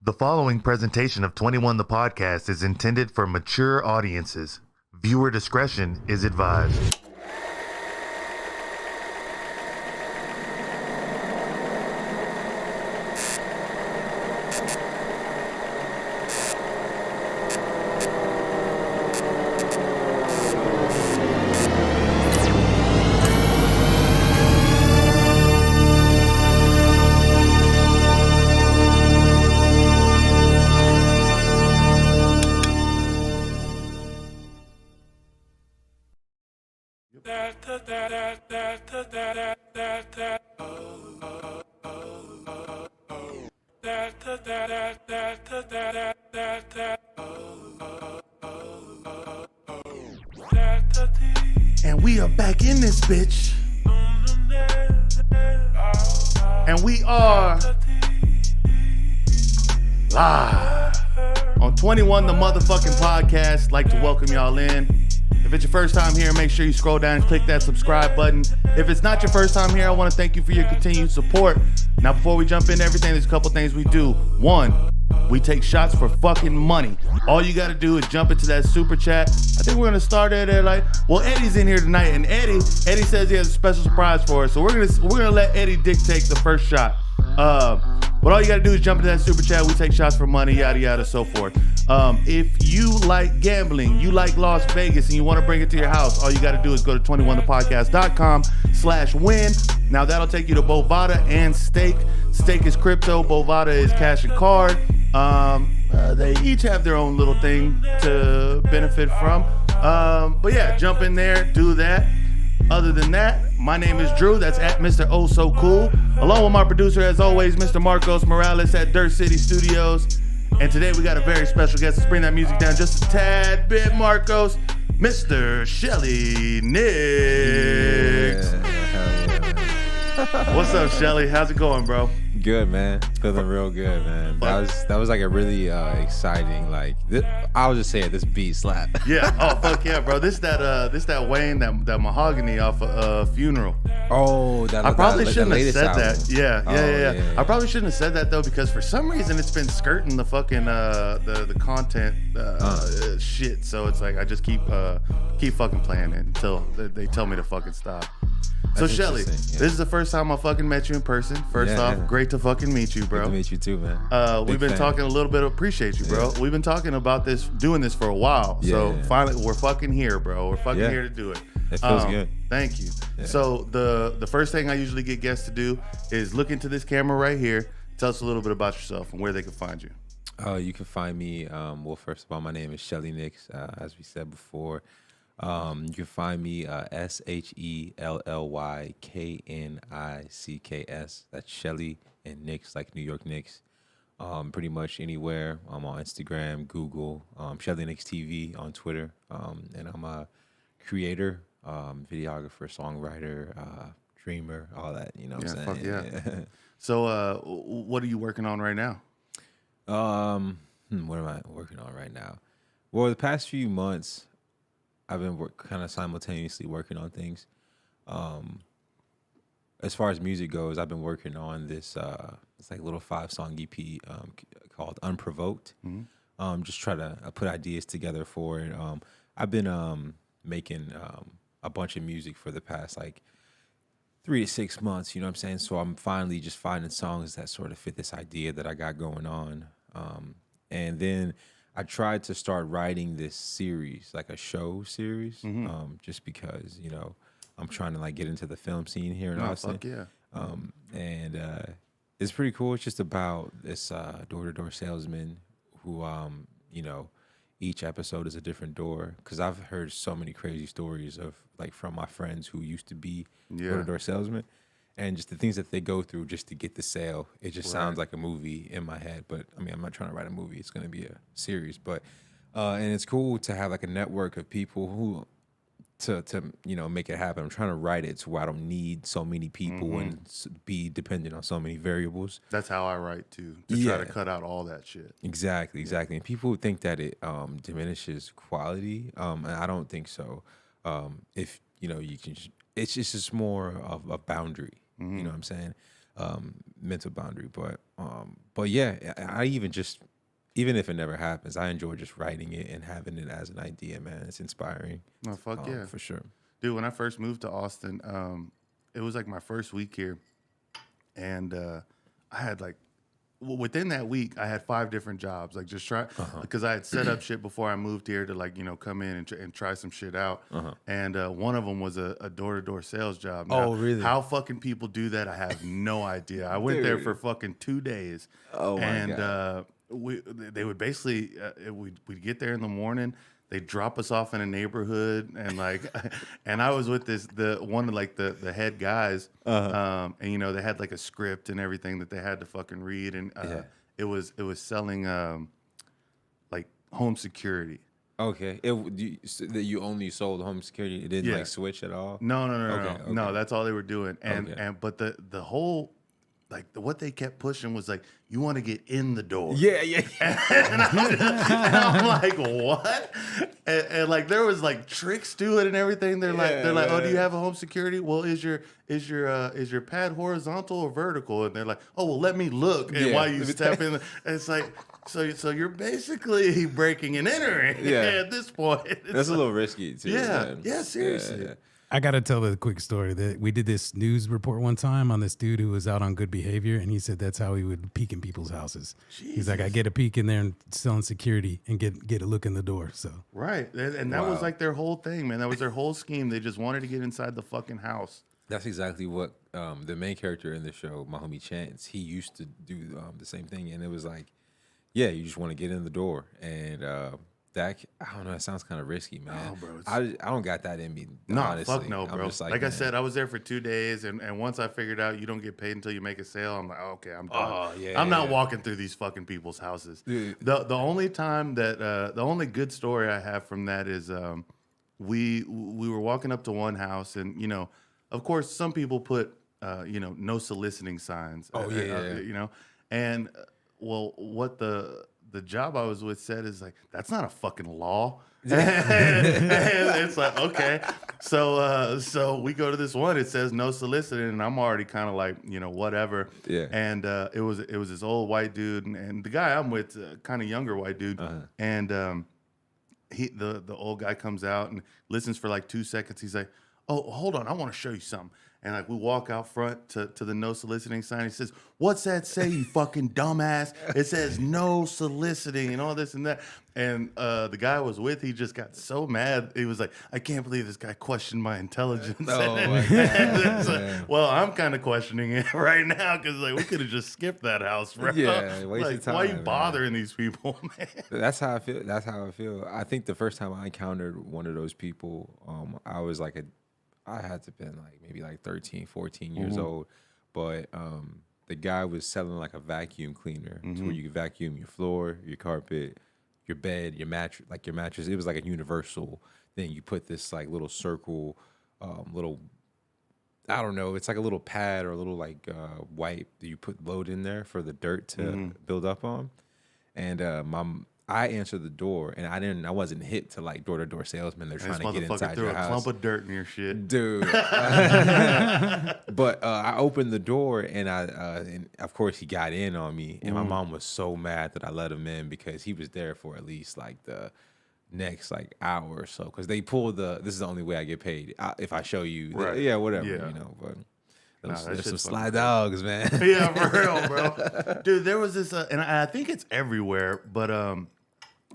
The following presentation of 21 the Podcast is intended for mature audiences. Viewer discretion is advised. And we are back in this bitch. And we are live on 21 the motherfucking podcast. Like to welcome y'all in. If it's your first time here, make sure you scroll down and click that subscribe button. If it's not your first time here, I want to thank you for your continued support. Now, before we jump into everything, there's a couple things we do. One, we take shots for fucking money. All you got to do is jump into that super chat. I think we're going to start it at Eddie's in here tonight, and Eddie says he has a special surprise for us. So we're gonna let Eddie dictate the first shot. But all you got to do is jump into that super chat. We take shots for money, yada, yada, so forth. If you like gambling, you like Las Vegas, and you want to bring it to your house, all you got to do is go to 21thepodcast.com/win. Now, that'll take you to BOVADA and Stake. Stake is crypto. BOVADA is cash and card. They each have their own little thing to benefit from. But yeah, jump in there, do that. Other than that, my name is Drew. That's at Mr. Oh So Cool. Along with my producer, as always, Mr. Marcos Morales at Dirt City Studios. And today we got a very special guest. Let's bring that music down just a tad bit, Marcos. Mr. Shelly Knicks. What's up, Shelly? How's it going, bro? Good, man. Feeling real good, man. That was like a really exciting, I'll just say it, this beat slap. Yeah. Oh, fuck yeah, bro. This that Wayne, that mahogany off a funeral. Oh, I probably shouldn't have said album. that. Yeah. I probably shouldn't have said that though, because for some reason it's been skirting the fucking the content shit. So it's like I just keep fucking playing it until they tell me to fucking stop. So Shelly, this is the first time I fucking met you in person. First off, great to fucking meet you, bro. Good to meet you too, man. We've been talking a little bit. Appreciate you, bro. We've been talking about doing this for a while. So finally, we're fucking here, bro. We're fucking here to do it. It feels good. Thank you. Yeah. So the first thing I usually get guests to do is look into this camera right here. Tell us a little bit about yourself and where they can find you. You can find me. Well, first of all, my name is Shelly Knicks, as we said before. You can find me ShellykNicks. That's Shelly and Knicks, like New York Knicks. Pretty much anywhere. I'm on Instagram, Google, Shelly Knicks TV on Twitter. And I'm a creator, videographer, songwriter, dreamer, all that. You know what I'm saying? Fuck yeah. So what are you working on right now? What am I working on right now? Well, the past few months, I've been kind of simultaneously working on things. As far as music goes, I've been working on this it's like little 5-song EP called Unprovoked. Mm-hmm. Just try to put ideas together for it. I've been making a bunch of music for the past 3 to 6 months, you know what I'm saying? So I'm finally just finding songs that sort of fit this idea that I got going on. And then I tried to start writing this series, like a show series, just because, I'm trying to get into the film scene here in Austin. Fuck yeah. And it's pretty cool. It's just about this door-to-door salesman who, each episode is a different door. Because I've heard so many crazy stories of from my friends who used to be door-to-door salesmen. And just the things that they go through just to get the sale. It just sounds like a movie in my head. But, I mean, I'm not trying to write a movie. It's going to be a series. But and it's cool to have, a network of people who to make it happen. I'm trying to write it to where I don't need so many people and be dependent on so many variables. That's how I write, too. To try to cut out all that shit. Exactly. And people think that it diminishes quality. And I don't think so. If, you can... It's just more of a boundary. You know what I'm saying? mental boundary. But yeah, I even if it never happens, I enjoy just writing it and having it as an idea, man. It's inspiring. Oh, fuck yeah. For sure. Dude, when I first moved to Austin, it was like my first week here. And I had like, within that week, I had 5 different jobs. Like just try, because I had set up shit before I moved here to like, come in and try some shit out. And one of them was a door-to-door sales job. Now, really? How fucking people do that, I have no idea. I went there for fucking 2 days. Oh, my God. They would basically, we'd get there in the morning. They drop us off in a neighborhood, and like, and I was with one of like the head guys, and they had like a script and everything that they had to fucking read, and it was selling like home security. Okay, that you only sold home security. It didn't like switch at all. No. No, that's all they were doing, but the whole. Like what they kept pushing was like, you want to get in the door. Yeah. And I'm like, what? And like there was like tricks to it and everything. They're like, oh, do you have a home security? Well, is your pad horizontal or vertical? And they're like, oh, well, let me look. And while you step in, it's like, so you're basically breaking and entering at this point. That's a little risky too. Yeah, seriously. Yeah. I got to tell a quick story that we did this news report one time on this dude who was out on good behavior, and he said that's how he would peek in people's houses. Jesus. He's like, I get a peek in there and selling security and get a look in the door. So right, and that was like their whole thing, man. That was their whole scheme. They just wanted to get inside the fucking house. That's exactly what the main character in the show, my homie Chance, he used to do the same thing, and it was like, yeah, you just want to get in the door, and I don't know. It sounds kind of risky, man. Oh, bro, I don't got that in me. No, honestly. fuck no, bro. Like I said, I was there for 2 days, and once I figured out you don't get paid until you make a sale, I'm like, oh, okay, I'm done. Oh, yeah, I'm not walking through these fucking people's houses. Dude. The only time that the only good story I have from that is we were walking up to one house, and of course, some people put no soliciting signs. Oh yeah. And well, what the job I was with said is like, that's not a fucking law. And it's like, okay. So we go to this one, it says no soliciting, and I'm already kind of like, whatever. Yeah. And it was this old white dude, and the guy I'm with, kind of younger white dude. And the old guy comes out and listens for like 2 seconds. He's like, oh, hold on, I want to show you something. And like we walk out front to the no soliciting sign. He says, what's that say, you fucking dumbass? It says no soliciting and all this and that. And the guy I was with, he just got so mad. He was like, I can't believe this guy questioned my intelligence. Oh, my God. Like, well, I'm kind of questioning it right now because like we could have just skipped that house, bro. Yeah, like, time, why are you bothering these people, man? That's how I feel. I think the first time I encountered one of those people, I was like I had to have been like maybe like 13, 14 years old. But the guy was selling like a vacuum cleaner to where you could vacuum your floor, your carpet, your bed, your mattress. It was like a universal thing. You put this like little circle, little, I don't know, it's like a little pad or a little like wipe that you load in there for the dirt to build up on. And I answered the door, and I wasn't hip to like door-to-door salesmen. They're trying to get inside your house. Threw a clump of dirt in your shit, dude. But I opened the door, and and of course he got in on me, and my mom was so mad that I let him in because he was there for at least like the next like hour or so. Because they pulled this is the only way I get paid if I show you. Right. Yeah, whatever, But there's some sly dogs, man. Yeah, for real, bro. Dude, there was this, and I think it's everywhere, but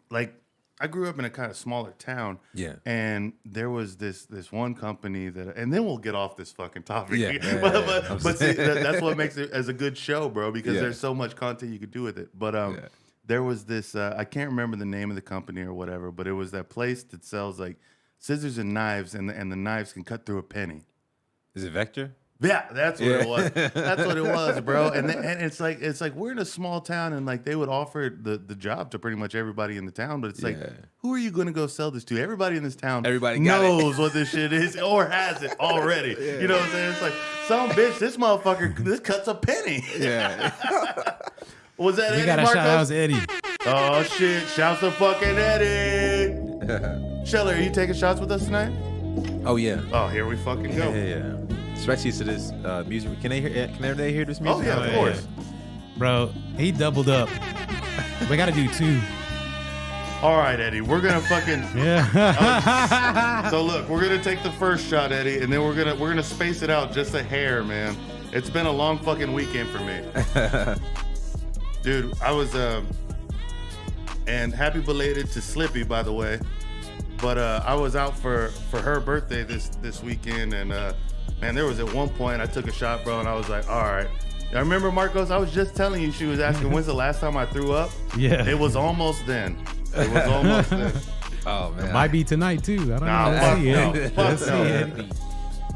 like I grew up in a kind of smaller town. Yeah. And there was this one company that, and then we'll get off this fucking topic. Yeah. But see, that's what makes it as a good show, bro, because there's so much content you could do with it. But there was this, I can't remember the name of the company or whatever, but it was that place that sells like scissors and knives, and the knives can cut through a penny. Is it Vector? Yeah, that's what it was. That's what it was, bro. And it's like we're in a small town, and like they would offer the job to pretty much everybody in the town, but it's like, who are you going to go sell this to? Everybody in this town knows what this shit is or has it already. Yeah. You know what I'm saying? It's like, some bitch, this motherfucker, this cuts a penny. Yeah. Was that Eddie, gotta Marcos? shout out Eddie. Oh shit! Shouts to fucking Eddie. Shelly, are you taking shots with us tonight? Oh yeah. Oh, here we fucking go. Yeah. especially to this music. Can they hear this music? Oh yeah, of course. Bro, he doubled up. We got to do 2. All right, Eddie, we're gonna fucking. Yeah. So look, we're gonna take the first shot, Eddie, and then we're gonna space it out just a hair, man. It's been a long fucking weekend for me, dude. I was and happy belated to Slippy, by the way. But I was out for her birthday this weekend, and man, there was at one point I took a shot, bro, and I was like, all right. I remember, Marcos, I was just telling you, she was asking when's the last time I threw up. Yeah. It was almost then. It was almost then. Oh man, It might be tonight too. I don't Nah, know. fuck Let's see, no. Eddie. Fuck Let's see, no. Eddie.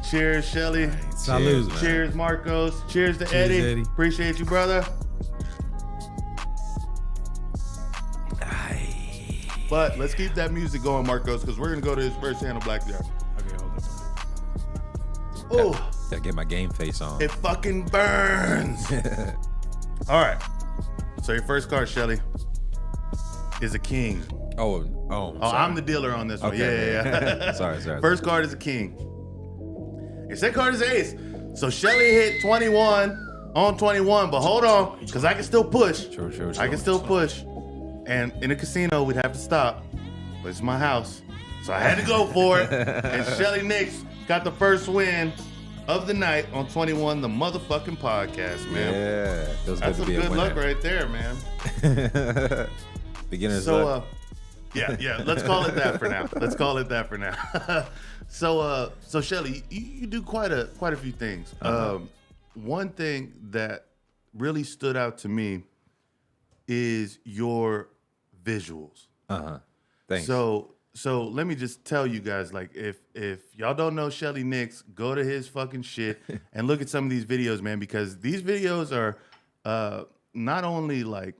Cheers, Shelly. Salud. man. Cheers, Marcos. Cheers to Cheers, Eddie. Eddie. Appreciate you, brother. But let's keep that music going, Marcos, because we're gonna go to his first hand of blackjack. Okay, hold up. Oh, Gotta get my game face on. it fucking burns. All right. So your first card, Shelly, is a king. Oh, Oh, sorry. I'm the dealer on this one. Okay. Yeah. sorry. First card is a king. Your second card is ace. So Shelly hit 21 on 21, but hold on, because I can still push. Sure. I can still push. And in a casino, we'd have to stop. But it's my house. So I had to go for it. And Shelly Knicks got the first win of the night on 21, the motherfucking podcast, man. Yeah, feels That's good some to be good a luck winner. right there, man. Beginner's So, luck. yeah, let's call it that for now. Let's call it that for now. So Shelly, you do quite a few things. One thing that really stood out to me is your visuals. Thanks. So let me just tell you guys, like, if y'all don't know Shelly Knicks, go to his fucking shit and look at some of these videos, man, because these videos are not only like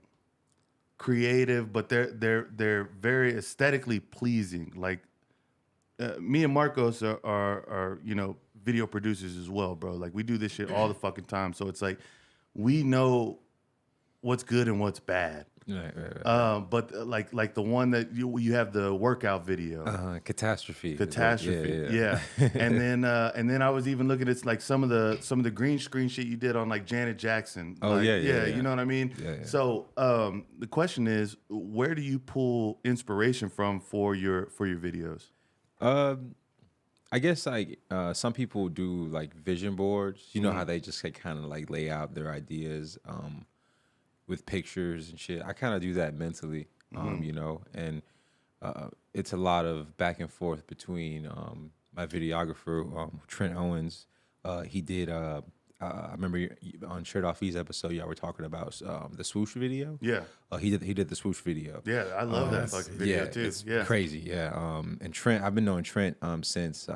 creative, but they're very aesthetically pleasing. Like me and Marcos are video producers as well, bro. Like we do this shit all the fucking time, so it's like we know what's good and what's bad. Right. But like the one that you have the workout video. Catastrophe. Yeah. and then I was even looking at like some of the green screen shit you did on like Janet Jackson. Oh, like, yeah. You know what I mean? Yeah. So the question is, where do you pull inspiration from for your videos? I guess like some people do like vision boards. You know how they just like kind of like lay out their ideas with pictures and shit. I kind of do that mentally, and it's a lot of back and forth between my videographer, Trent Owens. He did, I remember on Shirt Off E's episode, y'all were talking about the swoosh video. Yeah. He did the swoosh video. Yeah, I love that fucking video too. It's Yeah. crazy. Yeah. And Trent, I've been knowing Trent since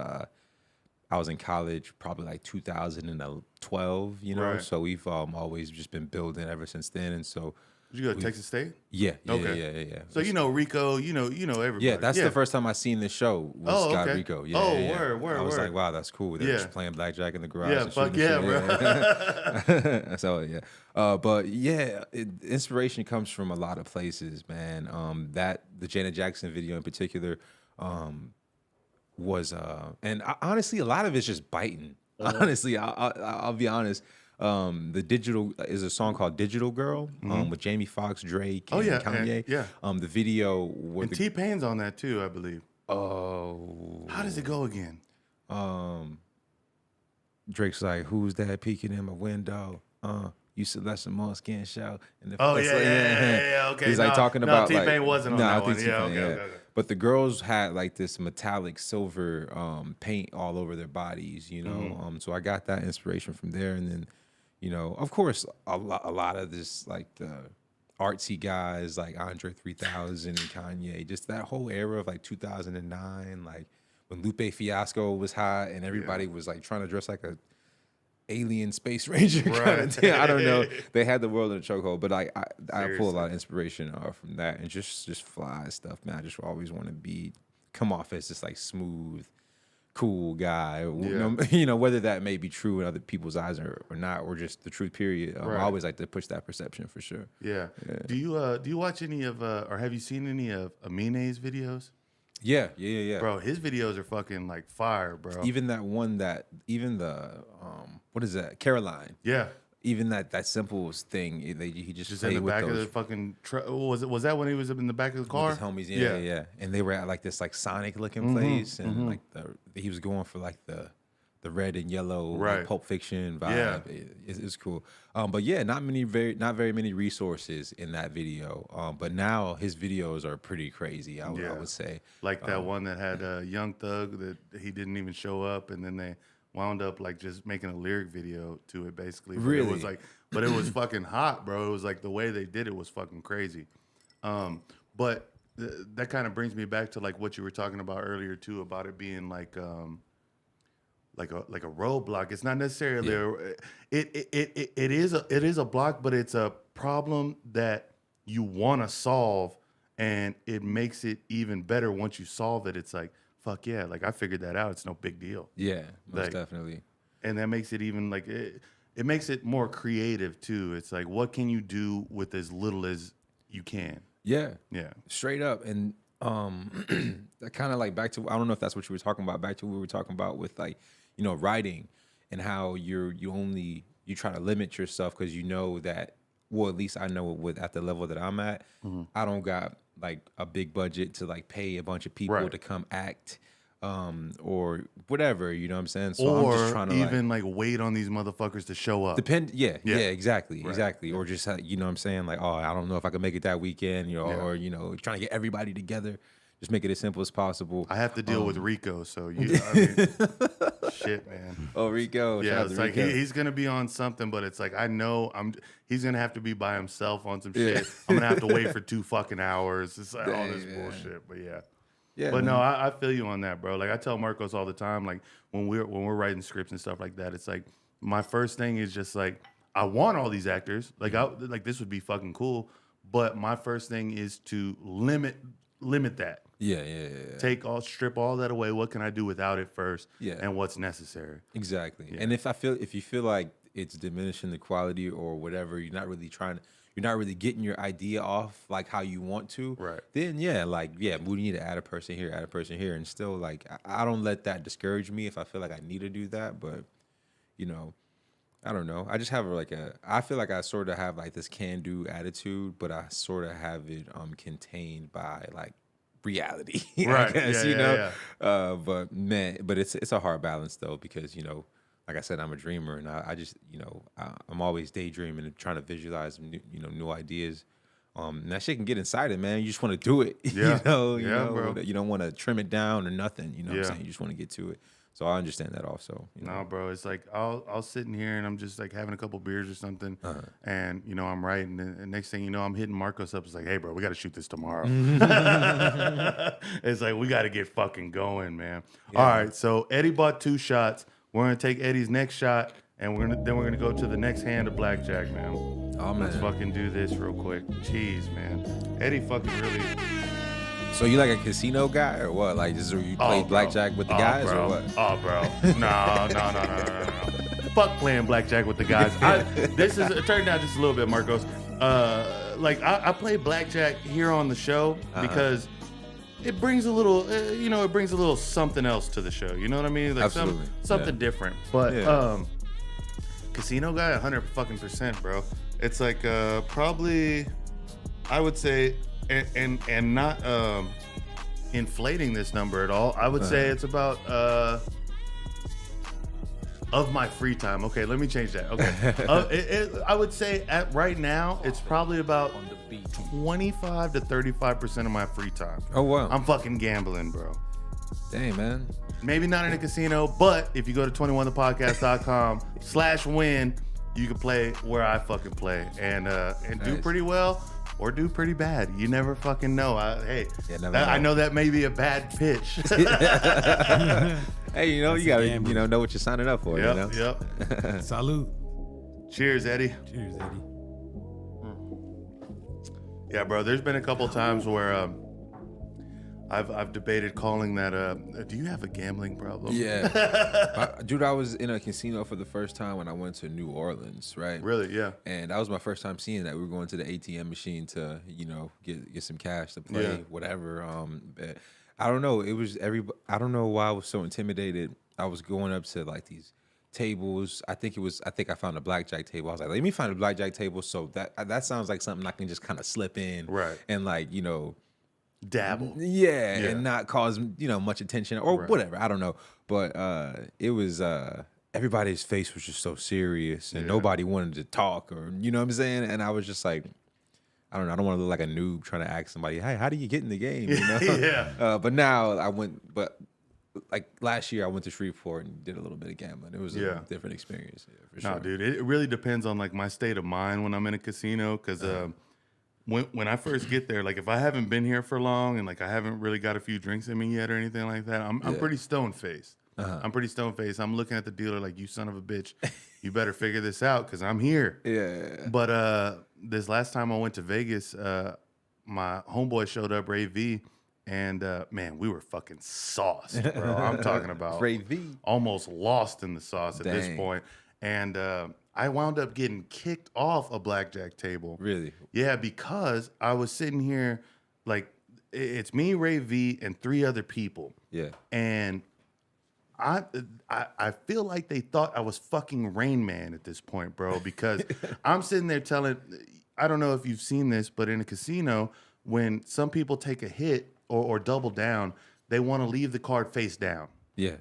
I was in college, probably like 2012, Right. So we've always just been building ever since then. And so Did you go to Texas State? yeah. Okay. So you know Rico, you know everybody. Yeah, that's the first time I seen this show was Scott okay. Rico. Yeah, Oh, yeah. word, I was word. like, wow, that's cool. They're just playing blackjack in the garage. Yeah, and fuck shooting yeah, shit. So yeah, but yeah, inspiration comes from a lot of places, man. The Janet Jackson video in particular was, and honestly, a lot of it's just biting. Honestly, I'll be honest. The digital is a song called "Digital Girl" with Jamie Foxx, Drake, and Kanye. and the video where And T-Pain's on that too, I believe. Oh. How does it go again? Drake's like, "Who's that peeking in my window? You Celeste Moss can't shout." And Okay. He's like talking no, about T-Pain like, wasn't on that one. Yeah, okay. But the girls had like this metallic silver paint all over their bodies, you know. So I got that inspiration from there, and then, of course, a lot of this like the artsy guys like Andre 3000 and Kanye, just that whole era of like 2009, like when Lupe Fiasco was hot and everybody was like trying to dress like a alien space ranger kind of thing. I don't know. They had the world in a chokehold, but I pull a lot of inspiration from that and just fly stuff, man. I just always want to come off as this like smooth, cool guy. Whether that may be true in other people's eyes or not, or just the truth. Period. I always like to push that perception for sure. Yeah. Do you watch any of or have you seen any of Amine's videos? Yeah. Bro, his videos are fucking like fire, bro. Even that one even the what is that? Caroline. Yeah. Even that simple thing, he just Just played in the with back of those the fucking was that when he was in the back of the car? with his homies. Yeah. And they were at like this like Sonic looking place, and like he was going for like the red and yellow like Pulp Fiction vibe. Yeah. It's cool. But yeah, not very many resources in that video. But now his videos are pretty crazy. I would say. Like that one that had a Young Thug that he didn't even show up, and then they wound up like just making a lyric video to it basically. But really? It was like, but it was fucking hot, bro. It was like the way they did it was fucking crazy. But that kind of brings me back to like what you were talking about earlier too, about it being like a roadblock. It's not necessarily it is a block, but it's a problem that you want to solve, and it makes it even better once you solve it. It's like, fuck yeah, like I figured that out. It's no big deal. Yeah, most Like, definitely. And that makes it even like it makes it more creative too. It's like, what can you do with as little as you can? Yeah. Yeah. Straight up. And that kind of like back to, I don't know if that's what you were talking about, back to what we were talking about with like, you know, writing and how you try to limit yourself because you know that, well, at least I know at the level that I'm at, I don't got like a big budget to like pay a bunch of people to come act or whatever, you know what I'm saying? So or I'm just trying to even like wait on these motherfuckers to show up. Exactly. Or just, you know what I'm saying? Like, oh, I don't know if I can make it that weekend, you know, or, you know, trying to get everybody together. Just make it as simple as possible. I have to deal with Rico, so I mean, shit, man. Oh, Rico. Yeah, it's like he's gonna be on something, but it's like I know he's gonna have to be by himself on some shit. I'm gonna have to wait for 2 fucking hours. It's like all this bullshit, but yeah. But no, I feel you on that, bro. Like I tell Marcos all the time, like when we're writing scripts and stuff like that, it's like my first thing is just like I want all these actors, like this would be fucking cool, but my first thing is to limit that. Yeah. Strip all that away. What can I do without it first? Yeah. And what's necessary. Exactly. Yeah. And if you feel like it's diminishing the quality or whatever, you're not really getting your idea off like how you want to, Right. Then we need to add a person here, and still like I don't let that discourage me if I feel like I need to do that, but you know, I don't know. I just have I feel like I sort of have like this can-do attitude, but I sort of have it contained by like reality, Right. I guess, Yeah. But it's a hard balance though, because you know, like I said, I'm a dreamer, and I just, you know, I'm always daydreaming and trying to visualize new ideas. And that shit can get inside it, man. You just want to do it. Yeah. Bro. You don't want to trim it down or nothing. You know what I'm Yeah. saying? You just want to get to it. So I understand that also. You know? No, bro. It's like I'll sit in here and I'm just like having a couple beers or something, and you know I'm writing, and next thing you know I'm hitting Marcos up. It's like, hey, bro, we got to shoot this tomorrow. It's like we got to get fucking going, man. Yeah. All right, so Eddie bought 2 shots. We're gonna take Eddie's next shot, and we're gonna go to the next hand of blackjack, man. Oh man, let's fucking do this real quick. Jeez, man. Eddie fucking really. So you like a casino guy or what? Like, you play blackjack with the guys or what? Oh, bro. No. Fuck playing blackjack with the guys. It turned out just a little bit, Marcos. I play blackjack here on the show because it brings a little, it brings a little something else to the show. You know what I mean? Like something different. But casino guy, 100%, bro. It's like probably, I would say. And not inflating this number at all. I would say it's about of my free time. Okay, let me change that. Okay, I would say right now it's probably about 25 to 35% of my free time. Oh wow, I'm fucking gambling, bro. Dang, man. Maybe not in a casino, but if you go to 21thepodcast.com/win, you can play where I fucking play and do pretty well. Or do pretty bad. You never fucking know. I know that may be a bad pitch. Hey, you know, you gotta know what you're signing up for. Yep. Salute. Cheers, Eddie. Cheers, Eddie. Yeah, bro. There's been a couple times where I've debated calling that do you have a gambling problem? Yeah. Dude, I was in a casino for the first time when I went to New Orleans, right? Really? Yeah. And that was my first time seeing that. We were going to the ATM machine to, get some cash to play, whatever. I don't know. It was I don't know why I was so intimidated. I was going up to like these tables. I think I found a blackjack table. I was like, let me find a blackjack table. So that sounds like something I can just kind of slip in, right? And like dabble, yeah, and not cause much attention or whatever. I don't know, but it was everybody's face was just so serious, and nobody wanted to talk, or you know what I'm saying. And I was just like, I don't know. I don't want to look like a noob trying to ask somebody, hey, how do you get in the game? You know? Yeah. But now like last year I went to Shreveport and did a little bit of gambling. It was a different experience. Yeah, for sure. No, dude, it really depends on like my state of mind when I'm in a casino. Cause when I first get there, like if I haven't been here for long and like I haven't really got a few drinks in me yet or anything like that, I'm pretty stone faced. I'm pretty stone faced. I'm looking at the dealer like, you son of a bitch, you better figure this out because I'm here. Yeah. But this last time I went to Vegas, my homeboy showed up, Ray V, and man, we were fucking sauced, bro. I'm talking about Ray V. Almost lost in the sauce at this point. And I wound up getting kicked off a blackjack table. Really? Yeah, because I was sitting here like it's me, Ray V, and 3 other people. Yeah. And I feel like they thought I was fucking Rain Man at this point, bro, because I'm sitting there I don't know if you've seen this, but in a casino, when some people take a hit or double down, they want to leave the card face down. Yeah.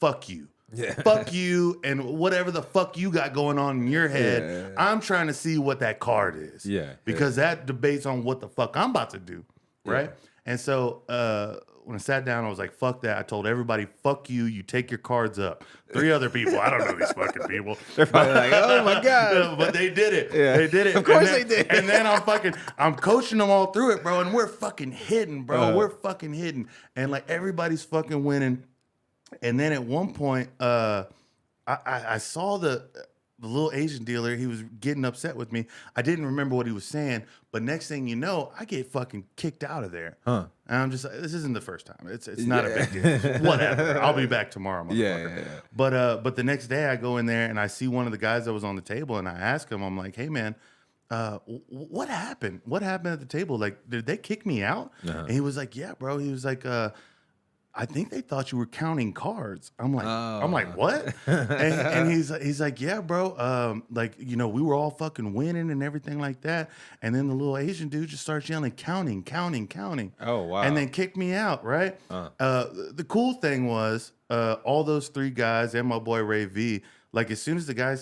Fuck you. Yeah. Fuck you and whatever the fuck you got going on in your head. Yeah. I'm trying to see what that card is. Yeah. Because that debates on what the fuck I'm about to do. Right? Yeah. And so when I sat down, I was like, fuck that. I told everybody, fuck you. You take your cards up. 3 other people. I don't know these fucking people. They're probably like, oh my God. But they did it. Yeah. They did it. Of course they did. And then I'm coaching them all through it, bro. And we're fucking hidden, bro. We're fucking hidden. And like everybody's fucking winning. And then at one point, I saw the little Asian dealer. He was getting upset with me. I didn't remember what he was saying, but next thing you know, I get fucking kicked out of there. And I'm just like, this isn't the first time. It's not a big deal. Whatever. I'll be back tomorrow, motherfucker. Yeah. But the next day I go in there and I see one of the guys that was on the table and I ask him, I'm like, hey man, what happened? What happened at the table? Like, did they kick me out? And he was like, yeah, bro. He was like, I think they thought you were counting cards. I'm like, what? and he's like, yeah, bro. Like, we were all fucking winning and everything like that. And then the little Asian dude just starts yelling, counting. Oh, wow. And then kicked me out, right? The cool thing was, all those 3 guys and my boy Ray V, like as soon as the guy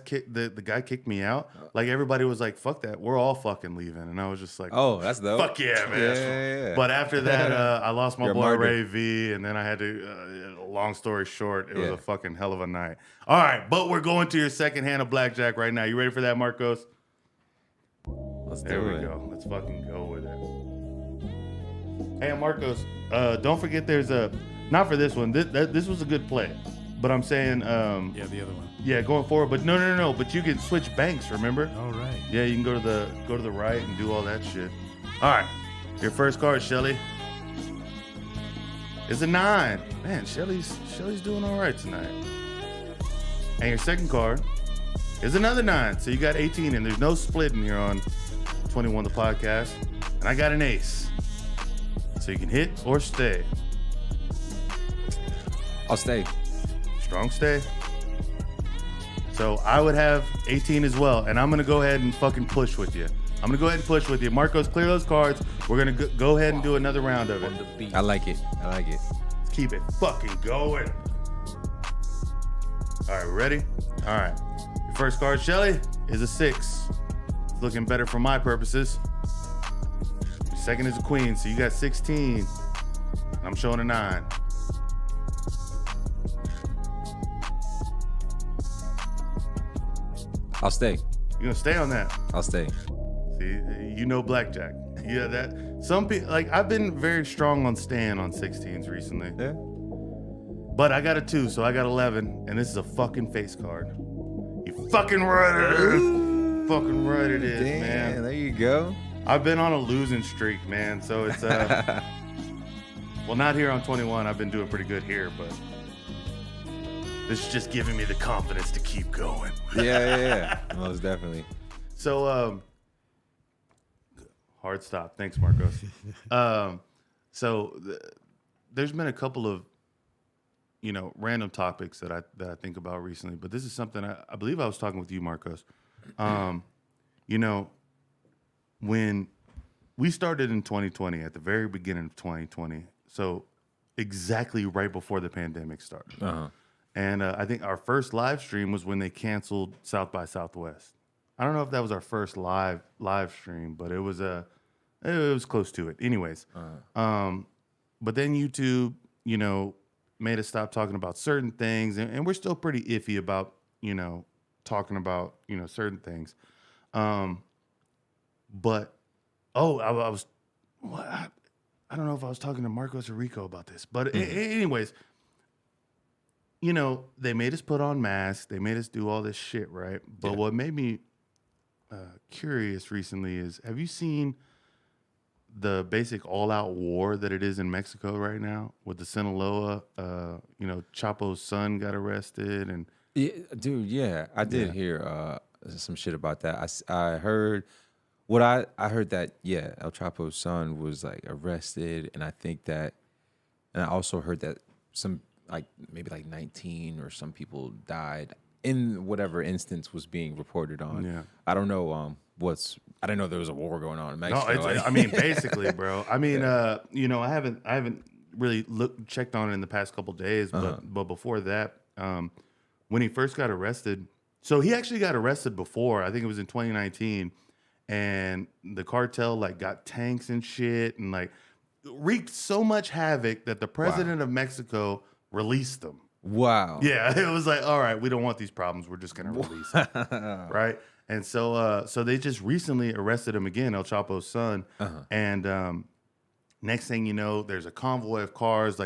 kicked me out, like everybody was like, fuck that, we're all fucking leaving. And I was just like, oh, that's dope. Fuck yeah, man. Yeah. But after that, I lost my boy Ray V, and then I had to, long story short, it was a fucking hell of a night. All right, but we're going to your second hand of blackjack right now. You ready for that, Marcos? There we go. Let's fucking go with it. Hey, Marcos, don't forget there's not for this one. This was a good play. But I'm saying, the other one. Yeah, going forward. But no. But you can switch banks. Remember? Oh right. Yeah, you can go to the right and do all that shit. All right, your first card, Shelly, is a 9. Man, Shelly's doing all right tonight. And your second card is another 9. So you got 18, and there's no split in here on 21 the podcast. And I got an ace. So you can hit or stay. I'll stay. Strong stay. So I would have 18 as well, and I'm gonna go ahead and fucking push with you. Marcos, clear those cards. We're gonna go ahead and do another round of it. I like it. Let's keep it fucking going. All right, ready? All right. Your first card, Shelly, is a 6. It's looking better for my purposes. Your second is a queen, so you got 16. I'm showing a 9. I'll stay. You're gonna stay on that? I'll stay. See, blackjack. Yeah, that some people like. I've been very strong on staying on 16s recently. Yeah. But I got a 2, so I got 11, and this is a fucking face card. You fucking right it is. Fucking right it is, damn, man. There you go. I've been on a losing streak, man. So it's well, not here on 21. I've been doing pretty good here, but this is just giving me the confidence to keep going. Yeah. Most definitely. So, hard stop. Thanks, Marcos. So there's been a couple of, random topics that I think about recently, but this is something I believe I was talking with you, Marcos. When we started in 2020, at the very beginning of 2020, so exactly right before the pandemic started. Uh-huh. And I think our first live stream was when they canceled South by Southwest. I don't know if that was our first live stream, but it was close to it. Anyways, but then YouTube, made us stop talking about certain things, and we're still pretty iffy about, talking about, certain things. But I was, I don't know if I was talking to Marcos or Rico about this, but anyways, they made us put on masks, they made us do all this shit, right? But what made me curious recently is, have you seen the basic all-out war that it is in Mexico right now with the Sinaloa? Chapo's son got arrested, and I did hear some shit about that. I heard I heard that El Chapo's son was like arrested, and I also heard that some maybe 19 or some people died in whatever instance was being reported on. Yeah. I don't know I didn't know there was a war going on in Mexico. No, I mean, basically, bro. I mean, I haven't really checked on it in the past couple days, but before that, when he first got arrested, so he actually got arrested before. I think it was in 2019, and the cartel got tanks and shit, and wreaked so much havoc that the president of Mexico released them. Wow. Yeah, it was all right, we don't want these problems. We're just gonna release them, right? And so they just recently arrested him again, El Chapo's son. And next thing you know, there's a convoy of cars,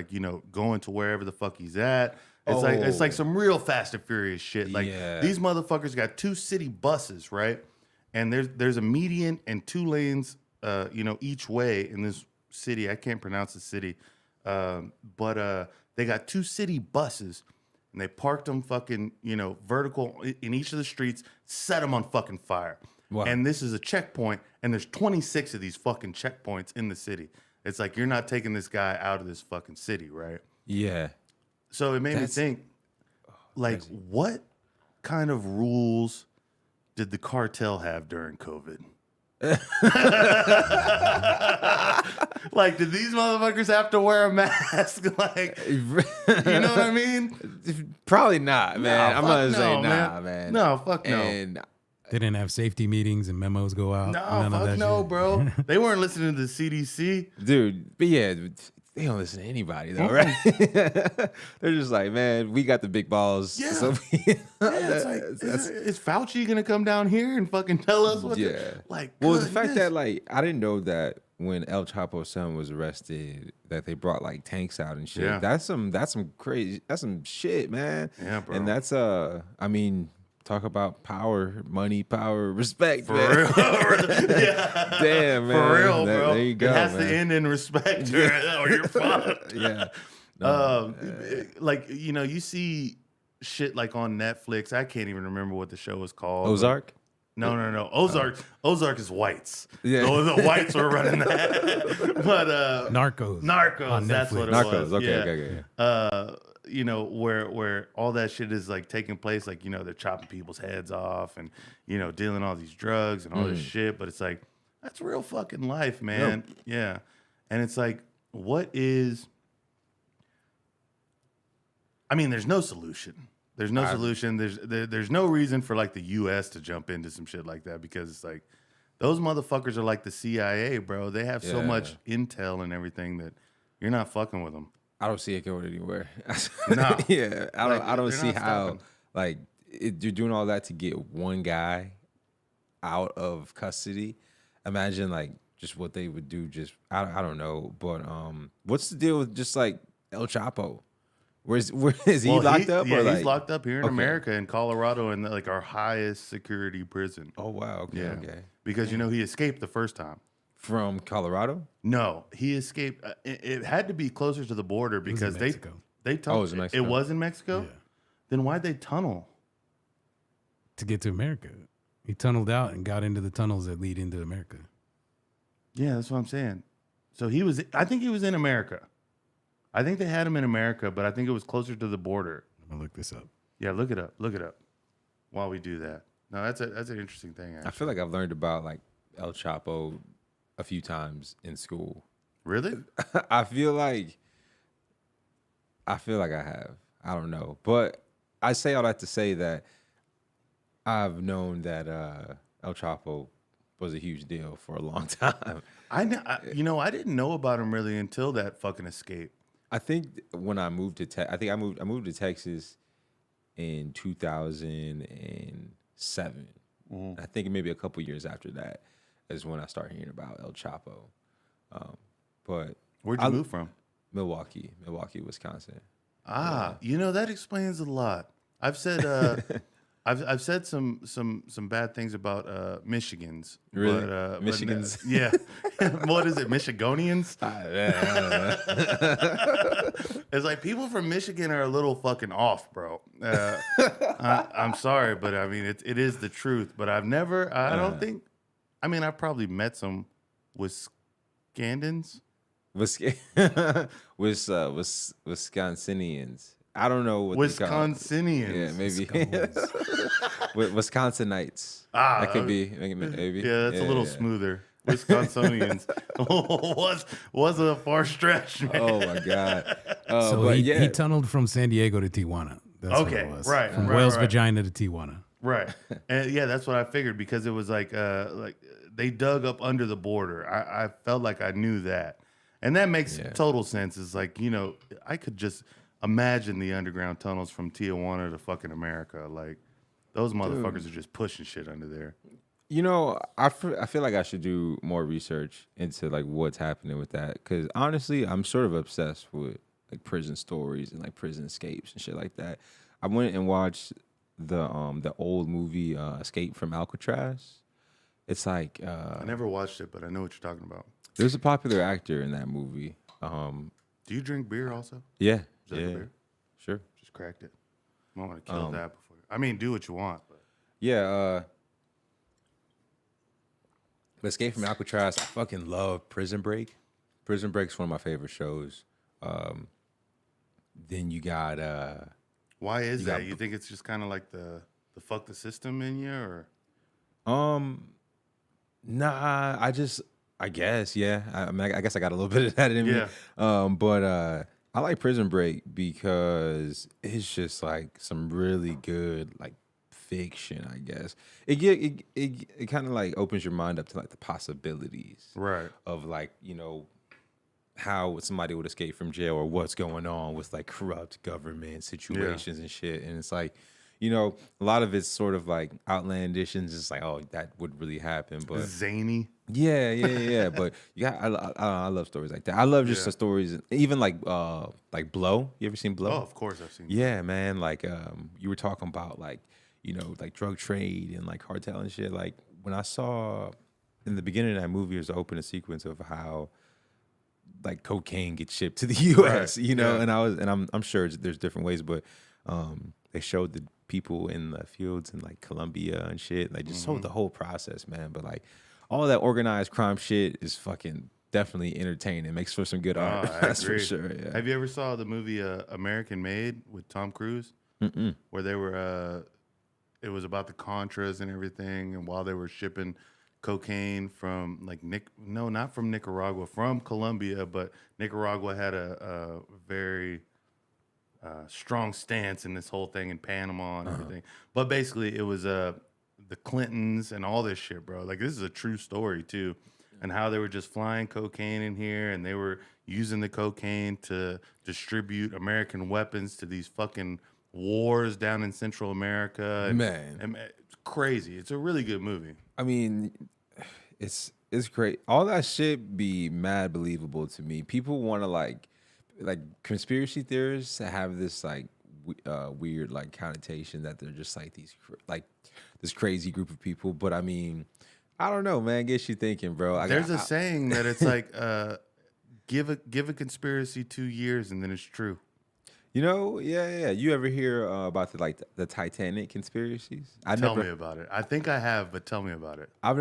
going to wherever the fuck he's at. It's like some real Fast and Furious shit. These motherfuckers got 2 city buses, right? And there's a median and 2 lanes, each way in this city. I can't pronounce the city, but they got 2 city buses. And they parked them fucking, vertical in each of the streets, set them on fucking fire. Wow. And this is a checkpoint, and there's 26 of these fucking checkpoints in the city. It's you're not taking this guy out of this fucking city, right? Yeah. So it made me think, what kind of rules did the cartel have during COVID? Did these motherfuckers have to wear a mask? You know what I mean? Probably not, man. I'm gonna say man. No, fuck no. And they didn't have safety meetings and memos go out. No, fuck no, bro. They weren't listening to the CDC, dude. But yeah, they don't listen to anybody though, right? They're just man, we got the big balls. Yeah. So is Fauci gonna come down here and fucking tell us what? Well, the fact that I didn't know that when El Chapo's son was arrested, that they brought tanks out and shit. Yeah. That's some crazy. That's some shit, man. Yeah, bro. And that's I mean, talk about power, money, power, respect. For real. Yeah. Damn, man. For real, bro. There you go. It has to end in respect, or you're fucked. Yeah. No, you see shit on Netflix. I can't even remember what the show was called. Ozark? No. Ozark is whites. Yeah. The whites were running that. But Narcos. That's what it was. Okay. Where all that shit is taking place, they're chopping people's heads off and dealing all these drugs and all this shit. But it's that's real fucking life, man. Yep. Yeah. And it's what is? I mean, there's no solution. There's no solution. There's no reason for the U.S. to jump into some shit like that, because it's those motherfuckers are the CIA, bro. They have so much intel and everything that you're not fucking with them. I don't see it going anywhere. No. Yeah, I don't see how you're doing all that to get one guy out of custody. Imagine just what they would do. Just I don't know, but what's the deal with just El Chapo? Where is he locked up? Yeah, he's locked up here in America, in Colorado, in our highest security prison. Oh wow, okay. Because he escaped the first time. From Colorado? No, he escaped. It had to be closer to the border because they tunneled. Oh, it was in Mexico. It was in Mexico? Yeah. Then why'd they tunnel? To get to America. He tunneled out and got into the tunnels that lead into America. Yeah, that's what I'm saying. So I think he was in America. I think they had them in America, but I think it was closer to the border. I'm gonna look this up. Yeah, look it up. Look it up while we do that. No, that's an interesting thing. Actually. I feel like I've learned about like El Chapo a few times in school. Really? I feel like I have. I don't know, but I say all that to say that I've known that El Chapo was a huge deal for a long time. I didn't know about him really until that fucking escape. I think when I moved to I moved to Texas in 2007. Mm-hmm. I think maybe a couple years after that is when I started hearing about El Chapo. But where'd you move from? Milwaukee, Wisconsin. That explains a lot. I've said I've said some bad things about Michigans. Really? But, Michigans? Yeah. What is it? Michigonians? I don't know. It's like people from Michigan are a little fucking off, bro. I'm sorry, but I mean it is the truth. But I've never. I don't think. I mean, I've probably met some Wiscandans. Wisconsinians. I don't know what Wisconsinians. Yeah, maybe. Wisconsinites. That could be maybe. Yeah, that's a little smoother. Wisconsinians was a far stretch, man. Oh my god. So he tunneled from San Diego to Tijuana. That's what it was. Right. From Whale's Vagina to Tijuana. Right. And yeah, that's what I figured because it was like they dug up under the border. I felt like I knew that. And that makes total sense. It's like, I could just imagine the underground tunnels from Tijuana to fucking America. Like, those motherfuckers are just pushing shit under there. I feel like I should do more research into like what's happening with that. Because honestly, I'm sort of obsessed with like prison stories and like prison escapes and shit like that. I went and watched the old movie Escape from Alcatraz. It's like I never watched it, but I know what you're talking about. There's a popular actor in that movie. Do you drink beer also? Yeah. Beer? Sure. Just cracked it. I don't want to kill that before. I mean, do what you want. But. Yeah. But Escape from Alcatraz, I fucking love Prison Break. Prison Break's one of my favorite shows. Then you got... Why is that? You think it's just kind of like the fuck the system in you, or? Nah, I guess, yeah. I guess I got a little bit of that in me. But I like Prison Break because it's just like some really good like fiction, I guess. It kind of like opens your mind up to like the possibilities. Right. Of like, how somebody would escape from jail or what's going on with like corrupt government situations and shit. And it's like, a lot of it's sort of like outlandish and just like, oh, that would really happen. But zany. Yeah. But I love stories like that. I love just the stories, even like Blow. You ever seen Blow? Oh, of course I've seen. Yeah, man. Like you were talking about like like drug trade and like cartel and shit. Like when I saw in the beginning of that movie, was the opening sequence of how like cocaine gets shipped to the U.S. Right. And I'm sure there's different ways, but they showed the people in the fields in like Colombia and shit. Like just showed the whole process, man. But like all that organized crime shit is fucking definitely entertaining. It makes for some good art. That's for sure. Yeah. Have you ever saw the movie American Made with Tom Cruise? Mm-mm. Where they were, it was about the Contras and everything, and while they were shipping cocaine from like not from Nicaragua, from Colombia, but Nicaragua had a very strong stance in this whole thing in Panama and everything. But basically, it was the Clintons and all this shit, bro. Like, this is a true story too, and how they were just flying cocaine in here, and they were using the cocaine to distribute American weapons to these fucking wars down in Central America. And it's crazy. It's a really good movie. I mean, it's great. All that shit be mad believable to me. People want to like conspiracy theorists have this like weird like connotation that they're just like this crazy group of people. But I mean, I don't know, man. Gets you thinking, bro. There's a saying that it's like give a conspiracy 2 years and then it's true. Yeah. You ever hear about the Titanic conspiracies? Tell me about it. I think I have, but tell me about it. I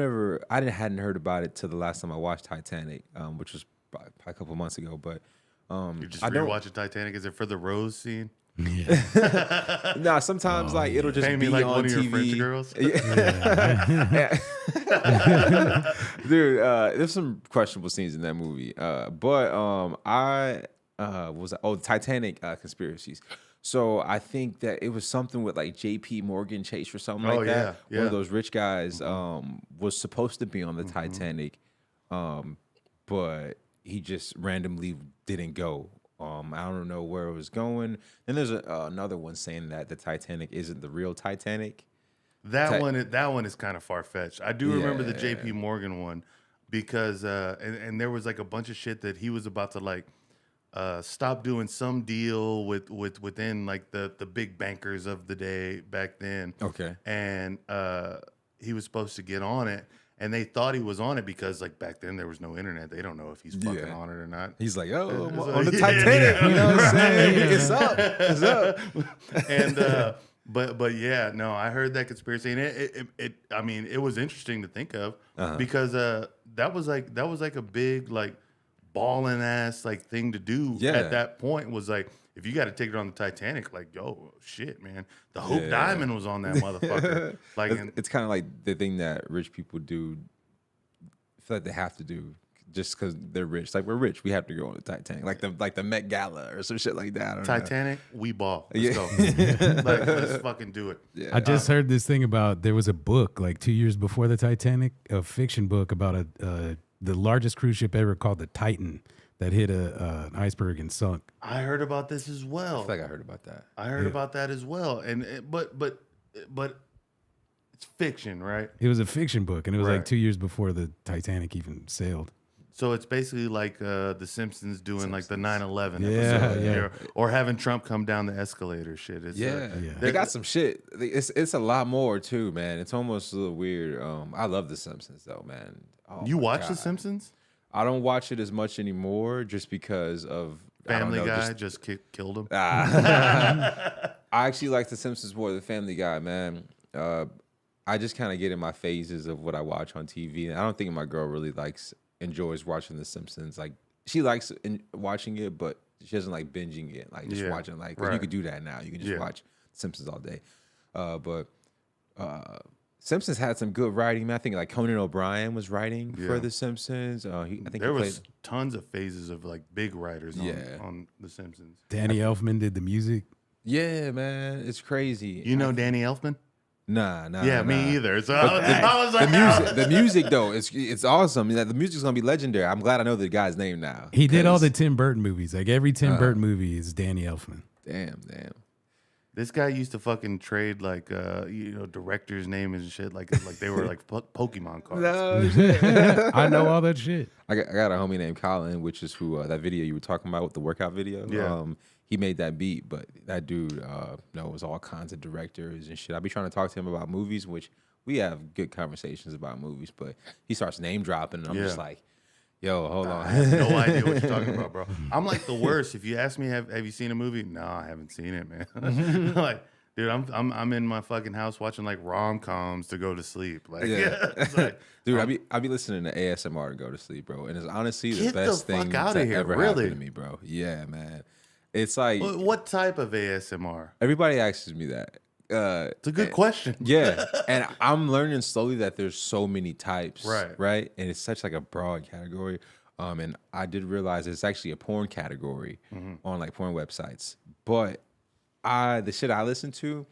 hadn't heard about it till the last time I watched Titanic, which was probably a couple months ago. But You're just rewatching Titanic. Is it for the Rose scene? Yeah. Nah, sometimes like it'll just Pay be me like on one of your French TV. girls. Dude, there's some questionable scenes in that movie. But I was the Titanic conspiracies. So I think that it was something with like J.P. Morgan Chase or something like that. Yeah. One of those rich guys was supposed to be on the Titanic, but he just randomly didn't go. I don't know where it was going. Then there's another one saying that the Titanic isn't the real Titanic. That one is kind of far fetched. I do remember the J.P. Morgan one because and there was like a bunch of shit that he was about to like stop doing some deal within like the big bankers of the day back then. Okay. And he was supposed to get on it. And they thought he was on it because, like, back then there was no internet. They don't know if he's fucking on it or not. He's like, oh, I'm on the Titanic. You know what I'm saying? It's up. It's up. And but yeah, no, I heard that conspiracy, and it was interesting to think of because that was like a big like balling ass like thing to do at that point. Was like, if you got a ticket on the Titanic, like, yo, shit, man, the Hope Diamond was on that motherfucker. Like, it's kind of like the thing that rich people do. I feel like they have to do just because they're rich. Like, we're rich, we have to go on the Titanic, like the Met Gala or some shit like that. I don't Titanic, know. we ball. Let's go. Like, let's fucking do it. Yeah. I just heard this thing about there was a book like 2 years before the Titanic, a fiction book about the largest cruise ship ever called the Titan that hit an iceberg and sunk. I heard about this as well. I feel like I heard about that. I heard about that as well. But it's fiction, right? It was a fiction book, and it was Right. like 2 years before the Titanic even sailed. So it's basically like The Simpsons doing like the 9/11 Yeah, episode, yeah. or having Trump come down the escalator. Shit, it's, They got some shit. It's a lot more too, man. It's almost a little weird. I love The Simpsons though, man. Oh you my watch God. The Simpsons? I don't watch it as much anymore, just because of Family I don't know, Guy just killed him. I actually like The Simpsons more than Family Guy, man. I just kind of get in my phases of what I watch on TV, and I don't think my girl really enjoys watching The Simpsons. Like, she likes watching it, but she doesn't like binging it. Like, just watching, like, 'cause you could do that now. You can just watch Simpsons all day. But Simpsons had some good writing, man. I think like Conan O'Brien was writing for The Simpsons. I think there was tons of phases of like big writers on The Simpsons. Danny Elfman did the music. Yeah, man, it's crazy. You know Danny Elfman? Nah. Yeah, me either. So I was like, the music though, it's awesome. The music's gonna be legendary. I'm glad I know the guy's name now. He did all the Tim Burton movies. Like every Tim Burton movie is Danny Elfman. Damn. This guy used to fucking trade like director's name and shit like they were like Pokemon cards. No, I know all that shit. I got a homie named Colin, which is who that video you were talking about with the workout video. Yeah. He made that beat, but that dude knows all kinds of directors and shit. I be trying to talk to him about movies, which we have good conversations about movies, but he starts name dropping, and I'm just like, yo, hold on. I have no idea what you're talking about, bro. I'm like the worst. If you ask me, have you seen a movie? No, I haven't seen it, man. Like, dude, I'm in my fucking house watching like rom-coms to go to sleep. Like, it's like, dude, I be listening to ASMR to go to sleep, bro, and it's honestly the Get the best fuck thing outta that here, ever really? happened to me, bro. Yeah, man. It's like what type of ASMR? everybody asks me that. It's a good question. Yeah, and I'm learning slowly that there's so many types, Right. And it's such like a broad category. And I did realize it's actually a porn category on like porn websites. But the shit I listen to,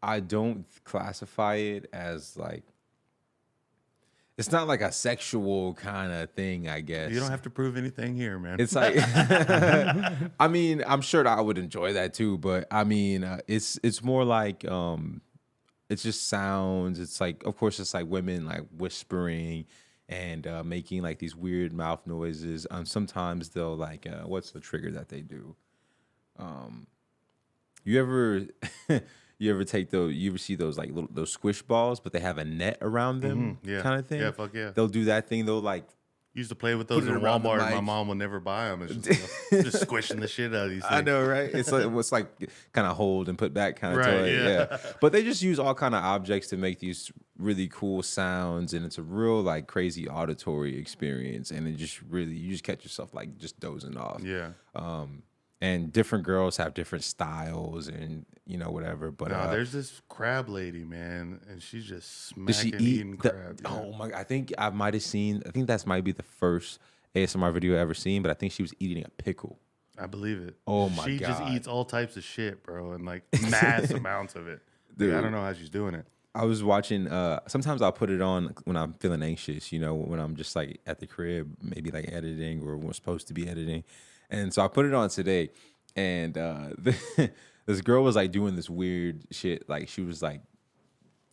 I don't classify it as like, it's not like a sexual kind of thing, I guess. You don't have to prove anything here, man. It's like, I mean, I'm sure that I would enjoy that too, but I mean, it's more like, it's just sounds. It's like, of course, it's like women like whispering and making like these weird mouth noises. Sometimes they'll like, what's the trigger that they do? You ever you ever see those like those squish balls, but they have a net around them, kind of thing? Yeah, fuck yeah. They'll do that thing. They'll like Used to play with those in Walmart, and my mom would never buy them. It's just squishing the shit out of these things. I know, right? It's like kind of hold and put back kind of toy. Yeah. But they just use all kind of objects to make these really cool sounds, and it's a real like crazy auditory experience. And it just really, you just catch yourself like just dozing off. Yeah. And different girls have different styles, and whatever. But there's this crab lady, man, and she's just smacking eating crab. Yeah. Oh my! I think I might have seen. I think that might be the first ASMR video I ever seen. But I think she was eating a pickle. I believe it. Oh my god! She just eats all types of shit, bro, and like mass amounts of it. Dude, I don't know how she's doing it. I was watching. Sometimes I'll put it on when I'm feeling anxious. When I'm just like at the crib, maybe like editing or we're supposed to be editing. And so I put it on today, and this girl was like doing this weird shit. Like she was like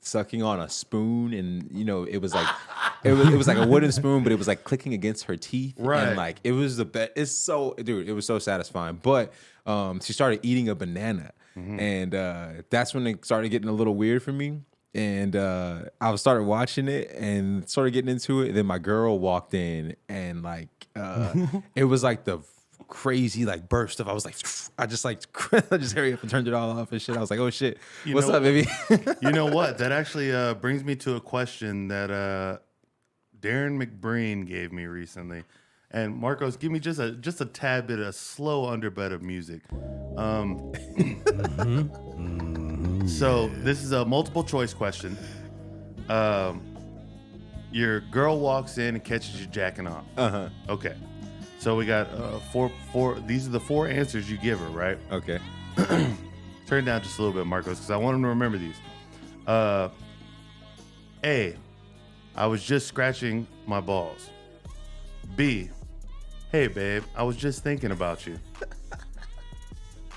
sucking on a spoon, and it was like it was like a wooden spoon, but it was like clicking against her teeth. Right. And like it was the best. It was so satisfying. But she started eating a banana, and that's when it started getting a little weird for me. And I started watching it and started getting into it. And then my girl walked in, and like it was like the crazy like burst of, I was like, I just hurry up and turned it all off and shit. I was like, oh shit, what's up, baby? You know what? That actually brings me to a question that Darren McBreen gave me recently. And Marcos, give me just a tad bit of slow underbed of music. So this is a multiple choice question. Your girl walks in and catches you jacking off. Okay. So we got four. These are the four answers you give her, right? Okay. Turn it down just a little bit, Marcos, because I want him to remember these. A, I was just scratching my balls. B, hey babe, I was just thinking about you.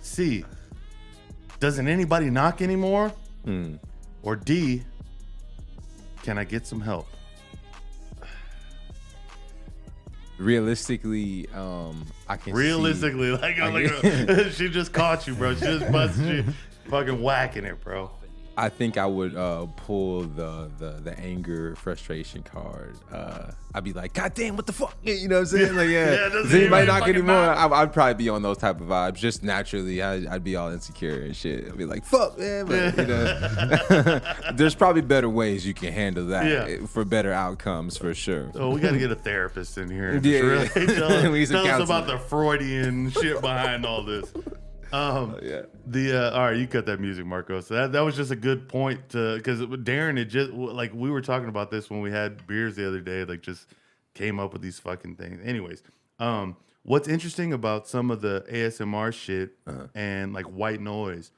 C, doesn't anybody knock anymore? Or D, can I get some help? Realistically, I can Realistically, see, she just caught you, bro. She just busted you, fucking whacking it, bro. I think I would pull the anger, frustration card. I'd be like, God damn, what the fuck? You know what I'm saying? Like, yeah, does anybody knock anymore? I'd probably be on those type of vibes. Just naturally, I'd be all insecure and shit. I'd be like, fuck, man. But, there's probably better ways you can handle that for better outcomes, for sure. Oh, we got to get a therapist in here. And tell us about the Freudian shit behind all this. All right, you cut that music, Marco. So that was just a good point because Darren, it just like we were talking about this when we had beers the other day, like just came up with these fucking things. Anyways, what's interesting about some of the ASMR shit and like white noise,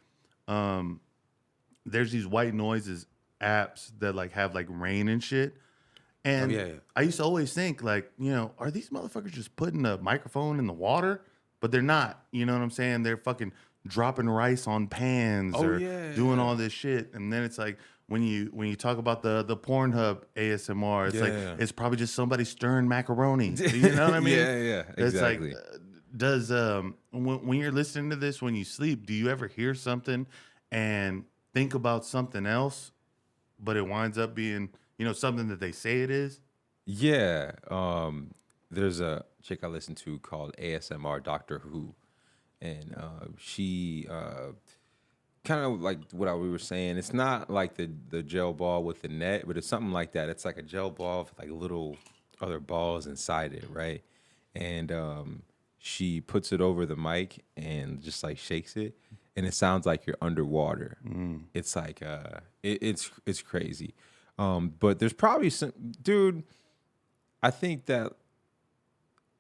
there's these white noises apps that like have like rain and shit. And I used to always think like, are these motherfuckers just putting a microphone in the water? But they're not, you know what I'm saying? They're fucking dropping rice on pans or doing all this shit. And then it's like when you talk about the Pornhub ASMR, it's like it's probably just somebody stirring macaroni. You know what I mean? Exactly. It's like, does when you're listening to this when you sleep, do you ever hear something and think about something else, but it winds up being something that they say it is? Yeah. There's a chick I listen to called ASMR Doctor Who, and she kind of like what we were saying. It's not like the gel ball with the net, but it's something like that. It's like a gel ball with like little other balls inside it, right? And she puts it over the mic and just like shakes it, and it sounds like you're underwater. It's like it's crazy. But there's probably some dude. I think that.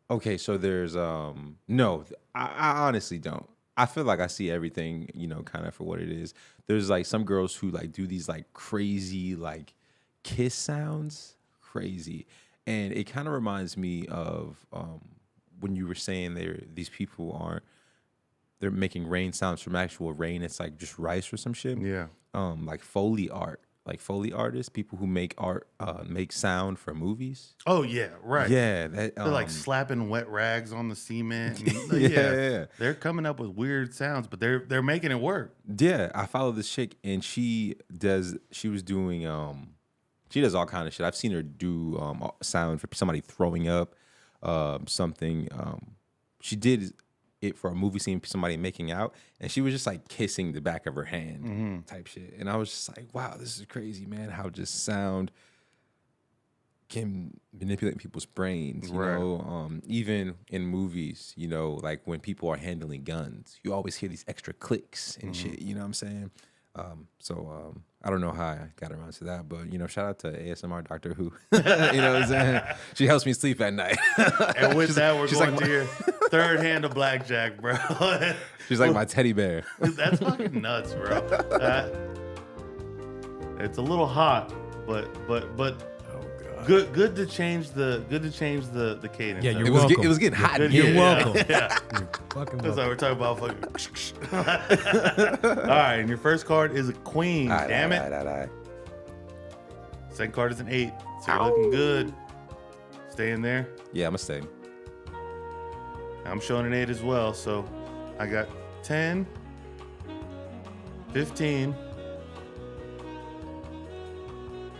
Okay, so there's no, I honestly don't. I feel like I see everything, kind of for what it is. There's like some girls who like do these like crazy like kiss sounds, crazy, and it kind of reminds me of when you were saying these people they're making rain sounds from actual rain. It's like just rice or some shit. Yeah. Like Foley art. Like Foley artists, people who make art, make sound for movies. Oh yeah, right. Yeah, they're like slapping wet rags on the cement. And, yeah, they're coming up with weird sounds, but they're making it work. Yeah, I follow this chick, and she was doing She does all kind of shit. I've seen her do sound for somebody throwing up, something. She did it for a movie scene, somebody making out, and she was just like kissing the back of her hand type shit. And I was just like, wow, this is crazy, man. How just sound can manipulate people's brains, you know, even in movies, you know, like when people are handling guns, you always hear these extra clicks and shit, you know what I'm saying? I don't know how I got around to that, but, you know, shout out to ASMR Doctor Who, you know what I'm saying? She helps me sleep at night. And with that, we're going to your third hand of blackjack, bro. She's like my teddy bear. That's fucking nuts, bro. It's a little hot, but good to change the cadence. Yeah, you're It welcome. was getting hot. You're welcome. Yeah. You're fucking That's welcome. why we're talking about fucking. All right, and your first card is a queen. Damn it. All right. Second card is an 8. So you're looking good. Stay in there. Yeah, I'm gonna stay. I'm showing an 8 as well. So I got 10, 15,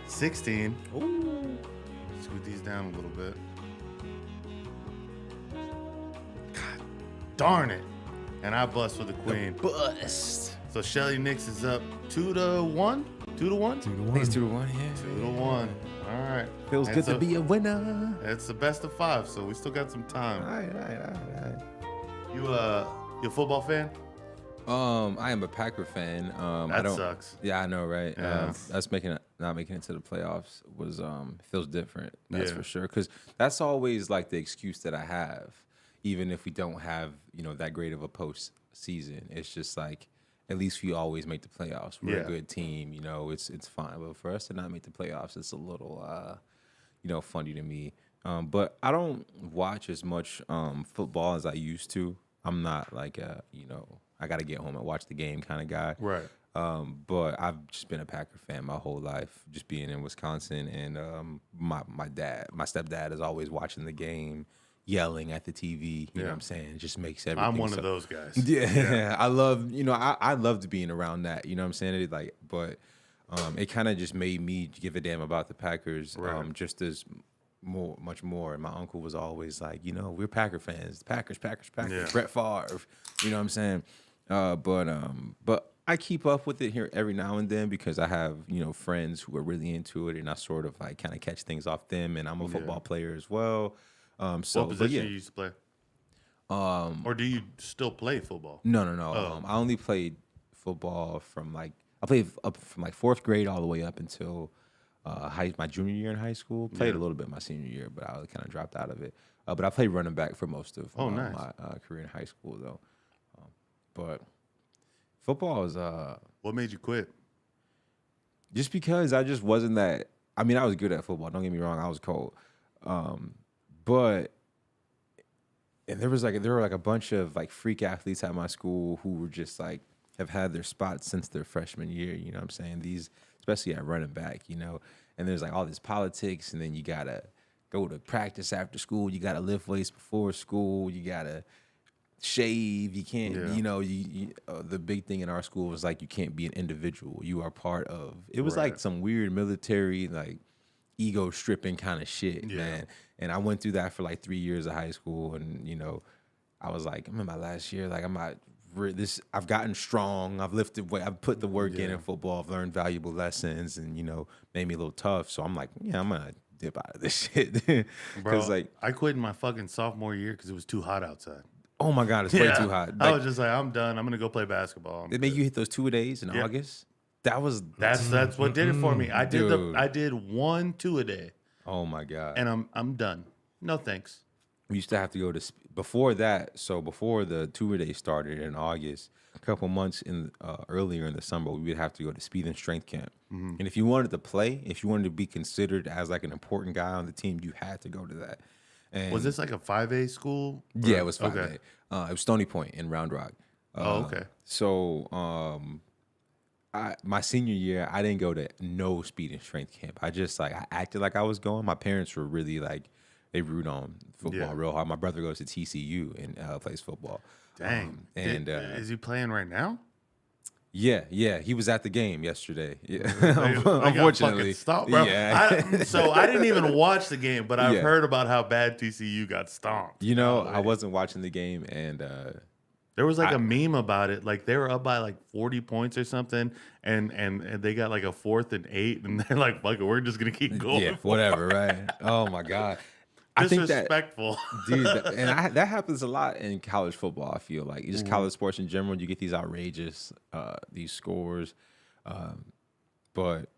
16. Ooh. Scoot these down a little bit. God darn it. And I bust with the queen. Bust. So Shelly Knicks is up 2-1? 2-1? 2-1. I think it's 2-1, yeah. 2-1. All right. Feels good to be a winner. It's the best of 5, so we still got some time. All right. You a football fan? I am a Packer fan. That sucks. Yeah, I know, right? Yeah. That's not making it to the playoffs was feels different. That's Yeah. for sure. Because that's always like the excuse that I have, even if we don't have that great of a postseason. It's just like at least we always make the playoffs. We're a good team. It's fine. But for us to not make the playoffs, it's a little funny to me. But I don't watch as much football as I used to. I'm not like I got to get home and watch the game kind of guy. Right. But I've just been a Packer fan my whole life, just being in Wisconsin. And my stepdad is always watching the game, yelling at the TV. You know what I'm saying? It just makes everything. I'm one of those guys. Yeah. I love, I loved being around that. You know what I'm saying? But it kind of just made me give a damn about the Packers just as much more. And my uncle was always like, we're Packer fans. Packers. Yeah. Brett Favre. You know what I'm saying? But I keep up with it here every now and then because I have, friends who are really into it and I sort of like kind of catch things off them. And I'm a football player as well. What position you used to play? Or do you still play football? No. Oh. I only played football from I played up from 4th grade all the way up until my junior year in high school. Played a little bit my senior year, but I kind of dropped out of it. But I played running back for most of nice. my career in high school, though. But football is What made you quit? just because I just wasn't that. I mean, I was good at football. Don't get me wrong. I was cold, but there were a bunch of freak athletes at my school who were just have had their spots since their freshman year. You know what I'm saying? These, especially at running back. And there's all this politics, and then you gotta go to practice after school. You gotta lift weights before school. You gotta shave. You can't. The big thing in our school was you can't be an individual. You are part of. It was some weird military ego stripping kind of shit, man. And I went through that for 3 years of high school, and I was I'm in my last year. I'm not. I've gotten strong. I've lifted weight. I've put the work in football. I've learned valuable lessons, and made me a little tough. So I'm I'm gonna dip out of this shit. Bro, I quit in my fucking sophomore year because it was too hot outside. Oh my God, it's way too hot. I was just I'm done. I'm gonna go play basketball. They make you hit those 2-a-days in August. That's what did it for me. I did 1 2-a-day. Oh my God. And I'm done. No thanks. We used to have to go to before that. So before the 2-a-day started in August, a couple months earlier in the summer, we would have to go to speed and strength camp. And if you wanted to play, if you wanted to be considered as an important guy on the team, you had to go to that. And was this a 5A school? Yeah, it was 5A. Okay. It was Stony Point in Round Rock. Okay. So my senior year, I didn't go to no speed and strength camp. I just I acted like I was going. My parents were really they root on football real hard. My brother goes to TCU and plays football. Dang. And is he playing right now? Yeah. He was at the game yesterday. Yeah. They got Unfortunately. fucking stomped, bro. Yeah. So I didn't even watch the game, but I've Yeah. heard about how bad TCU got stomped. You know, I wasn't watching the game, and there was like a meme about it. Like they were up by like 40 points or something, and they got like a 4th and 8, and they're like, "Fuck it, we're just gonna keep going." yeah, whatever, right? Oh my god. Disrespectful. Dude, that happens a lot in college football. I feel like just college sports in general. You get these outrageous these scores, but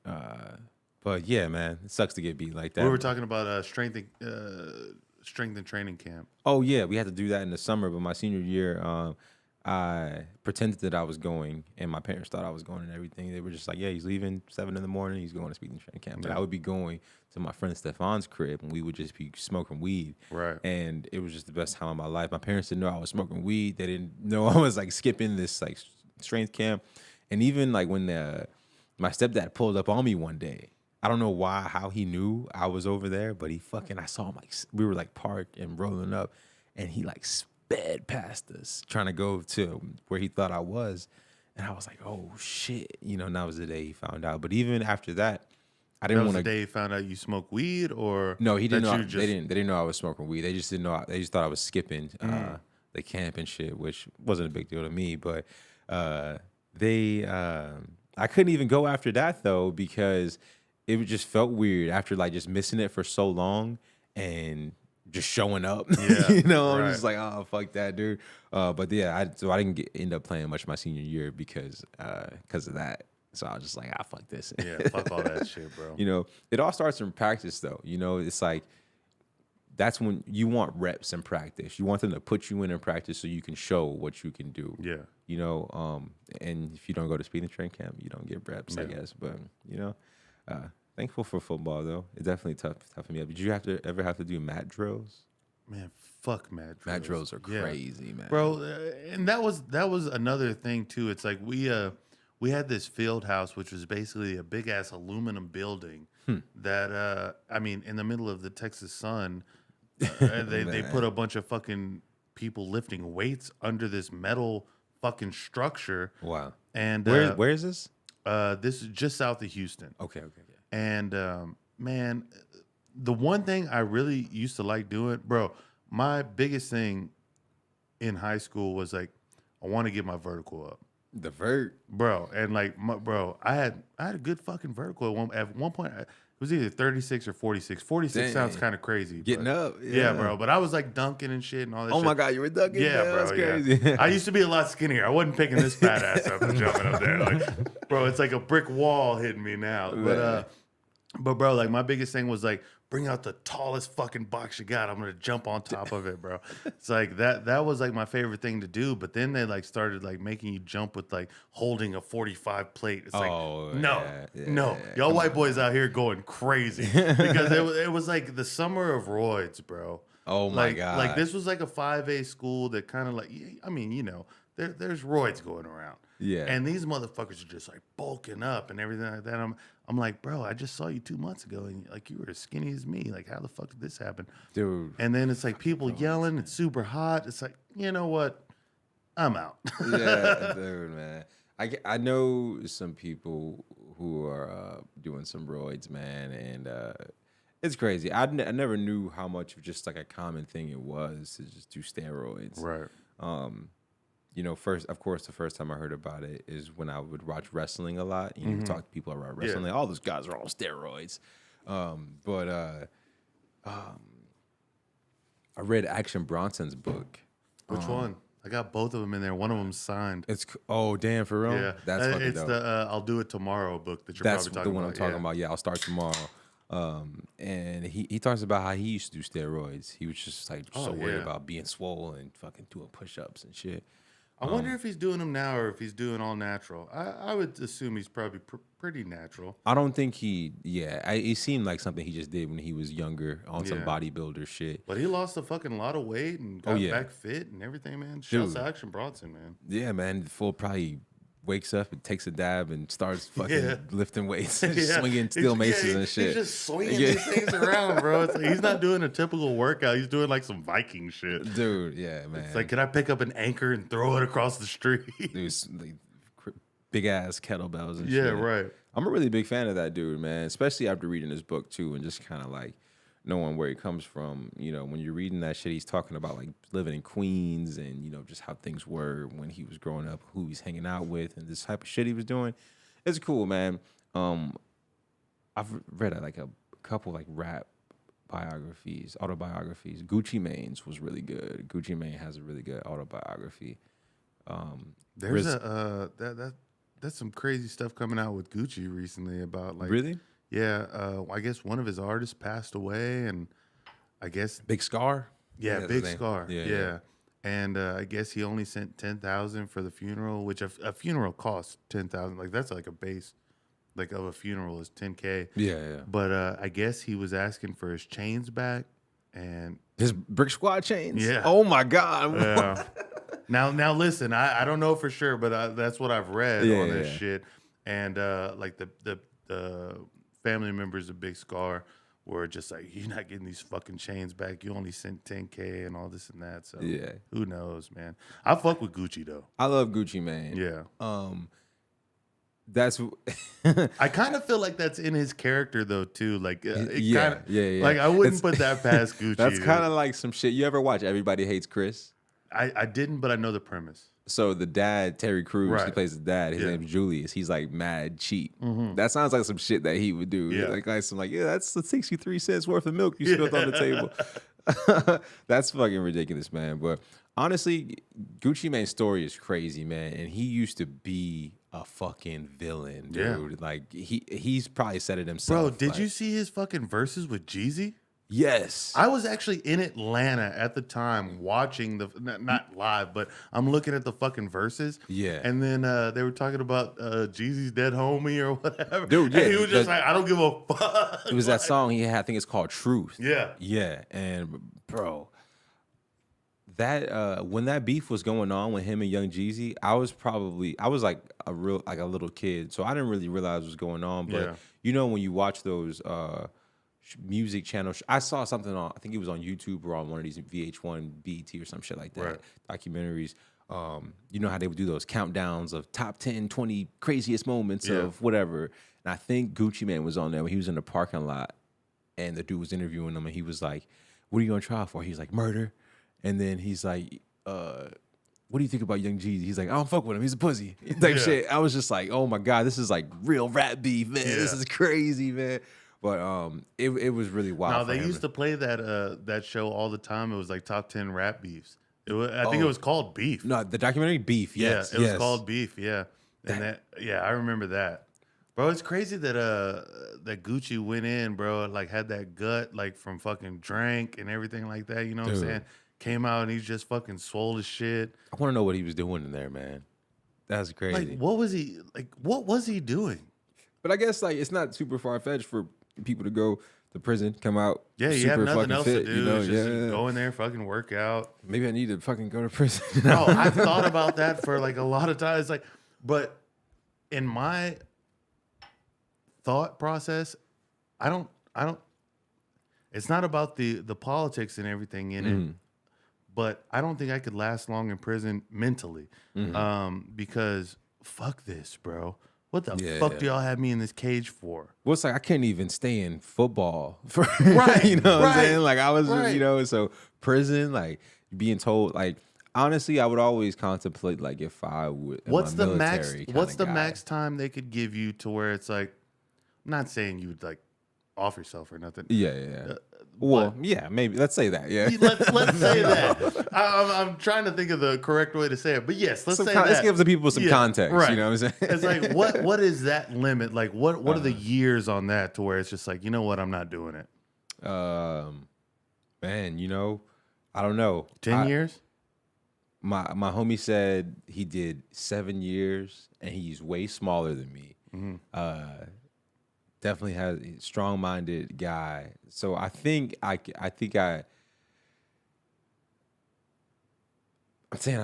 yeah, man, it sucks to get beat like that. We were talking about strength and training camp. Oh yeah, we had to do that in the summer. But my senior year, I pretended that I was going, and my parents thought I was going and everything. They were just like, "Yeah, he's leaving 7 a.m. He's going to speed and training camp." But I would be going to my friend Stefan's crib, and we would just be smoking weed. Right. And it was just the best time of my life. My parents didn't know I was smoking weed. They didn't know I was like skipping this like strength camp. And even like when my stepdad pulled up on me one day, I don't know how he knew I was over there, but I saw him like, we were like parked and rolling up, and he like sped past us trying to go to where he thought I was. And I was like, oh shit, and that was the day he found out. But even after that, I didn't want to. The day he found out you smoke weed, or no, he didn't know. They didn't know I was smoking weed. They just didn't know. They just thought I was skipping the camp and shit, which wasn't a big deal to me. But I couldn't even go after that though, because it just felt weird after like just missing it for so long and just showing up. Yeah, I'm just like, oh fuck that, dude. But yeah, I didn't end up playing much my senior year because of that. So I was just like, fuck this. Yeah, fuck all that shit, bro. It all starts in practice though. It's like that's when you want reps in practice. You want them to put you in practice so you can show what you can do. Yeah. And if you don't go to speed and train camp, you don't get reps, I guess. But thankful for football though. It's definitely tough me up. Did you ever have to do mat drills? Man, fuck mat drills. Mat drills are crazy, man. Bro, and that was another thing too. It's like we had this field house, which was basically a big ass aluminum building that in the middle of the Texas sun, they put a bunch of fucking people lifting weights under this metal fucking structure. Wow. And where is this? This is just south of Houston. Okay. And man, the one thing I really used to like doing, bro, my biggest thing in high school was like, I want to get my vertical up. The vert, bro, and like, I had a good fucking vertical at one point. It was either 36 or 46. 46 sounds kind of crazy. Getting up, yeah, bro. But I was like dunking and shit and all that. Oh shit. My god, you were dunking? Yeah, bro. That's crazy. Yeah. I used to be a lot skinnier. I wasn't picking this fat ass up and jumping up there. Like, bro, it's like a brick wall hitting me now. But bro, like my biggest thing was like, bring out the tallest fucking box you got. I'm gonna jump on top of it, bro. It's like that was like my favorite thing to do. But then they like started like making you jump with like holding a 45 plate. It's like no, y'all white boys out here going crazy because it was like the summer of roids, bro. Oh my god! Like this was like a 5A school that kind of like there's roids going around. Yeah. And these motherfuckers are just like bulking up and everything like that. I'm like, bro, I just saw you 2 months ago and like you were as skinny as me. Like, how the fuck did this happen? Dude. And then it's like people yelling, it's super hot. It's like, you know what? I'm out. Yeah, dude, man. I know some people who are doing some roids, man, and it's crazy. I never knew how much of just like a common thing it was to just do steroids. Right. The first time I heard about it is when I would watch wrestling a lot. You talk to people about wrestling. Like, all those guys are on steroids. I read Action Bronson's book. Which one? I got both of them in there. One of them's signed. Damn, for real? Yeah. That's fucking dope. It's the I'll Do It Tomorrow book that you're probably talking about. That's the one I'm talking about. Yeah, I'll start tomorrow. And he talks about how he used to do steroids. He was just like worried about being swole and fucking doing push-ups and shit. I wonder if he's doing them now or if he's doing all natural. I would assume he's probably pretty natural. I don't think it seemed like something he just did when he was younger on some bodybuilder shit. But he lost a fucking lot of weight and got back fit and everything, man. Shouts to Action Bronson, man. Yeah, man. Full probably wakes up and takes a dab and starts fucking lifting weights and swinging steel maces and shit. He's just swinging these things around, bro. It's like he's not doing a typical workout. He's doing like some Viking shit. Dude, yeah, man. It's like, can I pick up an anchor and throw it across the street? Dude, big ass kettlebells and Yeah, shit. right. I'm a really big fan of that dude, man, especially after reading his book too and just kind of like knowing where he comes from. You know, when you're reading that shit, he's talking about like living in Queens and, you know, just how things were when he was growing up, who he's hanging out with and this type of shit he was doing. It's cool, man. I've read like a couple like rap biographies, autobiographies. Gucci Mane's was really good. Gucci Mane has a really good autobiography. There's that's some crazy stuff coming out with Gucci recently about like really? Yeah, I guess one of his artists passed away, and I guess Big Scar. yeah, Big Scar. Yeah, Yeah. yeah. And I guess he only sent 10,000 for the funeral, which a funeral costs 10,000. Like that's like a base, like of a funeral is 10K. Yeah. But I guess he was asking for his chains back, and His Brick Squad chains. Yeah. Oh my God. yeah. Now listen, I don't know for sure, but that's what I've read on this shit. And like the family members of Big Scar were just like, you're not getting these fucking chains back. You only sent 10K and all this and that. So Yeah. who knows, man? I fuck with Gucci though. I love Gucci Mane. Yeah. That's I kind of feel like that's in his character though too. Like yeah. Like I wouldn't put that past Gucci. That's kind of like some shit. You ever watch Everybody Hates Chris? I didn't, but I know the premise. So the dad, Terry Crews, Right. he plays the dad. His Yeah. name's Julius. He's like mad cheap. That sounds like some shit that he would do. Yeah. Like some like, yeah, that's the 63 cents worth of milk you spilled on the table. That's fucking ridiculous, man. But honestly, Gucci Mane's story is crazy, man. And he used to be a fucking villain, dude. Yeah. Like he's probably said it himself. Bro, did like, you see his fucking verses with Jeezy? Yes. I was actually in Atlanta at the time watching not live, but I'm looking at the fucking verses. Yeah. And then they were talking about Jeezy's dead homie or whatever. Dude, yeah, and he was just like, I don't give a fuck. It was that song he had, I think it's called Truth. Yeah. Yeah. And bro, that when that beef was going on with him and Young Jeezy, I was like a little kid. So I didn't really realize what was going on. But Yeah. you know, when you watch those music channels, I saw something on, I think it was on YouTube or on one of these VH1, BET or some shit like that, Right. documentaries. You know how they would do those countdowns of top 10, 20 craziest moments of whatever. And I think Gucci Mane was on there when he was in the parking lot and the dude was interviewing him and he was like, what are you on trial for? He's like, murder. And then he's like, what do you think about Young Jeezy? He's like, I don't fuck with him. He's a pussy. Type shit. I was just like, oh my God, this is like real rap beef, man. This is crazy, man. But it was really wild. No, they used to play that show all the time. It was like top 10 rap beefs. I think it was called Beef. No, the documentary Beef. Yes, yeah, it was called Beef. Yeah, and I remember that. Bro, it's crazy that that Gucci went in, bro. Like had that gut, like from fucking Drank and everything like that. You know what I'm saying? Came out and he's just fucking swole as shit. I want to know what he was doing in there, man. That's crazy. Like what was he doing? But I guess like it's not super far fetched for people to go to prison, come out. Yeah, you super have nothing fucking else fit, to do. You know? Just go in there, fucking work out. Maybe I need to fucking go to prison. Bro, I've thought about that for like a lot of times. Like, but in my thought process, I don't. It's not about the politics and everything in it, but I don't think I could last long in prison mentally, because fuck this, bro. What the fuck do y'all have me in this cage for? Well, it's like I couldn't even stay in football for Right, you know what I'm right, saying? Like I was just, right. you know, so prison, like being told, like honestly, I would always contemplate like if I would. What's the max? kinda What's the guy. max time they could give you to where it's like? I'm not saying you would like off yourself or nothing. Yeah. Well, yeah, maybe. Let's say that. Yeah. Let's say that. I'm trying to think of the correct way to say it, but yes, let's say that. Let's give the people some context. Right. You know what I'm saying? It's like what is that limit? Like what are the years on that to where it's just like, you know what, I'm not doing it. Man, you know, I don't know. 10 years? My homie said he did 7 years, and he's way smaller than me. Definitely has a strong-minded guy. So I'm saying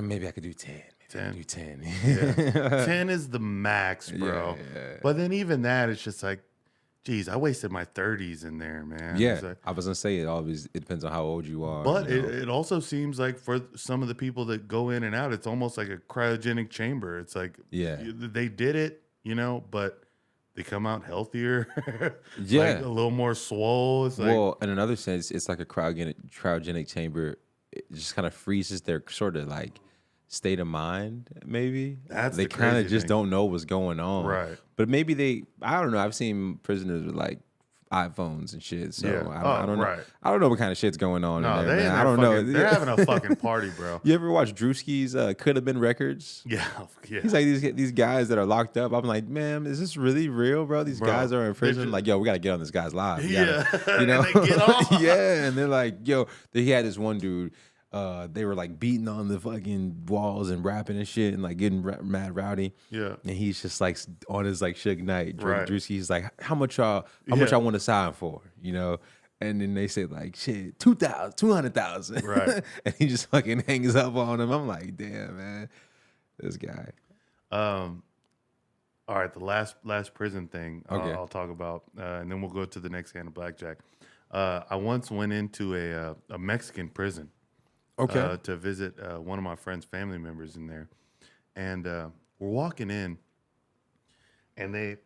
maybe I could do 10. Maybe I could do 10. Yeah. 10 is the max, bro. Yeah. But then even that, it's just like, geez, I wasted my 30s in there, man. Yeah, It's like, I was gonna say it depends on how old you are. but you know? it also seems like for some of the people that go in and out, it's almost like a cryogenic chamber. It's like, Yeah. they did it, but they come out healthier, Yeah. like a little more swole. It's like, Well, in another sense, it's like a cryogenic chamber. It just kind of freezes their sort of like state of mind. Maybe That's they the kind of crazy just thing. don't know what's going on. Right. But maybe I don't know. I've seen prisoners with like iPhones and shit. So Yeah. I don't know. Right. I don't know what kind of shit's going on no, in they there, in man. there I don't fucking, know. they're having a fucking party, bro. You ever watch Drewski's Could Have Been Records? Yeah, yeah. He's like these guys that are locked up. I'm like, man, is this really real, bro? These Bro, guys are in prison. just- Like, yo, we gotta get on this guy's live. We Yeah. gotta, you know, And they get off. yeah. And they're like, yo, he had this one dude. They were like beating on the fucking walls and rapping and shit and like getting mad rowdy. Yeah. And he's just like on his like Suge Knight. Right. Drewski's like, how much I want to sign for, And then they say like, shit, 200,000. Right. And he just fucking hangs up on him. I'm like, damn, man, this guy. All right, the last prison thing Okay. I'll talk about, and then we'll go to the next hand of blackjack. I once went into a Mexican prison, Okay. to visit one of my friend's family members in there, and we're walking in, and they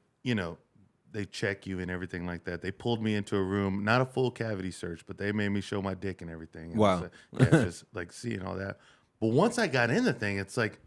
check you and everything like that. They pulled me into a room, not a full cavity search, but they made me show my dick and everything. And Wow. just like seeing all that. But once I got in the thing, it's like,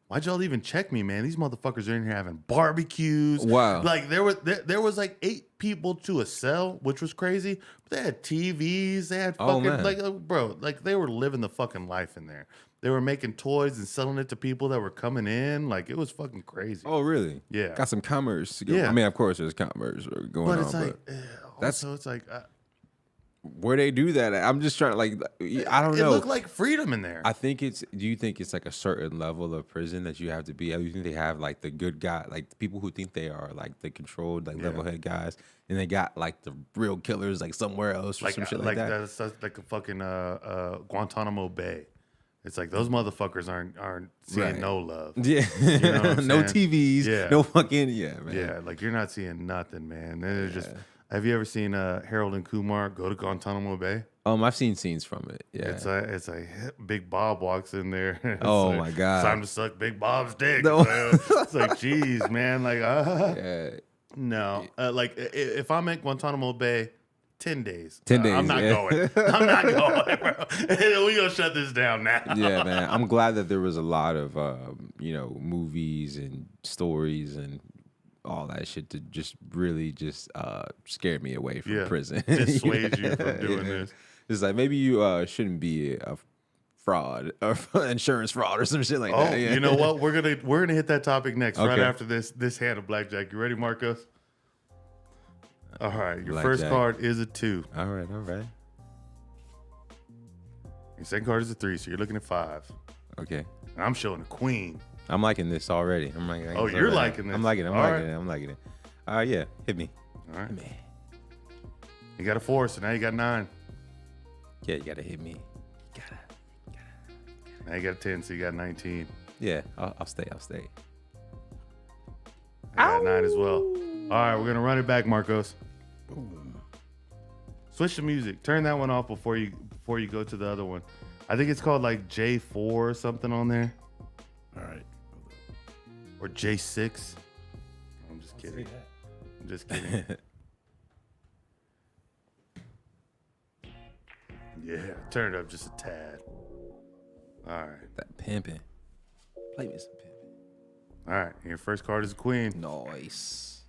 why'd y'all even check me, man? These motherfuckers are in here having barbecues. Wow. Like there was like 8 people to a cell, which was crazy. But they had TVs. They had Oh, fucking man. bro, like they were living the fucking life in there. They were making toys and selling it to people that were coming in. Like it was fucking crazy. Oh, really? Yeah. Got some commerce. Yeah. I mean, of course, there's commerce going But on. it's like, that's- also it's like where they do that at? I'm just trying to like, I don't it know. looked like freedom in there. I think do you think it's like a certain level of prison that you have to be at? Do you think they have like the good guy, like the people who think they are like the controlled, like level head guys, and they got like the real killers like somewhere else or some shit like that? That's like a fucking Guantanamo Bay. It's like those motherfuckers aren't seeing Right. no love. Yeah. know what I'm No saying? TVs. Yeah. No fucking, man. Yeah, like you're not seeing nothing, man. They're just. Have you ever seen Harold and Kumar go to Guantanamo Bay? I've seen scenes from it. Yeah. It's like Big Bob walks in there. It's Oh, like, my God. It's time to suck Big Bob's dick. No. It's like, geez, man. Like, Yeah. no. Like, if I'm at Guantanamo Bay, 10 days. 10 days, I'm not yeah. going. I'm not going, bro. We gonna shut this down now. Yeah, man. I'm glad that there was a lot of, movies and stories and all that shit to just really just scare me away from prison. Dissuade you from doing this. It's like maybe you shouldn't be a fraud or insurance fraud or some shit like Oh, that. Yeah. you know what? We're gonna hit that topic next, right Okay. after this hand of blackjack. You ready, Marcos? All right. Your first Blackjack. card is a 2. All right. Your second card is a 3, so you're looking at 5. Okay. And I'm showing a queen. I'm liking this already. I'm like, Oh, you're liking this. I'm liking it. All right. I'm liking it. Yeah. Hit me. All right. Hit me. You got a 4, so now you got 9. Yeah, you gotta hit me. Now you got a 10, so you got 19. Yeah, I'll stay. I got 9 as well. All right, we're gonna run it back, Marcos. Switch the music. Turn that one off before you go to the other one. I think it's called like J4 or something on there, All right. or J6. I'm just kidding. I'm just kidding. Yeah, turn it up just a tad. All right. That pimping. Play me some pimping. All right. Your first card is a queen. Nice.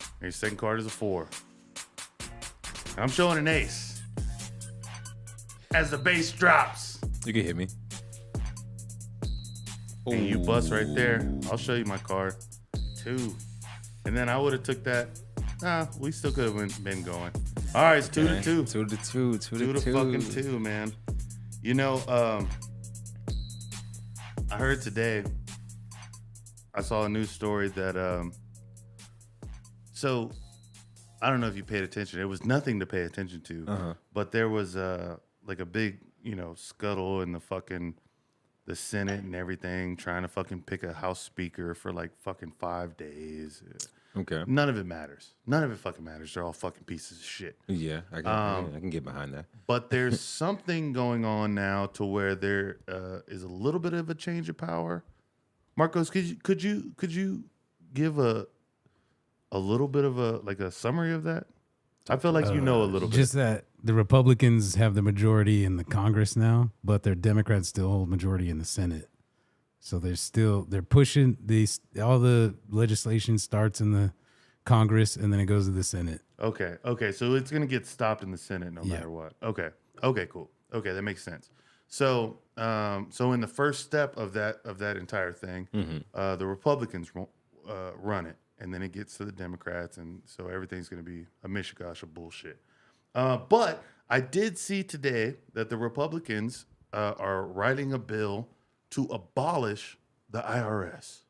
And your second card is a 4. I'm showing an ace. As the bass drops. You can hit me. And you bust right there. I'll show you my card. 2. And then I would have took that. Nah, we still could have been going. All right, it's 2 to 2. 2 to 2. 2 to fucking 2, man. You know, I heard today, I saw a news story that, so I don't know if you paid attention. It was nothing to pay attention to, but there was like a big, scuttle in the fucking the Senate and everything, trying to fucking pick a House Speaker for like fucking 5 days. Okay. None of it matters. None of it fucking matters. They're all fucking pieces of shit. Yeah, I can get behind that. But there's something going on now to where there is a little bit of a change of power. Marcos, could you give a little bit of a summary of that? I feel like you know a little bit. Just that the Republicans have the majority in the Congress now, but their Democrats still hold majority in the Senate. So they're pushing these. All the legislation starts in the Congress and then it goes to the Senate. Okay. So it's gonna get stopped in the Senate no matter what. Okay. Cool. Okay, that makes sense. So, in the first step of that entire thing, the Republicans run it, and then it gets to the Democrats, and so everything's gonna be a mishigash of bullshit. But I did see today that the Republicans are writing a bill to abolish the IRS.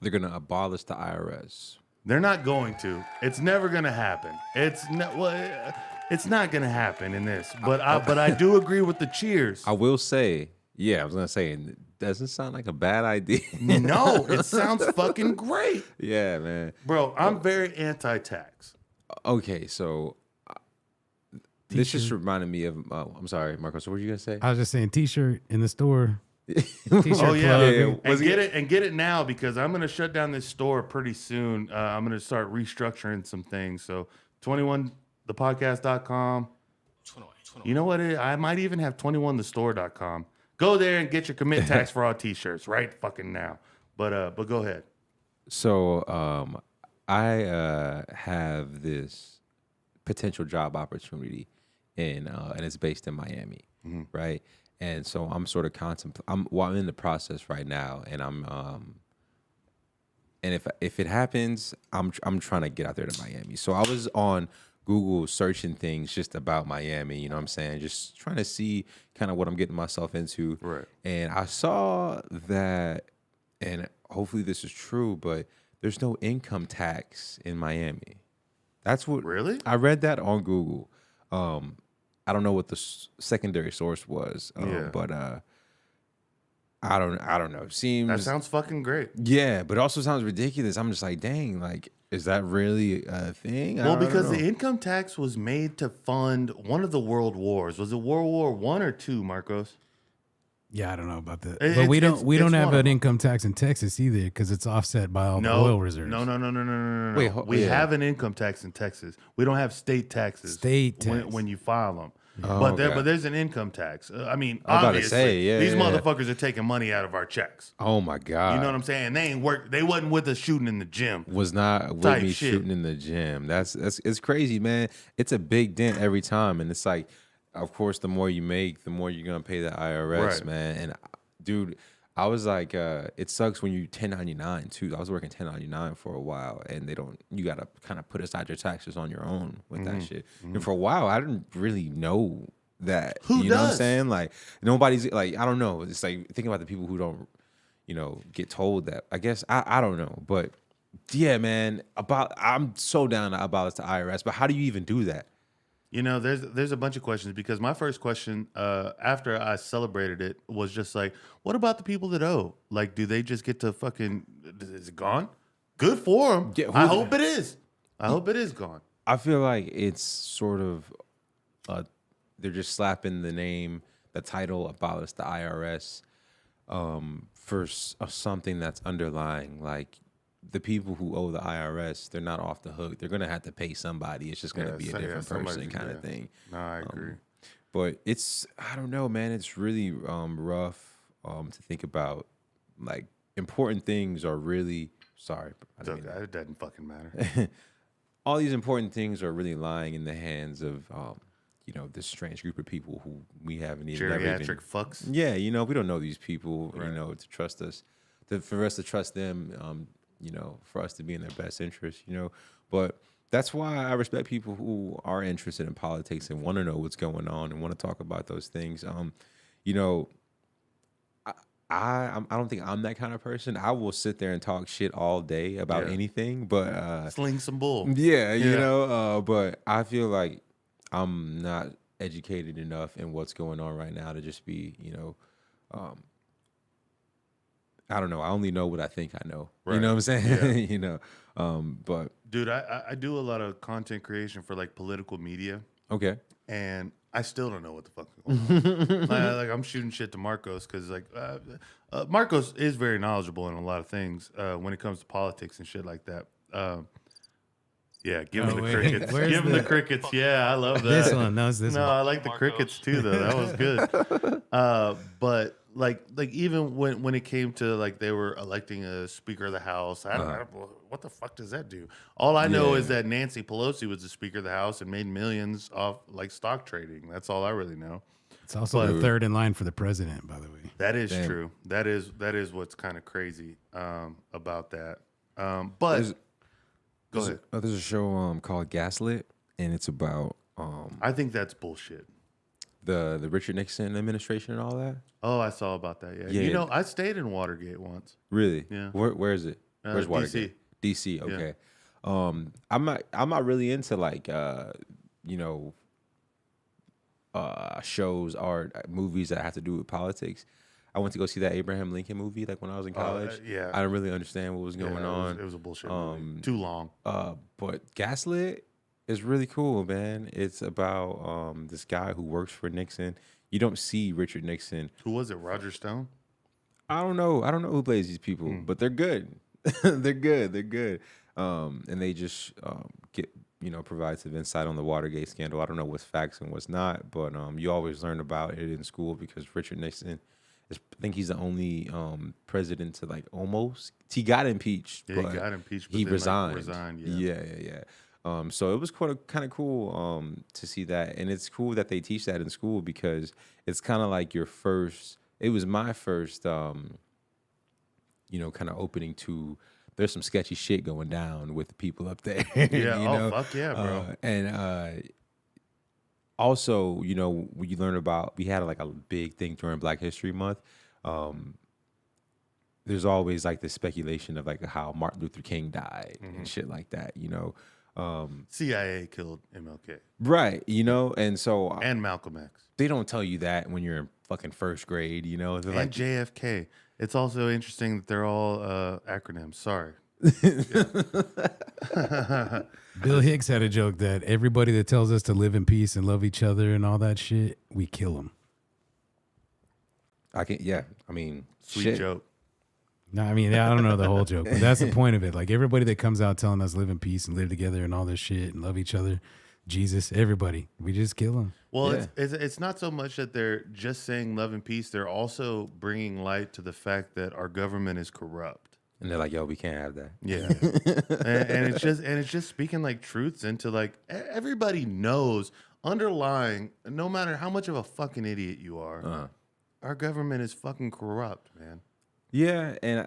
They're going to abolish the IRS. They're not going to. It's never going to happen. It's not going to happen in this. But I do agree with the cheers. I will say, I was going to say, it doesn't sound like a bad idea. No, it sounds fucking great. Yeah, man. Bro, I'm very anti-tax. Okay, so this just reminded me of, I'm sorry, Marcos, what were you going to say? I was just saying T-shirt in the store. Oh yeah, plug. and get it now because I'm gonna shut down this store pretty soon. I'm gonna start restructuring some things. So 21thepodcast.com. You know what? I might even have 21thestore.com. Go there and get your commit tax for all t-shirts right fucking now. But go ahead. So I have this potential job opportunity and it's based in Miami, right? And so I'm sort of I'm in the process right now, and and if it happens, I'm trying to get out there to Miami. So I was on Google searching things just about Miami, you know what I'm saying? Just trying to see kind of what I'm getting myself into. Right. And I saw that, and hopefully this is true, but there's no income tax in Miami. That's what Really? I read that on Google. I don't know what the secondary source was, but I don't know. It seems That sounds fucking great. yeah, but it also sounds ridiculous. I'm just like, dang, like, is that really a thing? Well, because the income tax was made to fund one of the world wars. Was it World War I or II, Marcos? Yeah, I don't know about that. It's- But we don't it's have one of an them. income tax in Texas either because it's offset by all the oil reserves. No. Wait, We yeah. have an income tax in Texas. We don't have state taxes. State tax. when you file them. Oh, but okay. there's an income tax. I mean, I was about to obviously, say, yeah, these yeah. motherfuckers are taking money out of our checks. Oh my god, You know what I'm saying? They ain't work. They wasn't with us shooting in the gym. was not with Type me shit. shooting in the gym. That's it's crazy, man. It's a big dent every time, and it's like, of course, the more you make, the more you're gonna pay the IRS, Right. man. And dude, I was like, it sucks when you 1099 too. I was working 1099 for a while, and you gotta kind of put aside your taxes on your own with that shit. And for a while, I didn't really know that. Who you know what I'm does? saying? Like nobody's like, I don't know. It's like thinking about the people who don't, get told that. I guess I don't know, but yeah, man. I'm so down to abolish the IRS, but how do you even do that? You know, there's a bunch of questions because my first question after I celebrated it was just like, what about the people that owe? Like, do they just get to fucking? Is it gone? Good for them. Yeah, I hope it is. I hope it is gone. I feel like it's sort of, they're just slapping the title, abolish the IRS, for something that's underlying. Like the people who owe the IRS, they're not off the hook. They're gonna have to pay somebody. It's just gonna be a different person kind of thing. No, I agree. But I don't know, man. It's really rough to think about. Like important things are really sorry. I didn't mean that. It doesn't fucking matter. All these important things are really lying in the hands of this strange group of people who we haven't even Geriatric fucks. Yeah, we don't know these people, Right. to trust us, for us to trust them, for us to be in their best interest, But that's why I respect people who are interested in politics and want to know what's going on and want to talk about those things. I don't think I'm that kind of person. I will sit there and talk shit all day about Yeah. anything, but Sling some bull. yeah, but I feel like I'm not educated enough in what's going on right now to just be, I don't know. I only know what I think I know. Right. You know what I'm saying? Yeah. You know. But dude, I do a lot of content creation for like political media, okay. and I still don't know what the fuck is going on. Like I'm shooting shit to Marcos because like Marcos is very knowledgeable in a lot of things when it comes to politics and shit like that. Yeah, give him the crickets. Give him the crickets. Yeah, I love that. This one. No, it's this No, one. I like the crickets too, though. That was good. But like even when it came to like they were electing a Speaker of the House, I don't what the fuck does that do? All I know is that Nancy Pelosi was the Speaker of the House and made millions off like stock trading. That's all I really know. It's also the third in line for the president, by the way. That is true. That is what's kind of crazy about that. But go ahead. There's a show called Gaslit, and it's about I think that's bullshit. The Richard Nixon administration and all that. Oh, I saw about that. Yeah. You know, I stayed in Watergate once. Really? Yeah. Where is it? Where's Watergate? DC. Okay. Yeah. I'm not really into like you know shows, art, movies that have to do with politics. I went to go see that Abraham Lincoln movie like when I was in college. Yeah. I didn't really understand what was going on. It was a bullshit movie. Too long. But Gaslit is really cool, man. It's about this guy who works for Nixon. You don't see Richard Nixon. Who was it? Roger Stone? I don't know who plays these people, but they're good. They're good. And they just get provide some insight on the Watergate scandal. I don't know what's facts and what's not, but you always learn about it in school because Richard Nixon I think he's the only president to like almost. He got impeached. Yeah, he got impeached. But he then, resigned. Like, Yeah. So it was kind of cool to see that, and it's cool that they teach that in school because it's kind of like your first. It was my first, kind of opening to. There's some sketchy shit going down with the people up there. Yeah. Fuck yeah, bro. And also, when you learn about, we had like a big thing during Black History Month. There's always like this speculation of like how Martin Luther King died and shit like that. CIA killed MLK. Right. And so and Malcolm X. They don't tell you that when you're in fucking first grade. They're and like JFK. It's also interesting that they're all acronyms. Sorry. Bill Hicks had a joke that everybody that tells us to live in peace and love each other and all that shit, we kill them. Sweet joke. No, I don't know the whole joke, but that's the point of it. Like everybody that comes out telling us live in peace and live together and all this shit and love each other, Jesus, everybody, we just kill them. Well, it's not so much that they're just saying love and peace. They're also bringing light to the fact that our government is corrupt. And they're like, yo, we can't have that. Yeah. and it's just speaking like truths into like everybody knows underlying, no matter how much of a fucking idiot you are, our government is fucking corrupt, man. Yeah, and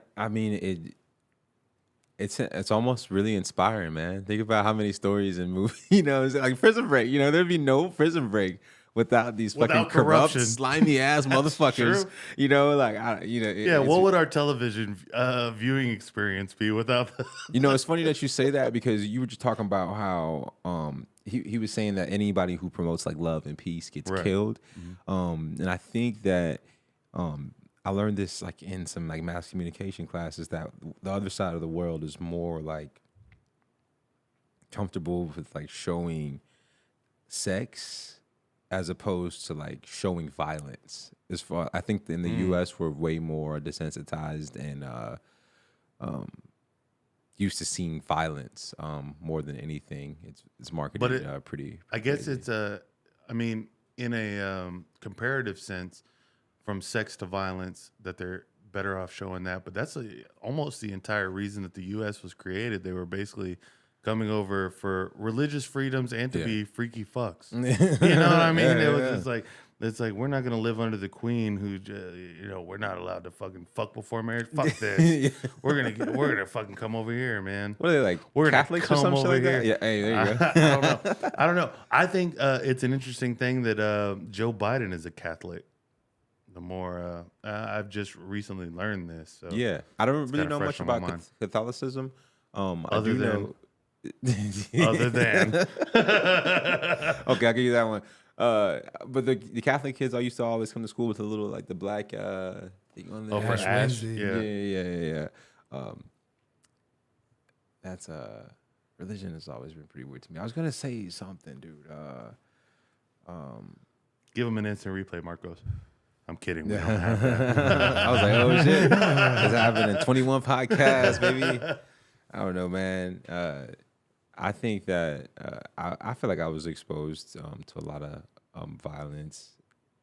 it's almost really inspiring, man. Think about how many stories and movies, it's like Prison Break. There'd be no Prison Break without these fucking corrupt, slimy ass motherfuckers. True. What would our television viewing experience be without? It's funny that you say that because you were just talking about how he was saying that anybody who promotes like love and peace gets killed, and I think that I learned this like in some like mass communication classes that the other side of the world is more like comfortable with like showing sex as opposed to like showing violence. As far I think in the U.S. we're way more desensitized and used to seeing violence more than anything. It's marketed pretty. I guess it's in a comparative sense. From sex to violence, that they're better off showing that. But that's almost the entire reason that the U.S. was created. They were basically coming over for religious freedoms and to be freaky fucks. You know what I mean? It was just like, it's like, we're not going to live under the queen who, we're not allowed to fucking fuck before marriage. Fuck this. We're going to fucking come over here, man. What are they like? We're Catholics or something like that? Yeah, hey, there you go. I don't know. I think it's an interesting thing that Joe Biden is a Catholic. The more I've just recently learned this. So yeah, I don't really know much about Catholicism. Other than. Okay, I'll give you that one. But the Catholic kids, I used to always come to school with a little like the black thing on there. Oh, for Ash Ash. Wednesday. Yeah. That's religion has always been pretty weird to me. I was gonna say something, dude. Give him an instant replay, Marcos. I'm kidding. We don't have that. I was like, oh shit, does it happen in 21 podcasts, maybe? I don't know, man. I think that I feel like I was exposed to a lot of violence.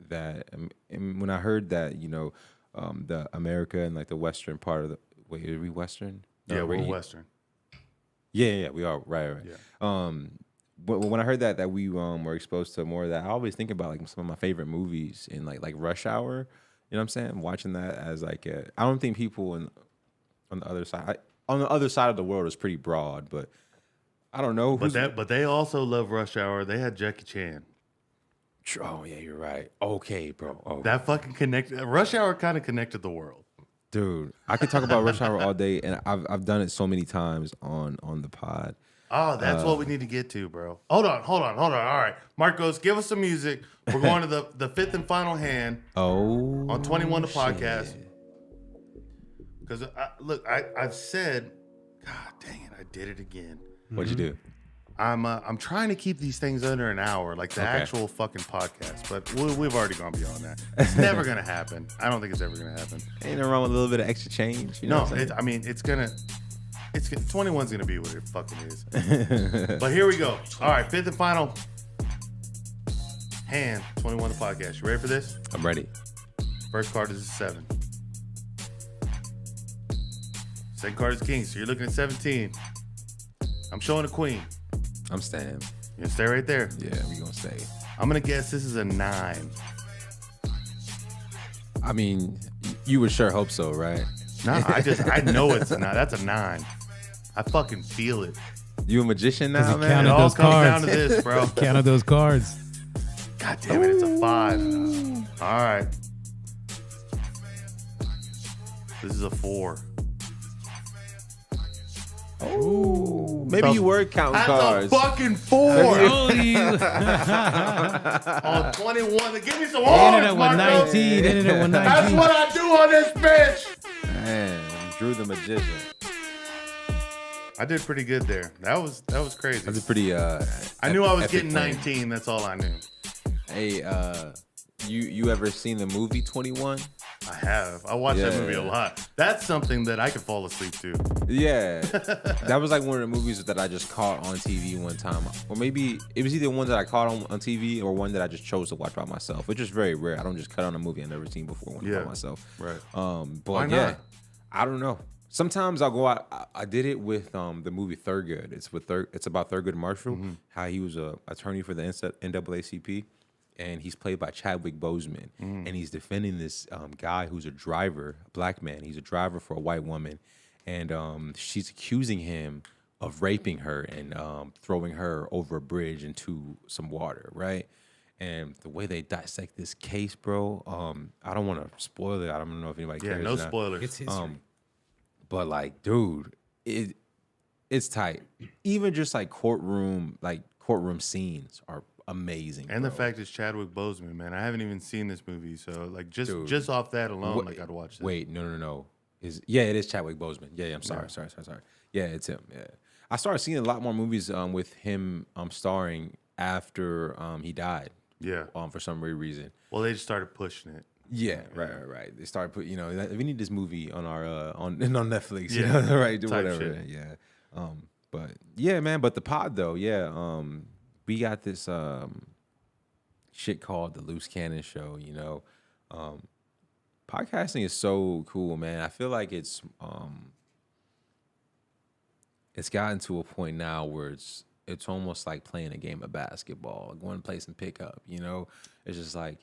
That and when I heard that, the America and like the Western part of the are we Western? Yeah, we're Western. Yeah, we are right. Yeah. But when I heard that we were exposed to more of that, I always think about like some of my favorite movies in like Rush Hour. You know what I'm saying? Watching that as like I don't think people on the other side of the world is pretty broad, but I don't know. But they also love Rush Hour. They had Jackie Chan. Oh yeah, you're right. Okay, bro. Oh. That fucking connected. Rush Hour kind of connected the world. Dude, I could talk about Rush Hour all day, and I've done it so many times on the pod. Oh, that's what we need to get to, bro. Hold on. All right, Marcos, give us some music. We're going to the fifth and final hand. Oh, on 21 the podcast. Because I've said, God dang it, I did it again. What'd you do? I'm trying to keep these things under an hour, like the actual fucking podcast. But we've already gone beyond that. It's never gonna happen. I don't think it's ever gonna happen. Ain't no wrong with a little bit of extra change. You know what I'm saying? it's gonna. 21's gonna be what it fucking is. But here we go. All right, fifth and final hand. 21 the podcast. You ready for this? I'm ready. First card is a 7. Second card is king. So you're looking at 17. I'm showing a queen. I'm staying. You gonna stay right there? Yeah, we gonna stay. I'm gonna guess this is a 9. I mean, you would sure hope so, right? Nah, I know it's a 9. That's a 9. I fucking feel it. You a magician now, man? It all comes down to this, bro. Counted those cards. God damn it, it's a 5. All right. This is a 4. Oh, maybe you were counting cards. That's a fucking 4. Oh, you. On 21. Give me some Ended horns, up with Marcos. 19. Ended up with 19. That's what I do on this bitch. Man, Drew the magician. I did pretty good there. That was crazy. That's a pretty. I knew I was getting 19. That's all I knew. Hey, you ever seen the movie 21? I have. I watched that movie a lot. That's something that I could fall asleep to. Yeah, that was like one of the movies that I just caught on TV one time, or maybe it was either one that I caught on TV or one that I just chose to watch by myself, which is very rare. I don't just cut on a movie I've never seen before by myself. Right. But Why yeah, not? I don't know. Sometimes I'll go out. I did it with the movie Thurgood. It's about Thurgood Marshall, how he was a attorney for the NAACP. And he's played by Chadwick Boseman. And he's defending this guy who's a driver, a black man. He's a driver for a white woman. And she's accusing him of raping her and throwing her over a bridge into some water, right? And the way they dissect this case, bro, I don't want to spoil it. I don't know if anybody cares. Yeah, no spoilers. It's history. But like, dude, it's tight. Even just like courtroom scenes are amazing. And bro. the fact is Chadwick Boseman, man. I haven't even seen this movie, so like just off that alone, I'd watch this. Wait, no. It is Chadwick Boseman. Yeah, I'm sorry. Yeah, it's him. Yeah, I started seeing a lot more movies with him starring after he died. Yeah. For some weird reason. Well, they just started pushing it. Yeah, right. They started putting, we need this movie on our on Netflix. Yeah, you know, right, do whatever. Shit. Yeah. But yeah, man. But the pod though, yeah. We got this shit called the Loose Cannon Show. Podcasting is so cool, man. I feel like it's gotten to a point now where it's almost like playing a game of basketball, going place and pick up. It's just like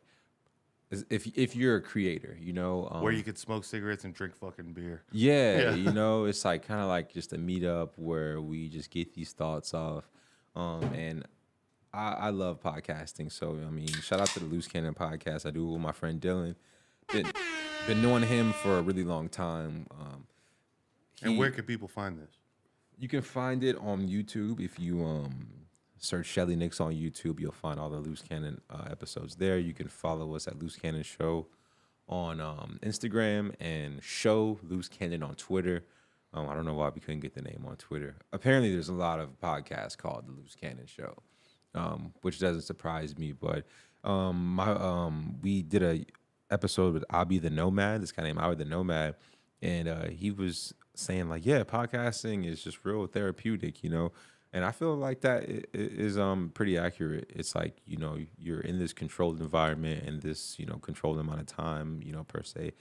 if you're a creator, where you could smoke cigarettes and drink fucking beer. Yeah. It's like kind of like just a meetup where we just get these thoughts off, and I love podcasting, so I mean, shout out to the Loose Cannon podcast. I do it with my friend Dylan. Been knowing him for a really long time. And where can people find this? You can find it on YouTube if you search Shelly Knicks on YouTube. You'll find all the Loose Cannon episodes there. You can follow us at Loose Cannon Show on Instagram and Show Loose Cannon on Twitter. I don't know why we couldn't get the name on Twitter. Apparently, there's a lot of podcasts called the Loose Cannon Show, which doesn't surprise me. But we did a episode with Abi the Nomad, this guy named Abi the Nomad, and he was saying like, yeah, podcasting is just real therapeutic, you know. And I feel like that is pretty accurate. It's like, you know, you're in this controlled environment and this, you know, controlled amount of time, you know, per se.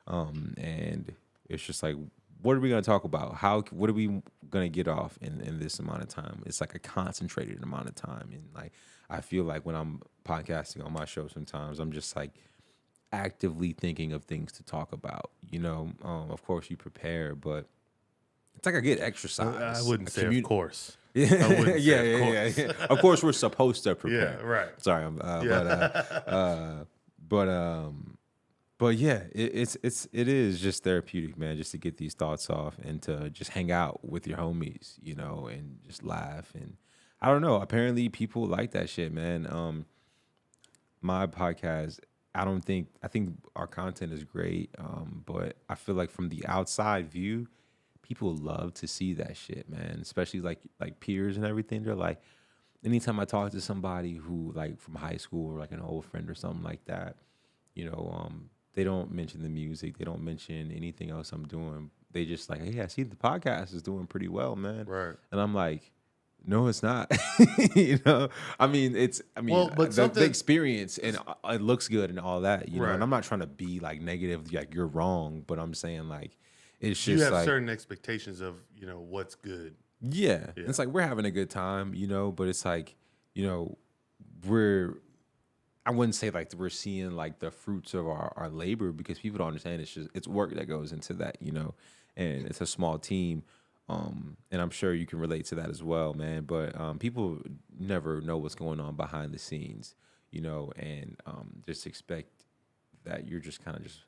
And it's just like, what are we going to talk about? What are we going to get off in this amount of time? It's like a concentrated amount of time. And like, I feel like when I'm podcasting on my show, sometimes I'm just like actively thinking of things to talk about, you know. Of course you prepare, but it's like I get exercise. I wouldn't say of course. Yeah. Of course, we're supposed to prepare. Yeah, right. Sorry, but yeah, it is just therapeutic, man. Just to get these thoughts off and to just hang out with your homies, you know, and just laugh. And I don't know. Apparently, people like that shit, man. My podcast, I think our content is great, but I feel like from the outside view, people love to see that shit, man. Especially like peers and everything. They're like, anytime I talk to somebody who like from high school or like an old friend or something like that, you know, they don't mention the music. They don't mention anything else I'm doing. They just like, hey, I see the podcast is doing pretty well, man. Right. And I'm like, no, it's not. You know, I mean, well, but the experience and it looks good and all that, you know. And I'm not trying to be like negative, like you're wrong, but I'm saying like, it's just you have like certain expectations of, you know, what's good. Yeah. It's like we're having a good time, you know, but it's like, you know, I wouldn't say like we're seeing like the fruits of our labor, because people don't understand it's work that goes into that, you know, and it's a small team. And I'm sure you can relate to that as well, man. But people never know what's going on behind the scenes, you know, and just expect that you're just kind of just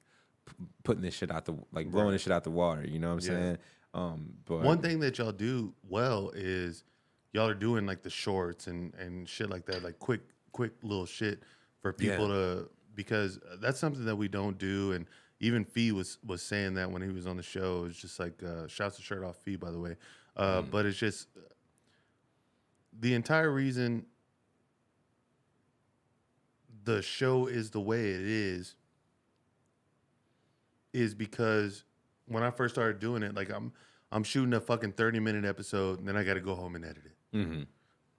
putting this shit out blowing this shit out the water, you know what I'm saying? But one thing that y'all do well is y'all are doing like the shorts and shit like that, like quick little shit for people to, because that's something that we don't do. And even Fee was saying that when he was on the show. It's just like shouts to Shirt Off Fee, by the way. But it's just the entire reason the show is the way it is because when I first started doing it, like I'm shooting a fucking 30-minute episode, and then I got to go home and edit it. Mm-hmm.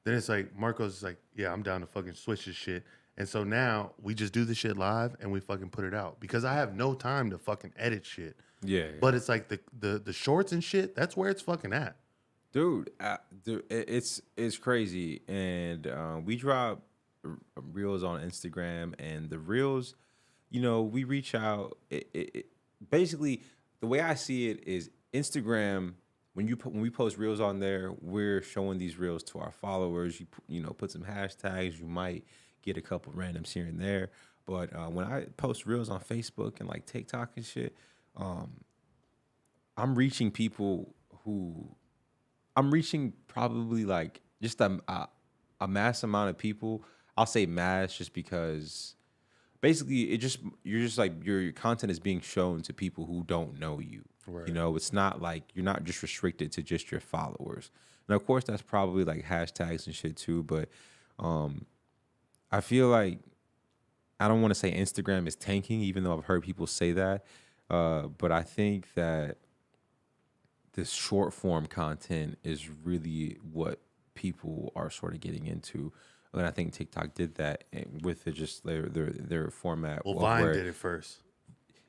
Then it's like Marco's is like, yeah, I'm down to fucking switch this shit. And so now we just do the shit live and we fucking put it out because I have no time to fucking edit shit. Yeah. But it's like the shorts and shit, that's where it's fucking at. Dude, it's crazy. And we drop reels on Instagram, and the reels, you know, we reach out. Basically, the way I see it is Instagram. When we post reels on there, we're showing these reels to our followers. You know, put some hashtags. You might get a couple randoms here and there. But when I post reels on Facebook and like TikTok and shit, I'm reaching people I'm reaching probably like just a mass amount of people. I'll say mass just because basically you're just like your content is being shown to people who don't know you. Right. You know, it's not like you're not just restricted to just your followers. And of course that's probably like hashtags and shit too, but I feel like I don't want to say Instagram is tanking, even though I've heard people say that. But I think that this short form content is really what people are sort of getting into. And I think TikTok did that with just their format. Well, Vine did it first.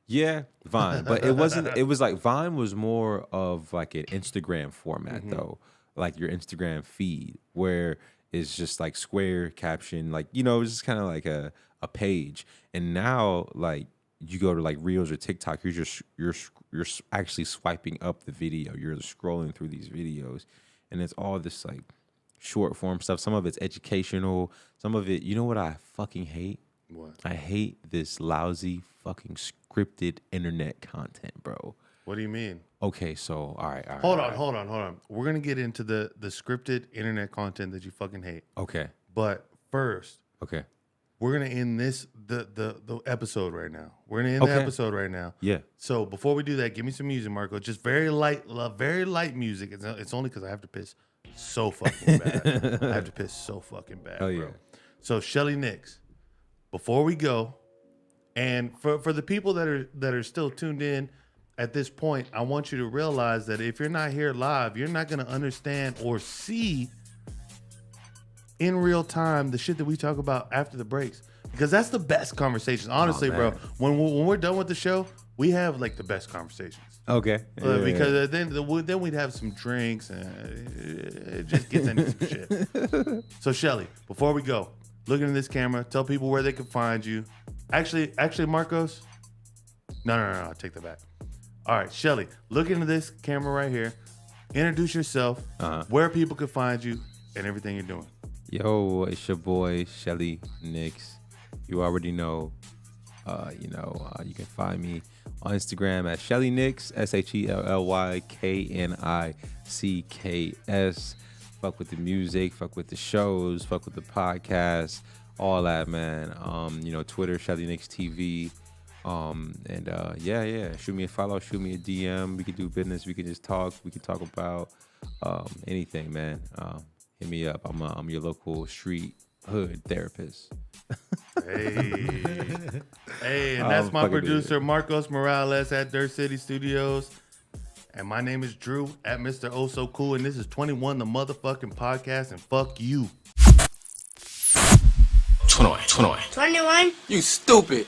Yeah, Vine. But it was like Vine was more of like an Instagram format though. Like your Instagram feed where it's just like square caption, like, you know, it's just kind of like a page. And now like you go to like Reels or TikTok, you're actually swiping up the video. You're scrolling through these videos, and it's all this like short form stuff. Some of it's educational. Some of it, you know what I fucking hate? What? I hate this lousy fucking scripted internet content, bro. What do you mean? Okay, so all right. Hold on. We're gonna get into the scripted internet content that you fucking hate. Okay. But first, Okay. we're gonna end the episode right now. We're gonna end the episode right now. Yeah. So before we do that, give me some music, Marco. Just very light music. It's only because I have to piss so fucking bad. I have to piss so fucking bad, Oh, yeah. bro. So Shelly Knicks, before we go, and for the people that are still tuned in at this point, I want you to realize that if you're not here live, you're not gonna understand or see in real time the shit that we talk about after the breaks, because that's the best conversations. Honestly, bro, when we're done with the show, we have like the best conversations. Okay. Because then we'd have some drinks and it just gets into some shit. So Shelly, before we go, look into this camera. Tell people where they can find you. Actually, Marcos. No. I'll take that back. All right, Shelly, look into this camera right here. Introduce yourself, where people can find you, and everything you're doing. Yo, it's your boy Shelly Knicks. You already know. You can find me on Instagram at Shelly Knicks, ShellyKNICKS. Fuck with the music, fuck with the shows, fuck with the podcast, all that, man. Twitter, Shelly Knicks TV. Shoot me a follow, shoot me a DM. We can do business. We can just talk. We can talk about anything, man. Hit me up. I'm your local street hood therapist. Hey, and that's my producer, Marcos Morales at Dirt City Studios. And my name is Drew at Mr. Oh So Cool. And this is 21, the motherfucking podcast. And fuck you. 21? You stupid.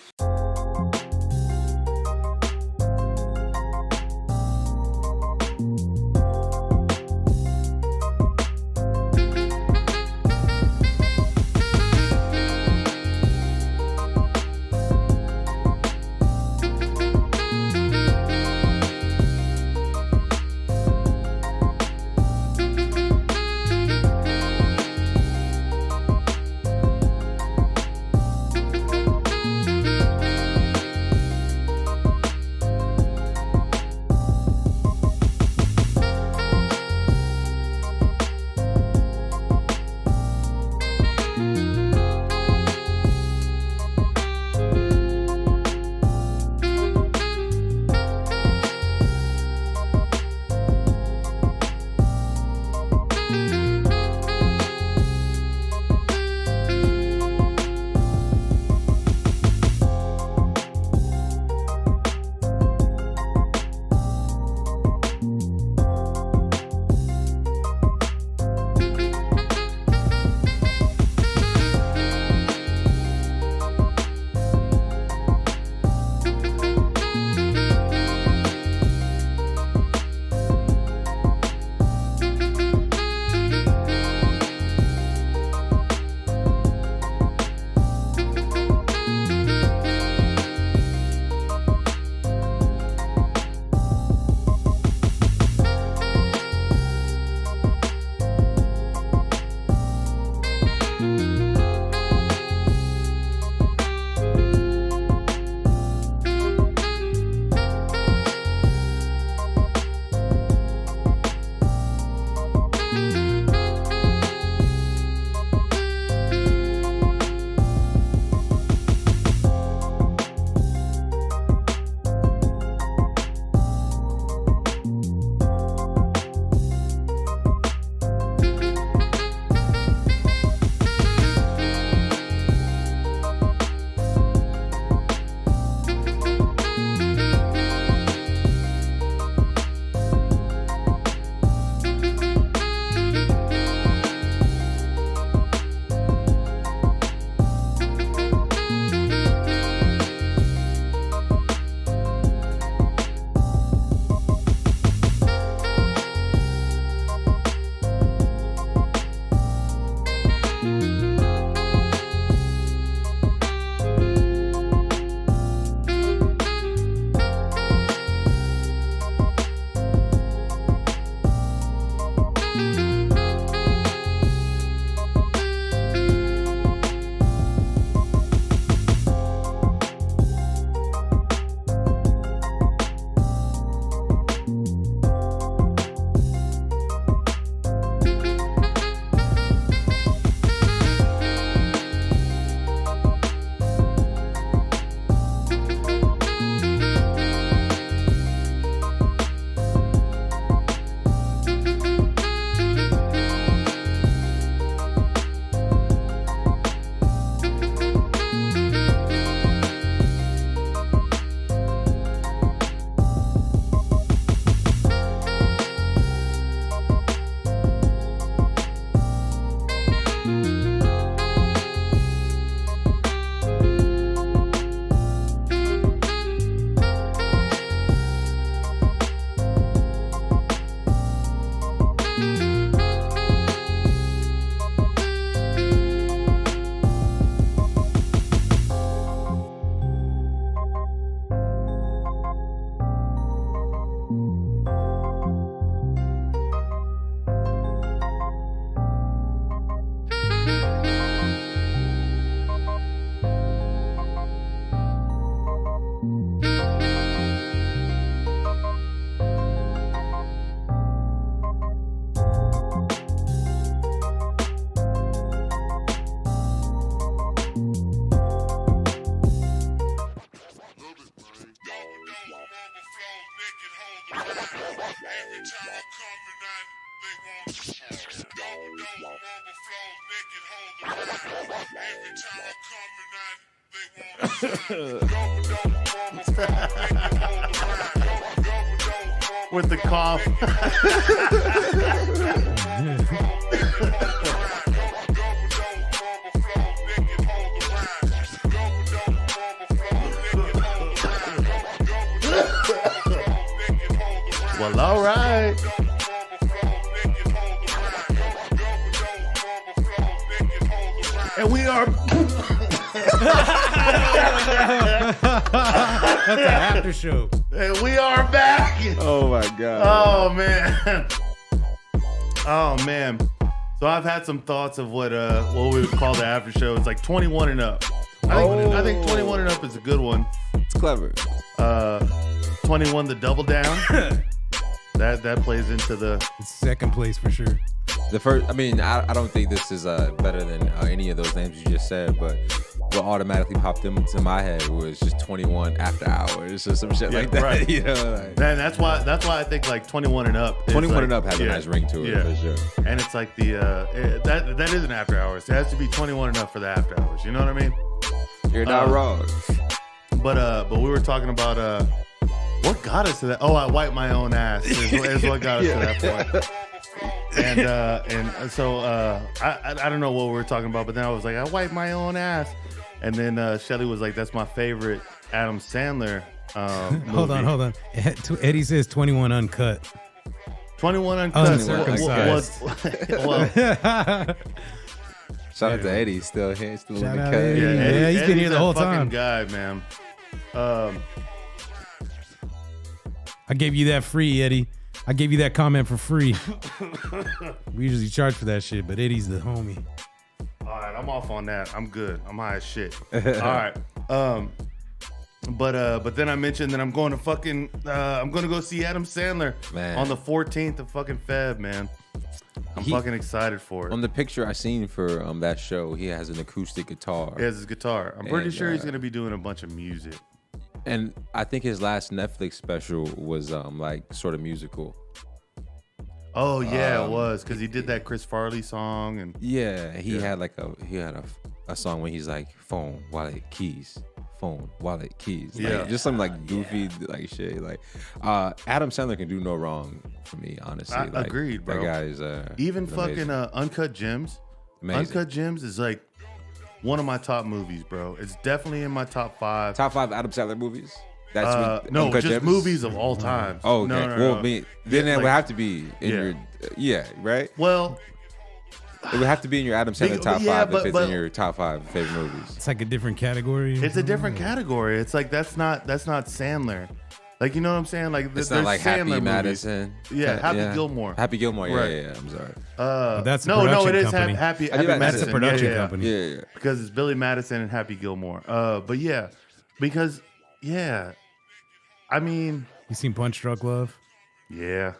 With the cough. Well, all right. And we are. That's the after show. And we are back. Oh my god. Oh man. Oh man. So I've had some thoughts of what we would call the after show. It's like 21 and up. I think 21 and up is a good one. It's clever. 21 the double down. That plays into the Second place for sure. The first, I mean, I don't think this is better than any of those names you just said, but what automatically popped into my head was just 21 after hours or some shit like that. Right. You know, like, man, that's why I think like 21 and up. 21 and up has a nice ring to it for sure. And it's like the that is an after hours. It has to be 21 and up for the after hours. You know what I mean? You're not wrong. But we were talking about what got us to that. Oh, I wiped my own ass is what got us to that point. And so I don't know what we were talking about, but then I was like, I wiped my own ass. And then Shelly was like, that's my favorite Adam Sandler movie. Hold on. Eddie says 21 uncut. 21 uncut. Uncircumcised. Shout out to Eddie, still here, still in the cut. Eddie. Yeah, he's been here the whole time. Guy, man. I gave you that free, Eddie. I gave you that comment for free. We usually charge for that shit, but Eddie's the homie. All right, I'm off on that. I'm good. I'm high as shit. All right. But then I mentioned that I'm going to go see Adam Sandler on the 14th of fucking Feb, man. I'm fucking excited for it. On the picture I seen for that show, he has an acoustic guitar. He has his guitar. I'm pretty sure he's gonna be doing a bunch of music. And I think his last Netflix special was like sort of musical. Oh yeah, it was because he did that Chris Farley song and he had a song where he's like phone, wallet, keys, like, just some like goofy like shit. Like Adam Sandler can do no wrong for me, honestly. Agreed, bro. That guy is even fucking Uncut Gems. Amazing. Uncut Gems is like one of my top movies, bro. It's definitely in my top 5. Top 5 Adam Sandler movies? No, just Gems? Movies of all time. Oh, okay. No. Then it would have to be in your right? Well, it would have to be in your Adam Sandler top 5 if it's in your top 5 favorite movies. It's like a different category. It's a different category. It's like that's not Sandler. Like, you know what I'm saying? Like it's not like Sandler Happy movies. Madison. Happy Gilmore. Happy Gilmore. Right. Yeah. I'm sorry. That's a no, it is company. Happy That's Madison. That's a production company. Yeah. Because it's Billy Madison and Happy Gilmore. I mean, You seen Punch Drunk Love? yeah.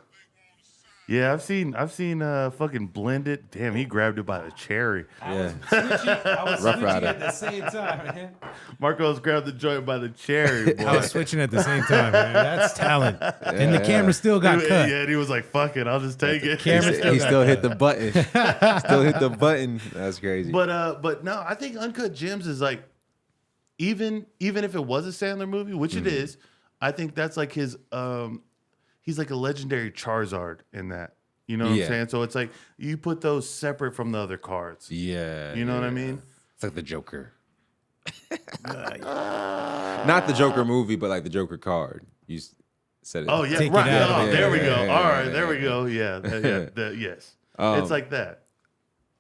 Yeah, I've seen fucking Blended. Damn, he grabbed it by the cherry. Yeah. I was Rough Rider. at the same time, man. Marcos grabbed the joint by the cherry, boy. I was switching at the same time, man. That's talent. And the camera still got cut. Yeah, and he was like, fuck it, I'll just take it. Camera He still hit the button. Still hit the button. That's crazy. But no, I think Uncut Gems is like, even if it was a Sandler movie, which it is, I think that's like his he's like a legendary Charizard in that. You know what I'm saying? So it's like you put those separate from the other cards. Yeah. You know what I mean? It's like the Joker. Not the Joker movie, but like the Joker card. You said it. Oh yeah, Take it right. out. There we go. Yeah, All right, yeah, there we go. Yeah, yes. It's like that.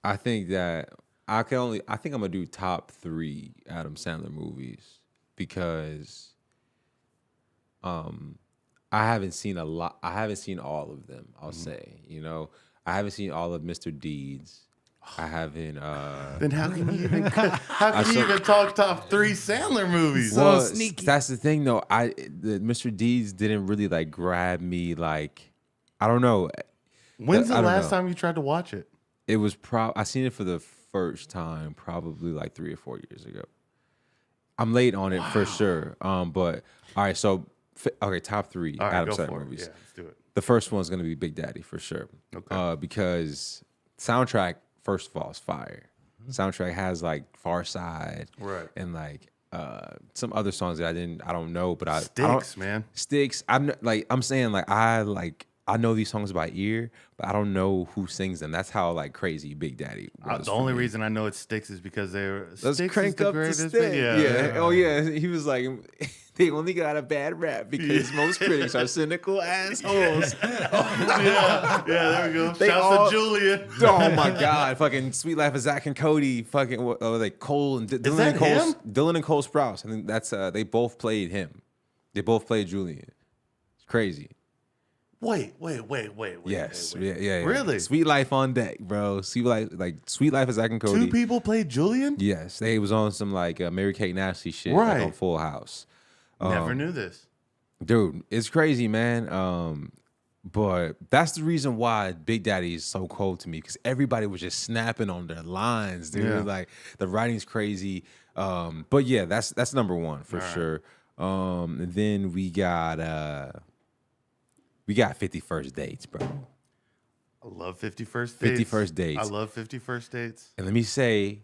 I think that I think I'm gonna do top 3 Adam Sandler movies because I haven't seen a lot. I haven't seen all of them. I'll say, I haven't seen all of Mr. Deeds. I haven't. Then how can you even talk top 3 Sandler movies? So sneaky. That's the thing, though. The Mr. Deeds didn't really like grab me. Like, I don't know. When's the last time you tried to watch it? It was I seen it for the first time probably like 3 or 4 years ago. I'm late on it for sure. But all right, so. Okay, top 3 All right, Adam go Sandler for movies. It. Yeah, let's do it. The first one's gonna be Big Daddy for sure. Okay. Because soundtrack, first of all, is fire. Soundtrack has like Far Side, Right. and like some other songs that I don't know, but I Sticks, don't, man. Sticks. I'm saying I know these songs by ear, but I don't know who sings them. That's how like crazy Big Daddy was. The only reason I know it Sticks is because they were Let's Sticks crank is the up the greatest stick. thing. Yeah. Oh yeah. He was like, they only got a bad rap because most critics are cynical assholes. yeah, there we go. They Shouts all- to Julian. Oh my God! Fucking Sweet Life of Zach and Cody. Fucking like Cole and Dylan that and Cole. him? Dylan and Cole Sprouse. I think that's they both played him. They both played Julian. It's crazy. Wait. Yes. wait. Yeah. Really? Sweet Life on deck, bro. Sweet Life of Zach and Cody. 2 people played Julian? Yes, they was on some like Mary Kate Nasty shit, Right. like on Full House. Never knew this. Dude, it's crazy, man. But that's the reason why Big Daddy is so cold to me, because everybody was just snapping on their lines, dude. Yeah. Like the writing's crazy. But yeah, that's number one for sure. And then we got 51st Dates, bro. I love 51st Dates. 51st Dates. I love 51st Dates. And let me say,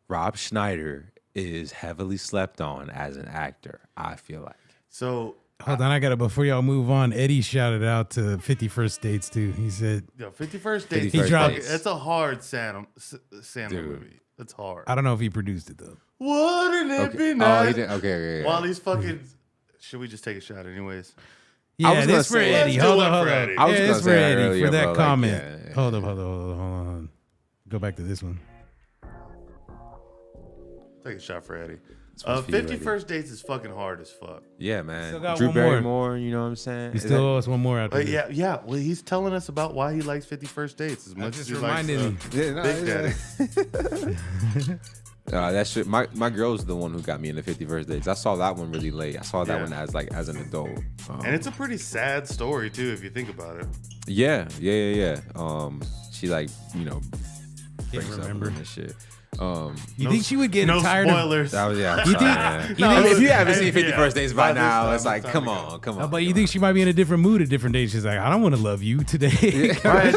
Rob Schneider is heavily slept on as an actor, I feel like. So, Hold on, I got to, before y'all move on, Eddie shouted out to 51st Dates too. He said, 51st Dates. 51st dropped- Dates. It's a hard Sandler Dude. movie. It's hard. I don't know if he produced it though. Wouldn't it Okay. be Oh, nice? he did. Okay. While these fucking... Should we just take a shot anyways? Yeah, was this for gonna say- Eddie. Let's do Hold it on, hold for on. Eddie. I was Yeah, gonna it's for say that Eddie earlier, for that bro, like, comment. yeah. Hold on. Go back to this one. Take a shot for Eddie. one's for you, Eddie. 51st Dates is fucking hard as fuck. Yeah, man. Still got Drew one more. Barrymore, you know what I'm saying? You Is still that- owe us one more after But this. yeah. Well, he's telling us about why he likes 51st Dates as much just as he likes reminded me. Yeah, no, Big yeah. Daddy. That shit. My girl's the one who got me into 51st Dates. I saw that one really late. I saw that Yeah. one as an adult. And it's a pretty sad story too, if you think about it. Yeah. She like breaks up remember. with him and shit. You think she would get no tired spoilers. That was yeah. I'm You sorry, think- yeah. you think- If you haven't seen Yeah. 51st Dates by By this now, time, it's like time come ago. on. of? But you think she might be in a different mood at different days? She's like, I don't want to love you today. Right,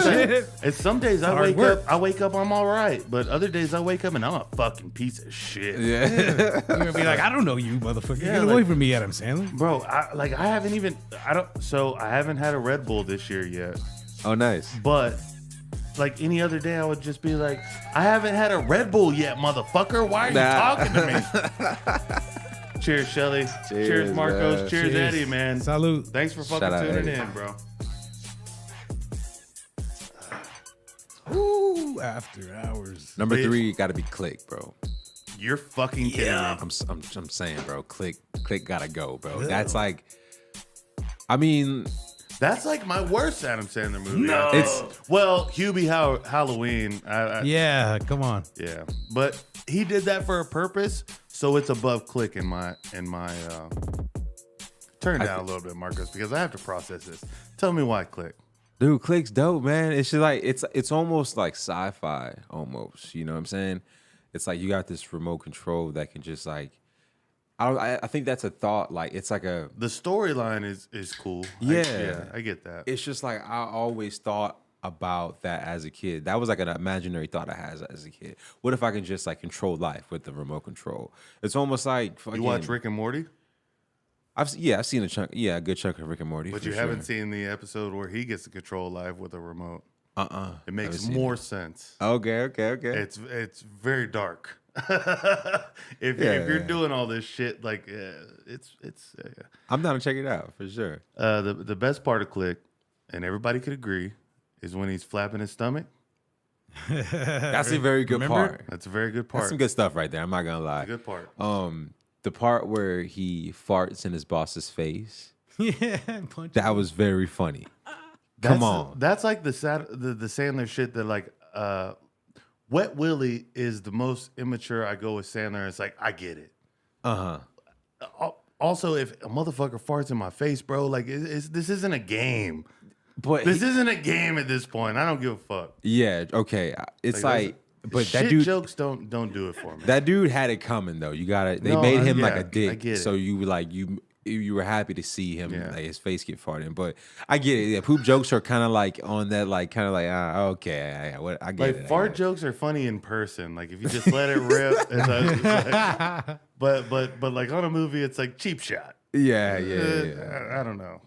and some days I hard wake work. up, I'm all right, but other days I wake up and I'm a fucking piece of shit. Yeah. You're gonna be like, I don't know you, motherfucker. Yeah, Get like- away from me, Adam Sandler. Bro, I haven't had a Red Bull this year yet, Oh, nice. but like any other day I would just be like, I haven't had a Red Bull yet, motherfucker. Why are you Nah. talking to me? Cheers, Shelly. Cheers, Marcos. man. Cheers, Cheers. Eddie, man. Salute. Thanks for fucking Shout out, tuning Eddie. in, bro. Ooh, after hours. Number Wait. 3 got to be Click, bro. You're fucking kidding me. I'm saying, bro. Click gotta go, bro. That's like, I mean, That's like my worst Adam Sandler movie. No. Well, Hubie Halloween. Yeah, come on. Yeah, but he did that for a purpose, so it's above Click in my. Turn it down a little bit, Marcos, because I have to process this. Tell me why Click. dude, Click's dope, man. It's just like it's almost like sci-fi, almost. You know what I'm saying? It's like you got this remote control that can just like, I think that's a thought. Like it's like a. The storyline is cool. Yeah. I get that. It's just like I always thought about that as a kid. That was like an imaginary thought I had as a kid. What if I can just like control life with the remote control? It's almost like fucking, You watch Rick and Morty, I've seen a good chunk of Rick and Morty. but for you sure. haven't seen the episode where he gets to control life with a remote. It makes Haven't seen more sense. Okay. It's very dark. if Yeah, you're yeah. doing all this shit, like it's I'm down to check it out for sure. the best part of Click, and everybody could agree, is when he's flapping his stomach. That's a very good Remember? part. That's a very good part. That's some good stuff right there. I'm not gonna lie. Good part. The part where he farts in his boss's face, Yeah, punch. that was very funny. Come on. That's like the Sandler shit that like Wet Willie is the most immature. I go with Sandler. It's like I get it. Also, if a motherfucker farts in my face, bro, like this isn't a game. But This isn't a game at this point. I don't give a fuck. yeah, okay. It's like, but shit that dude, jokes don't do it for me. that dude had it coming though. You gotta. They No, made him yeah, like a I dick. get it. So you like you you were happy to see him, like his face get farted in. But I get it. Yeah, poop jokes are kind of like on that, like kind of like okay, I get it. Like fart jokes are funny in person. Like if you just let it rip, it's like, but like on a movie, it's like cheap shot. Yeah. I don't know.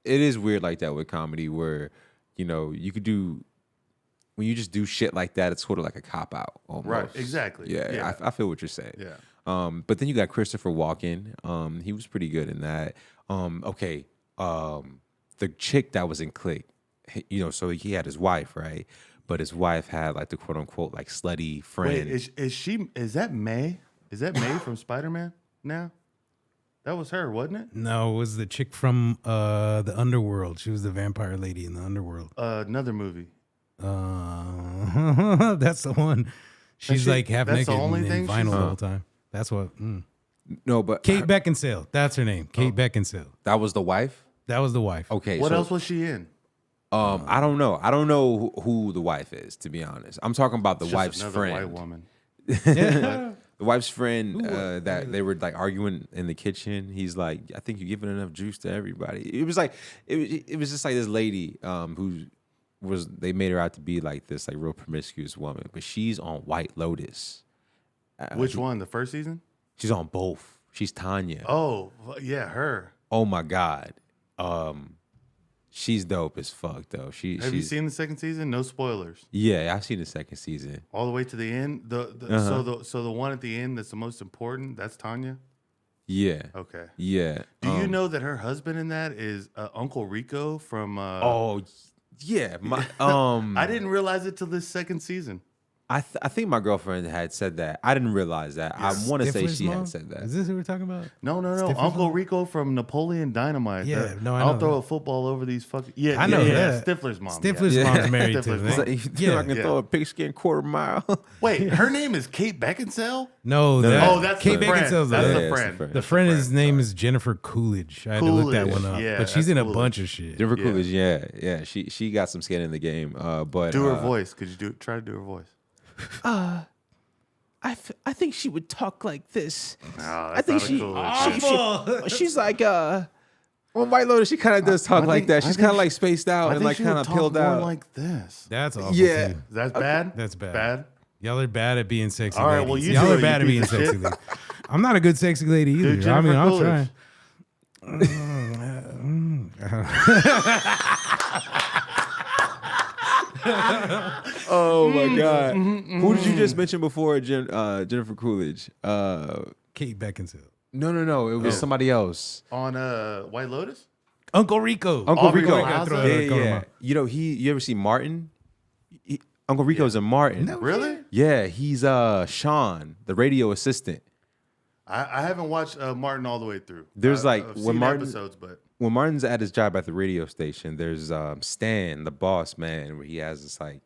It is weird like that with comedy where, you could do. When you just do shit like that, it's sort of like a cop out almost. Right, exactly. Yeah. I feel what you're saying. Yeah. But then you got Christopher Walken. He was pretty good in that. The chick that was in Click, so he had his wife, right? But his wife had like the quote unquote like slutty friend. Wait, is that May? Is that May from Spider-Man now? That was her, wasn't it? No, it was the chick from the Underworld. She was the vampire lady in the Underworld. Another movie. That's the one. She's like half naked and vinyl the whole time. That's what. No, but Kate Beckinsale. That's her name. Kate Beckinsale. That was the wife? That was the wife. Okay. What else was she in? I don't know. I don't know who the wife is, to be honest. I'm talking about the wife's friend. White woman. The wife's friend that they were like arguing in the kitchen. He's like, I think you're giving enough juice to everybody. It was like it was just like this lady they made her out to be like this like real promiscuous woman, but she's on White Lotus. Which one? The first season? She's on both. She's Tanya. Oh yeah, her. Oh my God. She's dope as fuck though. Have you seen the second season? No spoilers. Yeah, I've seen the second season. All the way to the end. So the one at the end that's the most important, that's Tanya? Yeah. Okay. Yeah. Do you know that her husband in that is Uncle Rico from Oh yeah. I didn't realize it till this second season. I think my girlfriend had said that. I didn't realize that. I want to say she had said that. Is this who we're talking about? No. Uncle Rico from Napoleon Dynamite. Yeah, I know. I'll throw a football over these fucking. Yeah, I know that. Stifler's mom. Stifler's mom's married to him. I can throw a pigskin quarter mile. Wait, her name is Kate Beckinsale? No, that's Kate the friend. Beckinsale's the friend. The friend's name is Jennifer Coolidge. I had to look that one up. Yeah, but she's in a bunch of shit. Jennifer Coolidge, yeah. She got some skin in the game. But do her voice. Could you try to do her voice? I think she would talk like this. No, that's I think she's like on White Lotus. She kind of does talk like that. She's kind of like spaced out and like kind of peeled out like this. That's awful. Yeah, too. That's bad. That's bad. Bad. Y'all are bad at being sexy. All right, ladies. well, y'all are bad at being sexy. Ladies. I'm not a good sexy lady either. Dude, I'll try. Oh my God! Who did you just mention before? Jennifer Coolidge. Kate Beckinsale. No. It was somebody else on White Lotus. Uncle Rico. Uncle Rico. Yeah. You ever see Martin? Uncle Rico's in Martin. No, really? Yeah, he's Sean, the radio assistant. I haven't watched Martin all the way through. There's I've seen episodes, but when Martin's at his job at the radio station, there's Stan, the boss man, where he has this like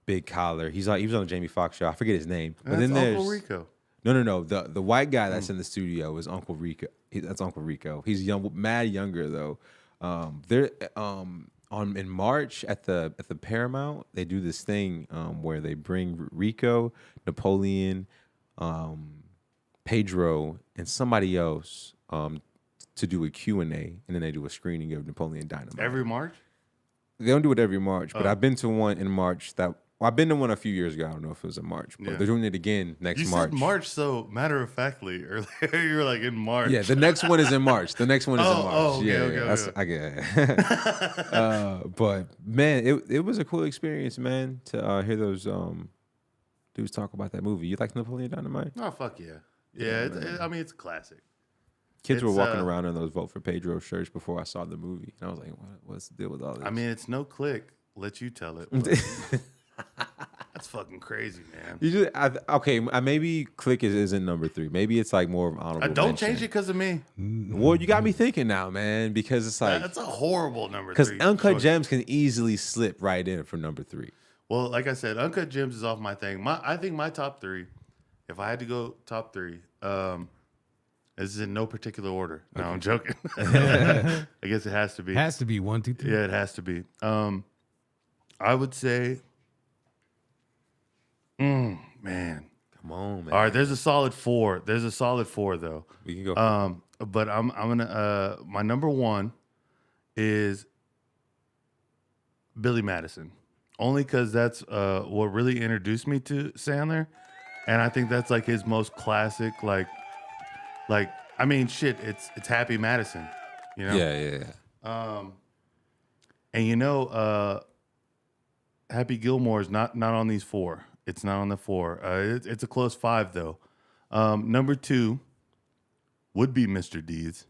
big collar. He was on the Jamie Foxx show. I forget his name. But then there's Uncle Rico. No. The white guy that's in the studio is Uncle Rico. That's Uncle Rico. He's mad younger though. In March at the Paramount, they do this thing where they bring Rico, Napoleon, Pedro, and somebody else to do a Q&A, and then they do a screening of Napoleon Dynamite. Every March? They don't do it every March, but I've been to one in March I've been to one a few years ago. I don't know if it was in March, but they're doing it again next March. You said March so matter-of-factly earlier. You were like, in March. Yeah, the next one is in March. The next one is in March. Okay. I get it. But, man, it was a cool experience, man, to hear those dudes talk about that movie. You like Napoleon Dynamite? Oh, fuck yeah. Yeah, it's a classic. Kids were walking around in those Vote for Pedro shirts before I saw the movie. And I was like, what's the deal with all this? I mean, it's no click. Let you tell it. That's fucking crazy, man. Maybe Click isn't number 3. Maybe it's like more of honorable Don't mention. change it because of me. Well, you got me thinking now, man, because it's like... That's a horrible number 3. Because Uncut Gems can easily slip right in for number 3. Well, like I said, Uncut Gems is off my thing. I think my top 3, if I had to go top 3, this is in no particular order. No, I'm joking. I guess it has to be. Has to be 1, 2, 3. Yeah, it has to be. I would say... man. Come on, man. All right, there's a solid 4. There's a solid 4, though. We can go. but I'm gonna my number one is Billy Madison, only because that's what really introduced me to Sandler, and I think that's like his most classic. Like I mean, shit, it's Happy Madison, you know. Yeah. And you know, Happy Gilmore is not on these four. It's not on the four. It's a close five though. Number two would be Mr. Deeds.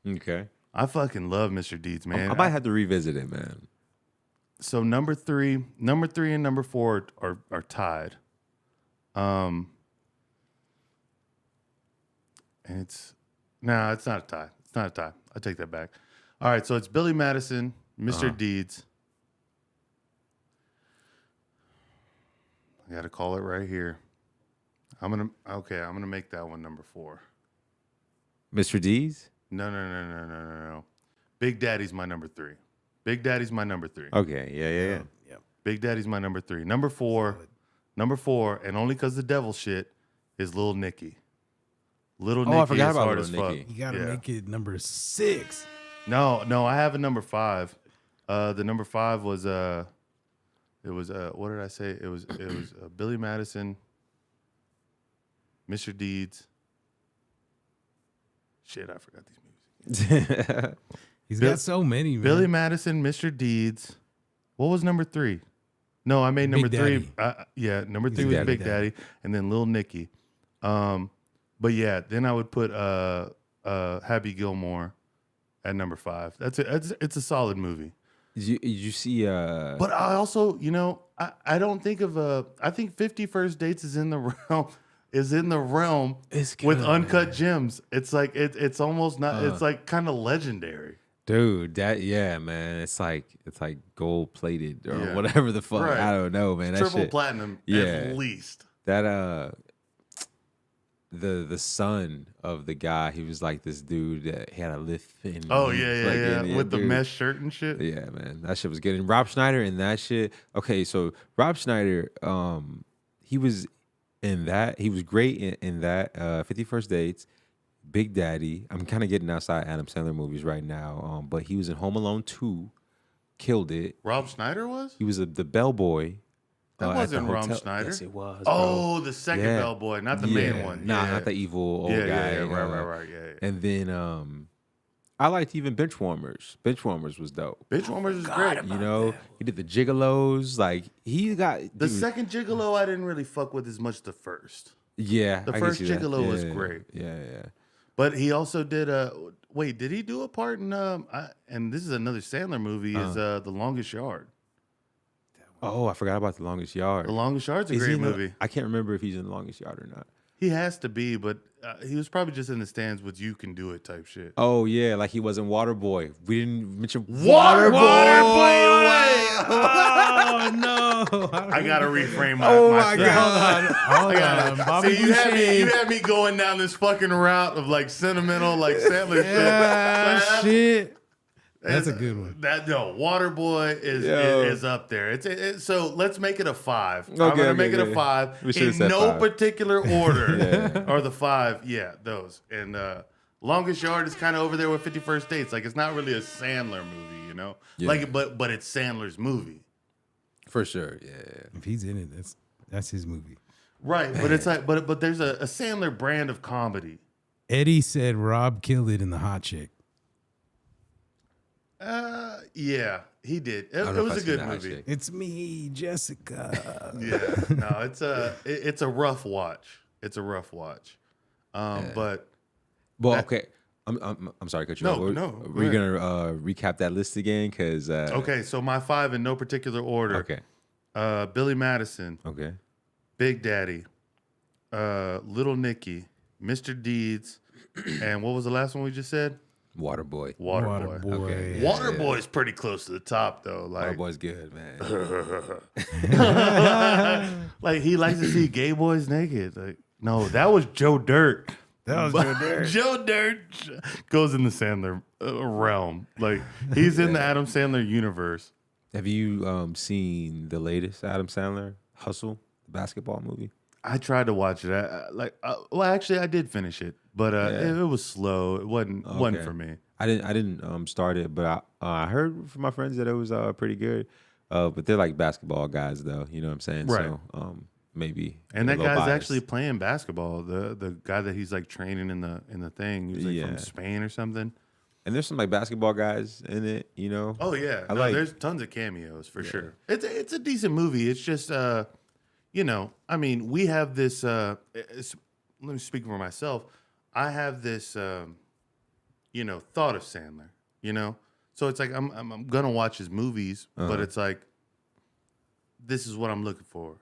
Okay. I fucking love Mr. Deeds, man. I might have to revisit it, man. So number three and number four are tied. And it's not a tie. It's not a tie. I take that back. All right, so it's Billy Madison, Mr. Deeds. I gotta call it right here. I'm gonna make that one number four. Mr. D's? No. Big Daddy's my number three. Big Daddy's my number three. Okay, yeah. Yep. Big Daddy's my number three. Number four, and only because the devil shit is Little Nicky. Little Nicky I forgot is about hard Little as fuck. Nicky. You gotta make it number 6. No, I have a number 5. The number 5 was it was what did I say? It was Billy Madison, Mr. Deeds. Shit, I forgot these movies. He's got so many, man. Billy Madison, Mr. Deeds. What was number 3? No, I made number Big 3. Daddy. Number 3 was Big Daddy, and then Lil Nicky. But yeah, then I would put Happy Gilmore at number 5. That's it. It's a solid movie. Did you see? But I also, I don't think of I think 50 First Dates is in the realm. It's good, with Uncut Gems. It's like it's almost not. It's like kind of legendary. Dude, man. It's like gold plated or whatever the fuck. Right. I don't know, man. That Triple shit, platinum at least. That the son of the guy, he was like this dude that he had a lift in. Oh yeah. With the dude. mesh shirt and shit. Yeah, man. That shit was good. And Rob Schneider and that shit. Okay, so Rob Schneider, he was in that. He was great in that 50 First Dates, Big Daddy. I'm kind of getting outside Adam Sandler movies right now. But he was in Home Alone 2, killed it. Rob Schneider was? He was the bellboy. That wasn't Rob Schneider. Yes, it was. Oh, the second bellboy, not the main one. Not the evil old guy. Yeah, right. Yeah. And then I liked even Benchwarmers. Benchwarmers was dope. Benchwarmers is great. He did the Gigolos. Like he got the second Gigolo. I didn't really fuck with as much the first. Yeah, the first Gigolo was great. Yeah. But he also did wait, did he do a part in and this is another Sandler movie is The Longest Yard. Oh, I forgot about The Longest Yard. The Longest Yard's a great movie. I can't remember if he's in The Longest Yard or not. He has to be, but he was probably just in the stands with "You Can Do It" type shit. Oh yeah, like he wasn't Waterboy. We didn't mention Waterboy. Oh no! I gotta reframe my. Oh my my god! Hold on, Bobby See, you Boucher. had me going down this fucking route of like sentimental, like Sandler Yeah, shit. That's a good one. Waterboy is up there. It's so let's make it a 5. I'm gonna make it a 5 in no particular order. Or the 5, those. And Longest Yard is kind of over there with 50 First Dates. Like it's not really a Sandler movie, Yeah. Like but it's Sandler's movie. For sure, yeah. If he's in it, that's his movie. Right, but it's like but there's a Sandler brand of comedy. Eddie said Rob killed it in The Hot Chick. Yeah, he did. It was a good movie. It's me, Jessica. Yeah, no, it's a rough watch. It's a rough watch. But okay. I'm sorry, cut you off. No. We're gonna recap that list again, because okay. So my 5 in no particular order. Okay. Billy Madison. Okay. Big Daddy. Little Nicky. Mr. Deeds. And what was the last one we just said? Waterboy. Okay. Yeah. Waterboy's pretty close to the top though. Like Waterboy's good, man. like he likes to see gay boys naked. Like no, that was Joe Dirt. That was Joe Dirt. Joe Dirt goes in the Sandler realm. Like he's in the Adam Sandler universe. Have you seen the latest Adam Sandler, Hustle, the basketball movie? I tried to watch it. Well, actually, I did finish it, but it was slow. It wasn't for me. I didn't start it, but I heard from my friends that it was pretty good. But they're like basketball guys, though. You know what I'm saying? Right. So maybe. And that guy's biased. actually playing basketball. The guy that he's like training in the thing. He's like from Spain or something. And there's some like basketball guys in it, you know. Oh yeah, there's tons of cameos for sure. It's a decent movie. It's just you know, I mean, we have this. Let me speak for myself. I have this, you know, thought of Sandler. You know, so it's like I'm gonna watch his movies, but it's like this is what I'm looking for,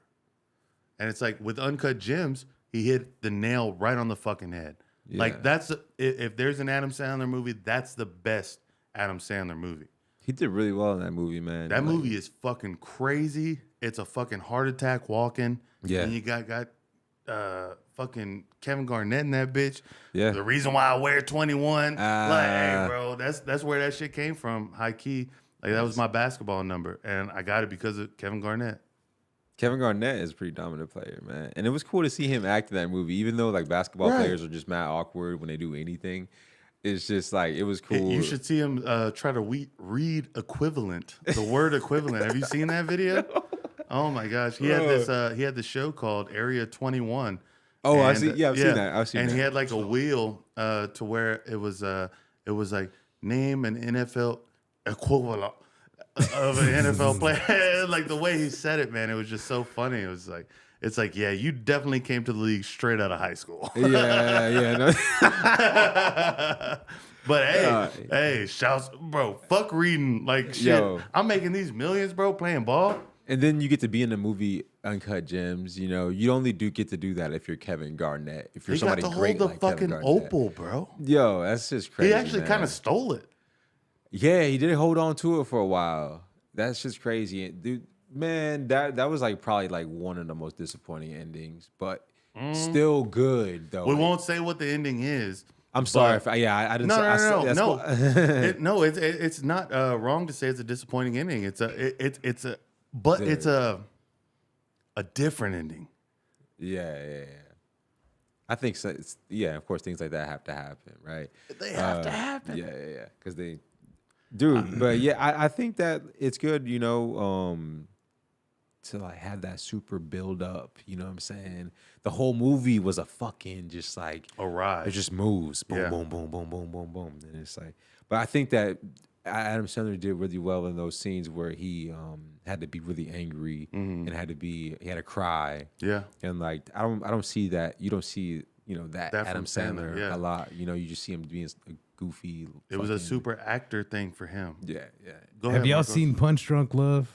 and it's like with Uncut Gems, he hit the nail right on the fucking head. Yeah. Like that's if there's an Adam Sandler movie, that's the best Adam Sandler movie. He did really well in that movie, man. That movie is fucking crazy. It's a fucking heart attack walking. Yeah. And you got fucking Kevin Garnett in that bitch. Yeah. The reason why I wear 21. Like, hey, bro, that's where that shit came from. High key. Like that was my basketball number. And I got it because of Kevin Garnett. Kevin Garnett is a pretty dominant player, man. And it was cool to see him act in that movie, even though like basketball players are just mad awkward when they do anything. It's just like, it was cool. You should see him try to read equivalent, the word equivalent. Have you seen that video? Oh my gosh. He had this, he had the show called Area 21. Oh, I see. Yeah, I've seen that. I've seen and that. He had like a wheel to where it was like name an NFL equivalent of an NFL player. Like the way he said it, man, it was just so funny. It was like, it's like, yeah, you definitely came to the league straight out of high school. Yeah. No. But hey, shouts, bro. Fuck reading like shit. Yo. I'm making these millions, bro, playing ball. And then you get to be in the movie Uncut Gems. You know, you only get to do that if you're Kevin Garnett. If you're somebody great like Kevin Garnett. He got to hold the fucking opal, bro. Yo, that's just crazy. He actually kind of stole it. Yeah, he did hold on to it for a while. That's just crazy, dude. Man, that was like probably like one of the most disappointing endings, but still good though. We won't say what the ending is. I'm sorry if I didn't. No. It's not wrong to say it's a disappointing ending. It's a different ending. Yeah. I think so. Of course, things like that have to happen, right? They have to happen. Yeah. Because they, dude. But yeah, I think that it's good, you know, to like have that super build up. You know what I'm saying? The whole movie was a fucking just like a ride. It just moves, boom, boom, boom, boom, boom, boom, boom, and it's like. But I think that Adam Sandler did really well in those scenes where he had to be really angry and he had to cry. Yeah. And like I don't see that. You don't see, you know, that Adam Sandler a lot. You know, you just see him being a goofy. It was a super actor thing for him. Yeah. Go ahead, y'all seen Punch Drunk Love?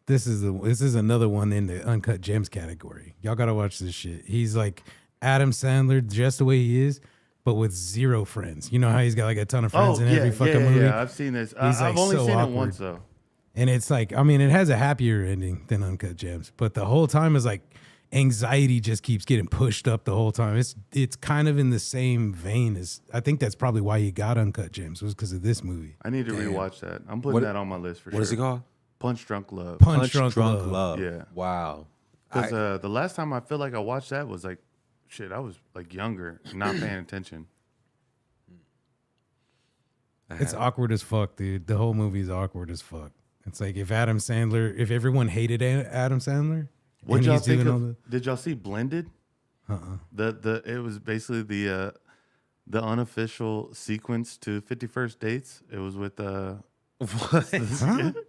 This is another one in the Uncut Gems category. Y'all gotta watch this shit. He's like Adam Sandler just the way he is, but with zero friends. You know how he's got like a ton of friends in every fucking movie? Yeah, I've seen this. I've only seen it once though. And it's like, I mean, it has a happier ending than Uncut Gems, but the whole time is like anxiety just keeps getting pushed up the whole time. It's kind of in the same vein as, I think that's probably why he got Uncut Gems, was because of this movie. I need to rewatch that. I'm putting that on my list for sure. What is it called? Punch Drunk Love. Punch Drunk Love. Yeah. Wow. Because the last time I feel like I watched that was like, shit, I was like younger, not paying attention. It's awkward as fuck, dude. The whole movie is awkward as fuck. It's like if everyone hated Adam Sandler. What y'all think of? Did y'all see Blended? It was basically the unofficial sequence to 50 First Dates. It was with What?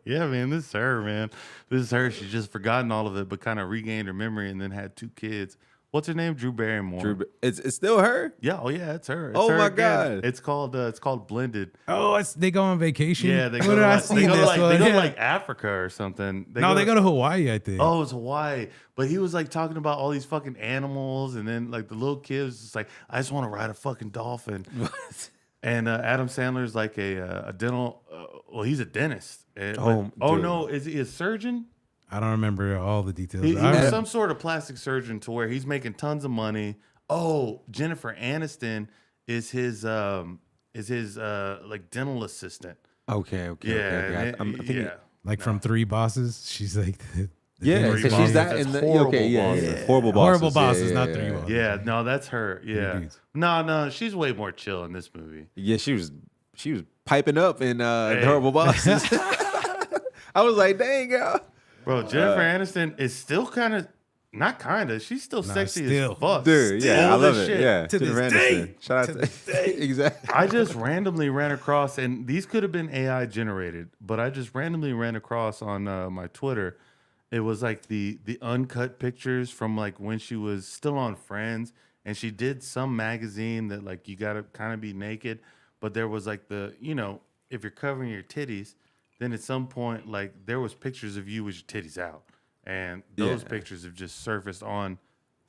Yeah, man. This is her, man. This is her. She's just forgotten all of it, but kind of regained her memory and then had 2 kids. What's her name? Drew Barrymore. It's still her? Yeah. Oh, yeah. It's her. It's oh her my again. God. It's called Blended. Oh, they go on vacation. Yeah. They go to to like Africa or something. They go to Hawaii, I think. Oh, it's Hawaii. But he was like talking about all these fucking animals, and then like the little kids just like, I just want to ride a fucking dolphin. What? And Adam Sandler's like a dental. Well, he's a dentist. No, is he a surgeon? I don't remember all the details. He was some sort of plastic surgeon to where he's making tons of money. Oh, Jennifer Aniston is his like dental assistant. Okay. Yeah. Like from 3 Bosses, she's like Yeah, Three because she's Bosses. that That's in the horrible yeah. bosses. Horrible bosses. Horrible bosses, yeah, not yeah, Three yeah. Bosses. Yeah, no, that's her. Yeah. dudes. No, she's way more chill in this movie. Yeah, she was piping up in the Horrible Bosses. I was like, dang, girl. Bro, Jennifer Aniston is still she's still sexy still. as fuck. Dude, yeah, I Old love as it. shit. Yeah, To Jennifer this Aniston. day. Shout out to exactly. I just randomly ran across, and these could have been AI generated, but I just randomly ran across on my Twitter. It was like the uncut pictures from like when she was still on Friends, and she did some magazine that like you gotta kind of be naked, but there was like if you're covering your titties, then at some point like there was pictures of you with your titties out, and those pictures have just surfaced on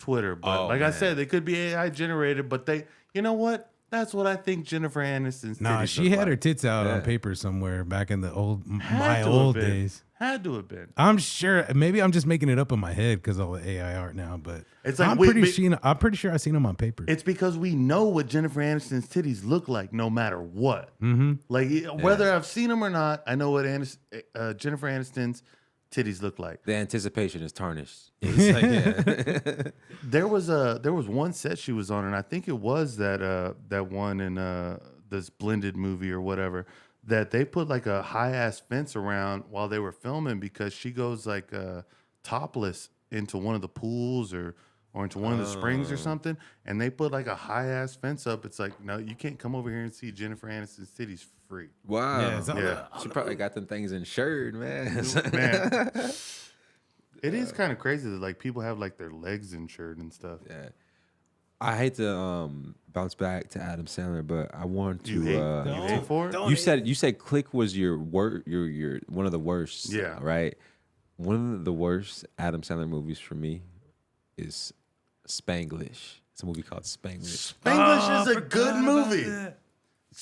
Twitter. But I said, they could be AI generated, but you know what? That's what I think Jennifer Aniston's Nah, titties she look had like. her tits out on paper somewhere back in the old days. Had to have been. I'm sure. Maybe I'm just making it up in my head because of all the AI art now. But It's like I'm pretty sure I've seen them on paper. It's because we know what Jennifer Aniston's titties look like, no matter what. Mm-hmm. Like whether I've seen them or not, I know what Jennifer Aniston's titties look like. The anticipation is tarnished. It's like, There was one set she was on, and I think it was that one in this Blended movie or whatever, that they put like a high ass fence around while they were filming because she goes like topless into one of the pools or into one of the springs or something, and they put like a high ass fence up. It's like, no, you can't come over here and see Jennifer Aniston's titties for free. wow. Yeah, it's She probably got them things insured, man. Man, it is kind of crazy that like people have like their legs insured and stuff. Yeah. I hate to bounce back to Adam Sandler, but I want to. You hate for it? You said Click was your one of the worst. Yeah. Right. One of the worst Adam Sandler movies for me is Spanglish. It's a movie called Spanglish. Spanglish is a good movie.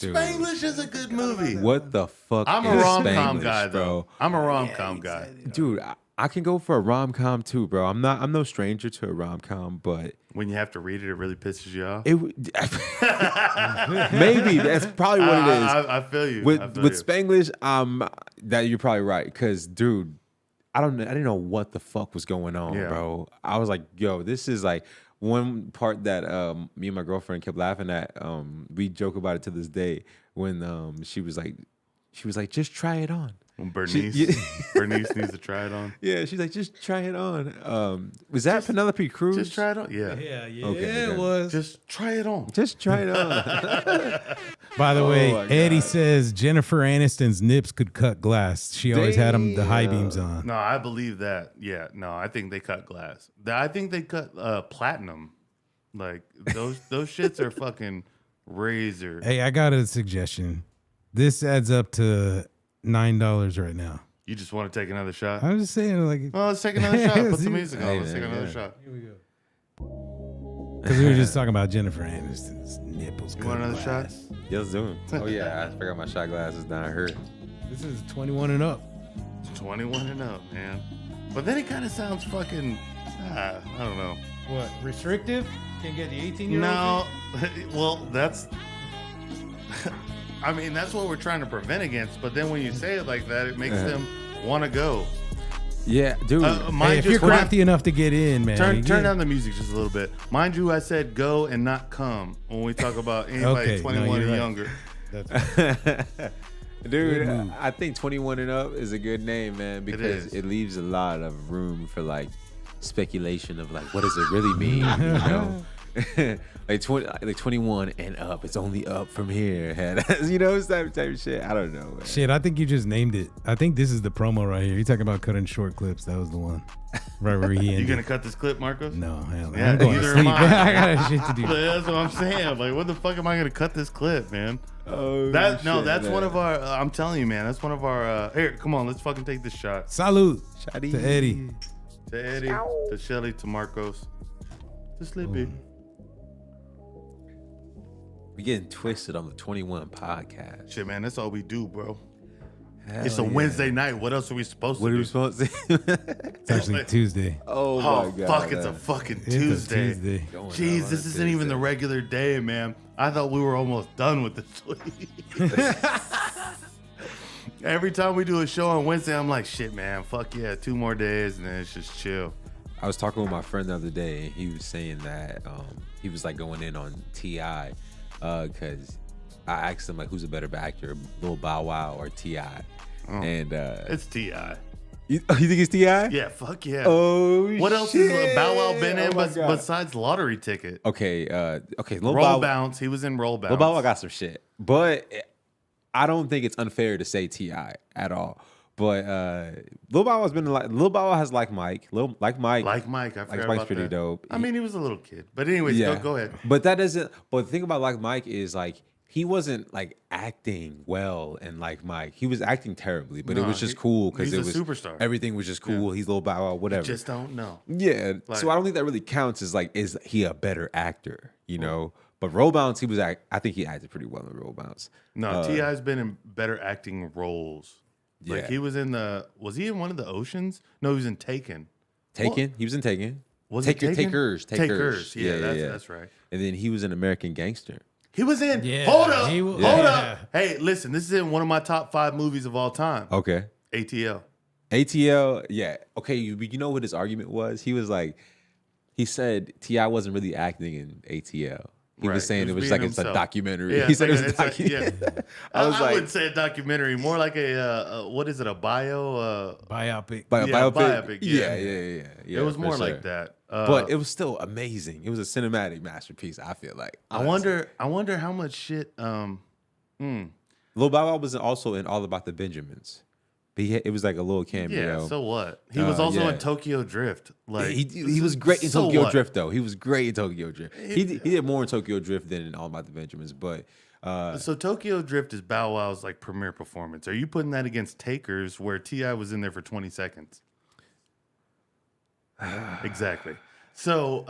Dude, Spanglish is a good movie. what the fuck? I'm is a rom-com Spanglish, guy, though. bro. I'm a rom-com guy. Dude, I can go for a rom-com too, bro. I'm no stranger to a rom-com, but When you have to read it, it really pisses you off. maybe that's probably what it is. I feel you. With I feel with you. Spanglish, that you're probably right. Cause dude, I didn't know what the fuck was going on, Yeah. bro. I was like, yo, this is like one part that me and my girlfriend kept laughing at. We joke about it to this day when she was like, just try it on. When Bernice needs to try it on. Yeah, she's like, just try it on. Was that Penelope Cruz? Just try it on. Yeah. yeah, Okay, it okay. was. Just try it on. Just try it on. By the way, my Eddie God. says Jennifer Aniston's nips could cut glass. She always had them the high beams on. No, I believe that. Yeah. No, I think they cut glass. I think they cut platinum. Like those shits are fucking razor. Hey, I got a suggestion. This adds up to $9 right now. You just want to take another shot? I'm just saying, like, Well, let's take another shot. Put some music on. Hey, Let's take man, another yeah. shot. here we go. Because we were just talking about Jennifer Aniston's nipples. You want another shot? Yeah, let's do it. Oh yeah, I forgot my shot glasses down here. This is 21 and up. 21 and up, man. But then it kind of sounds fucking, I don't know. What, restrictive? Can't get the 18-year-old? No, well, that's, I mean, that's what we're trying to prevent against. But then when you say it like that, it makes them want to go. Yeah, dude. Hey, if you're crafty enough to get in, man. Turn down the music just a little bit. Mind you, I said go and not come when we talk about anybody Okay, 21 you're and right. younger. That's Dude, move. I think 21 and up is a good name, man, because is. it leaves a lot of room for like speculation of like what does it really mean, you know? like 21 and up, it's only up from here. You know, it's that type of shit. I don't know, man. Shit, I think you just named it. I think this is the promo right here. You're talking about cutting short clips. That was the one. Right where he ended. You gonna cut this clip, Marcos? No, hell no. Yeah, I'm going to neither sleep. am I. I got shit to do. That's what I'm saying. Like, what the fuck am I gonna cut this clip, man? Oh, That's shit, one of our. I'm telling you, man. That's one of our. Here, come on, let's fucking take this shot. Salute Shotty. to Eddie. To Eddie, to Shelly, to Marcos, to Slippy. We getting twisted on the 21 podcast. Shit, man, that's all we do, bro. Hell It's a yeah. Wednesday night. What else are we supposed What to are do? we supposed to? It's actually Tuesday. Oh Oh, my god! fuck, it's a fucking It's a Tuesday. Tuesday. Going Jeez, on this a isn't even the Tuesday. regular day, man. I thought we were almost done with this week. Every time we do a show on Wednesday, I'm like, shit, man, fuck yeah, 2 more days, and then it's just chill. I was talking with my friend the other day, and he was saying that he was like going in on T.I. Because I asked him like, who's a better actor, Lil Bow Wow or T.I.? And it's T.I. You think it's T.I.? Yeah, fuck yeah. Oh, what else has Bow Wow been in besides Lottery Ticket? Okay, Roll Bounce. He was in Roll Bounce. Lil Bow Wow got some shit, but I don't think it's unfair to say T.I. at all. But Lil Bow Wow's been like Lil Bow Wow has like Mike. Like Mike. I forgot Mike's about pretty that. dope. I mean, he was a little kid, but anyways, go ahead. But that doesn't. But the thing about Like Mike is like he wasn't like acting well and Like Mike. He was acting terribly, but it was just cool because it was a superstar. Everything was just cool. Yeah. He's Lil Bow Wow, whatever. You just don't know. Yeah. Like, so I don't think that really counts as like, is he a better actor? You know. But Roll Bounce, I think he acted pretty well in Roll Bounce. No, T.I.'s been in better acting roles. Yeah. Like he was in was he in one of the Oceans? No, he was in Taken. Taken? He was in Taken. Was he Taken? Takers. Yeah, that's right. And then he was in American Gangster. He was in. Yeah, hold up. Hey, listen, this is in one of my top 5 movies of all time. Okay. ATL. Yeah. Okay, you know what his argument was? He was like, he said T.I. wasn't really acting in ATL. He was saying it was like it's a documentary. Yeah, he said it was a documentary. I wouldn't say a documentary, more like what is it, a biopic. Biopic. Yeah. It was more like that. But it was still amazing. It was a cinematic masterpiece, I feel like. Honestly. I wonder how much shit Lil Bow Wow was also in All About the Benjamins. But it was like a little cameo. Yeah, so what? He was also in Tokyo Drift. Like he was great in Tokyo Drift, though. He was great in Tokyo Drift. He did more in Tokyo Drift than in All About the Benjamins. But so Tokyo Drift is Bow Wow's like premiere performance. Are you putting that against Takers, where T.I. was in there for 20 seconds? Exactly. So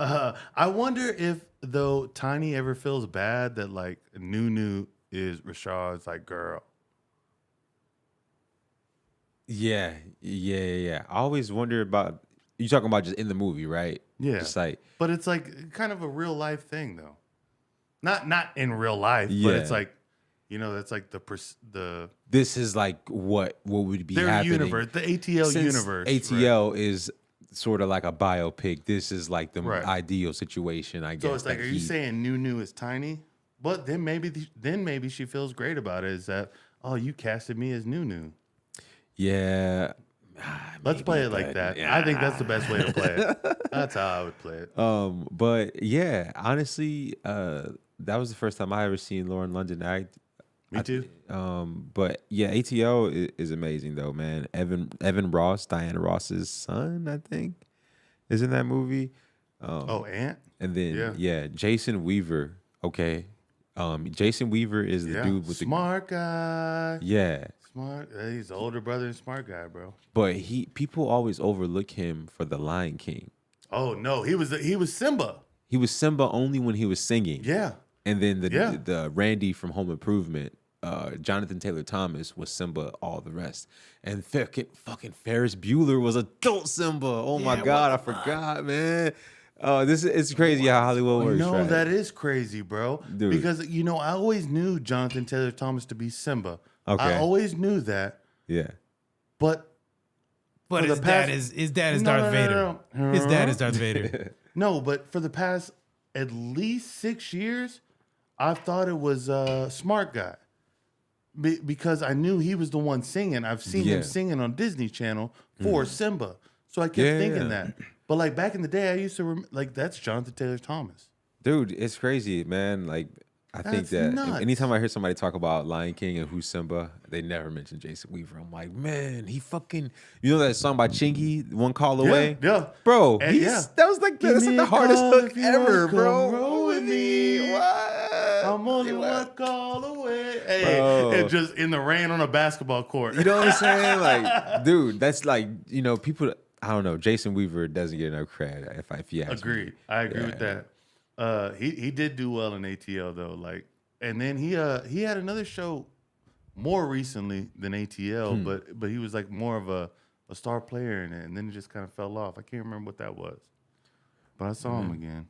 I wonder if though Tiny ever feels bad that like Nunu is Rashad's like girl. Yeah. I always wonder about, you talking about just in the movie, right? Yeah. Just like, but it's like kind of a real life thing though. Not in real life, but it's like, you know, that's like the this is like what would be their happening. Universe, the ATL Since universe. ATL is sort of like a biopic. This is like the ideal situation, I guess. So it's like, are you saying Nunu is Tiny? But then maybe she feels great about it. Is that, oh, you casted me as Nunu? Yeah. Let's play it like that. Yeah. I think that's the best way to play it. That's how I would play it. But yeah, honestly, that was the first time I ever seen Lauren London act. Me too. But yeah, ATL is amazing though, man. Evan Ross, Diana Ross's son, I think, is in that movie. Ant. And then Jason Weaver. Okay, Jason Weaver is the dude with smart guy. Yeah. Smart. He's the older brother and smart guy, bro. But people always overlook him for The Lion King. Oh no, he was Simba. He was Simba only when he was singing. Yeah. And then the Randy from Home Improvement, Jonathan Taylor Thomas was Simba. All the rest, and fucking Ferris Bueller was adult Simba. Oh my God, I forgot, man. It's crazy how Hollywood works. No, right? that is crazy, bro. Dude. Because I always knew Jonathan Taylor Thomas to be Simba. Okay. I always knew that. Yeah. But his dad is Darth Vader. No. His dad is Darth Vader. No, but for the past at least 6 years, I've thought it was Smart Guy. Because I knew he was the one singing. I've seen him singing on Disney Channel for Simba. So I kept thinking that. But like back in the day, I used to that's Jonathan Taylor Thomas. Dude, it's crazy, man. Like I think that anytime I hear somebody talk about Lion King and who's Simba, they never mention Jason Weaver. I'm like, man, he fucking, you know that song by Chingy, One Call Away? Yeah. Bro, that was like, that's like the hardest hook ever, bro. Roll with me. What? I'm only one call away. Hey, and just in the rain on a basketball court. You know what I'm saying? Like, dude, that's like, people, I don't know, Jason Weaver doesn't get enough credit if you ask me. I agree with that. He did do well in ATL though, like, and then he had another show more recently than ATL, but he was like more of a star player in it, and then it just kind of fell off. I can't remember what that was, but I saw him again.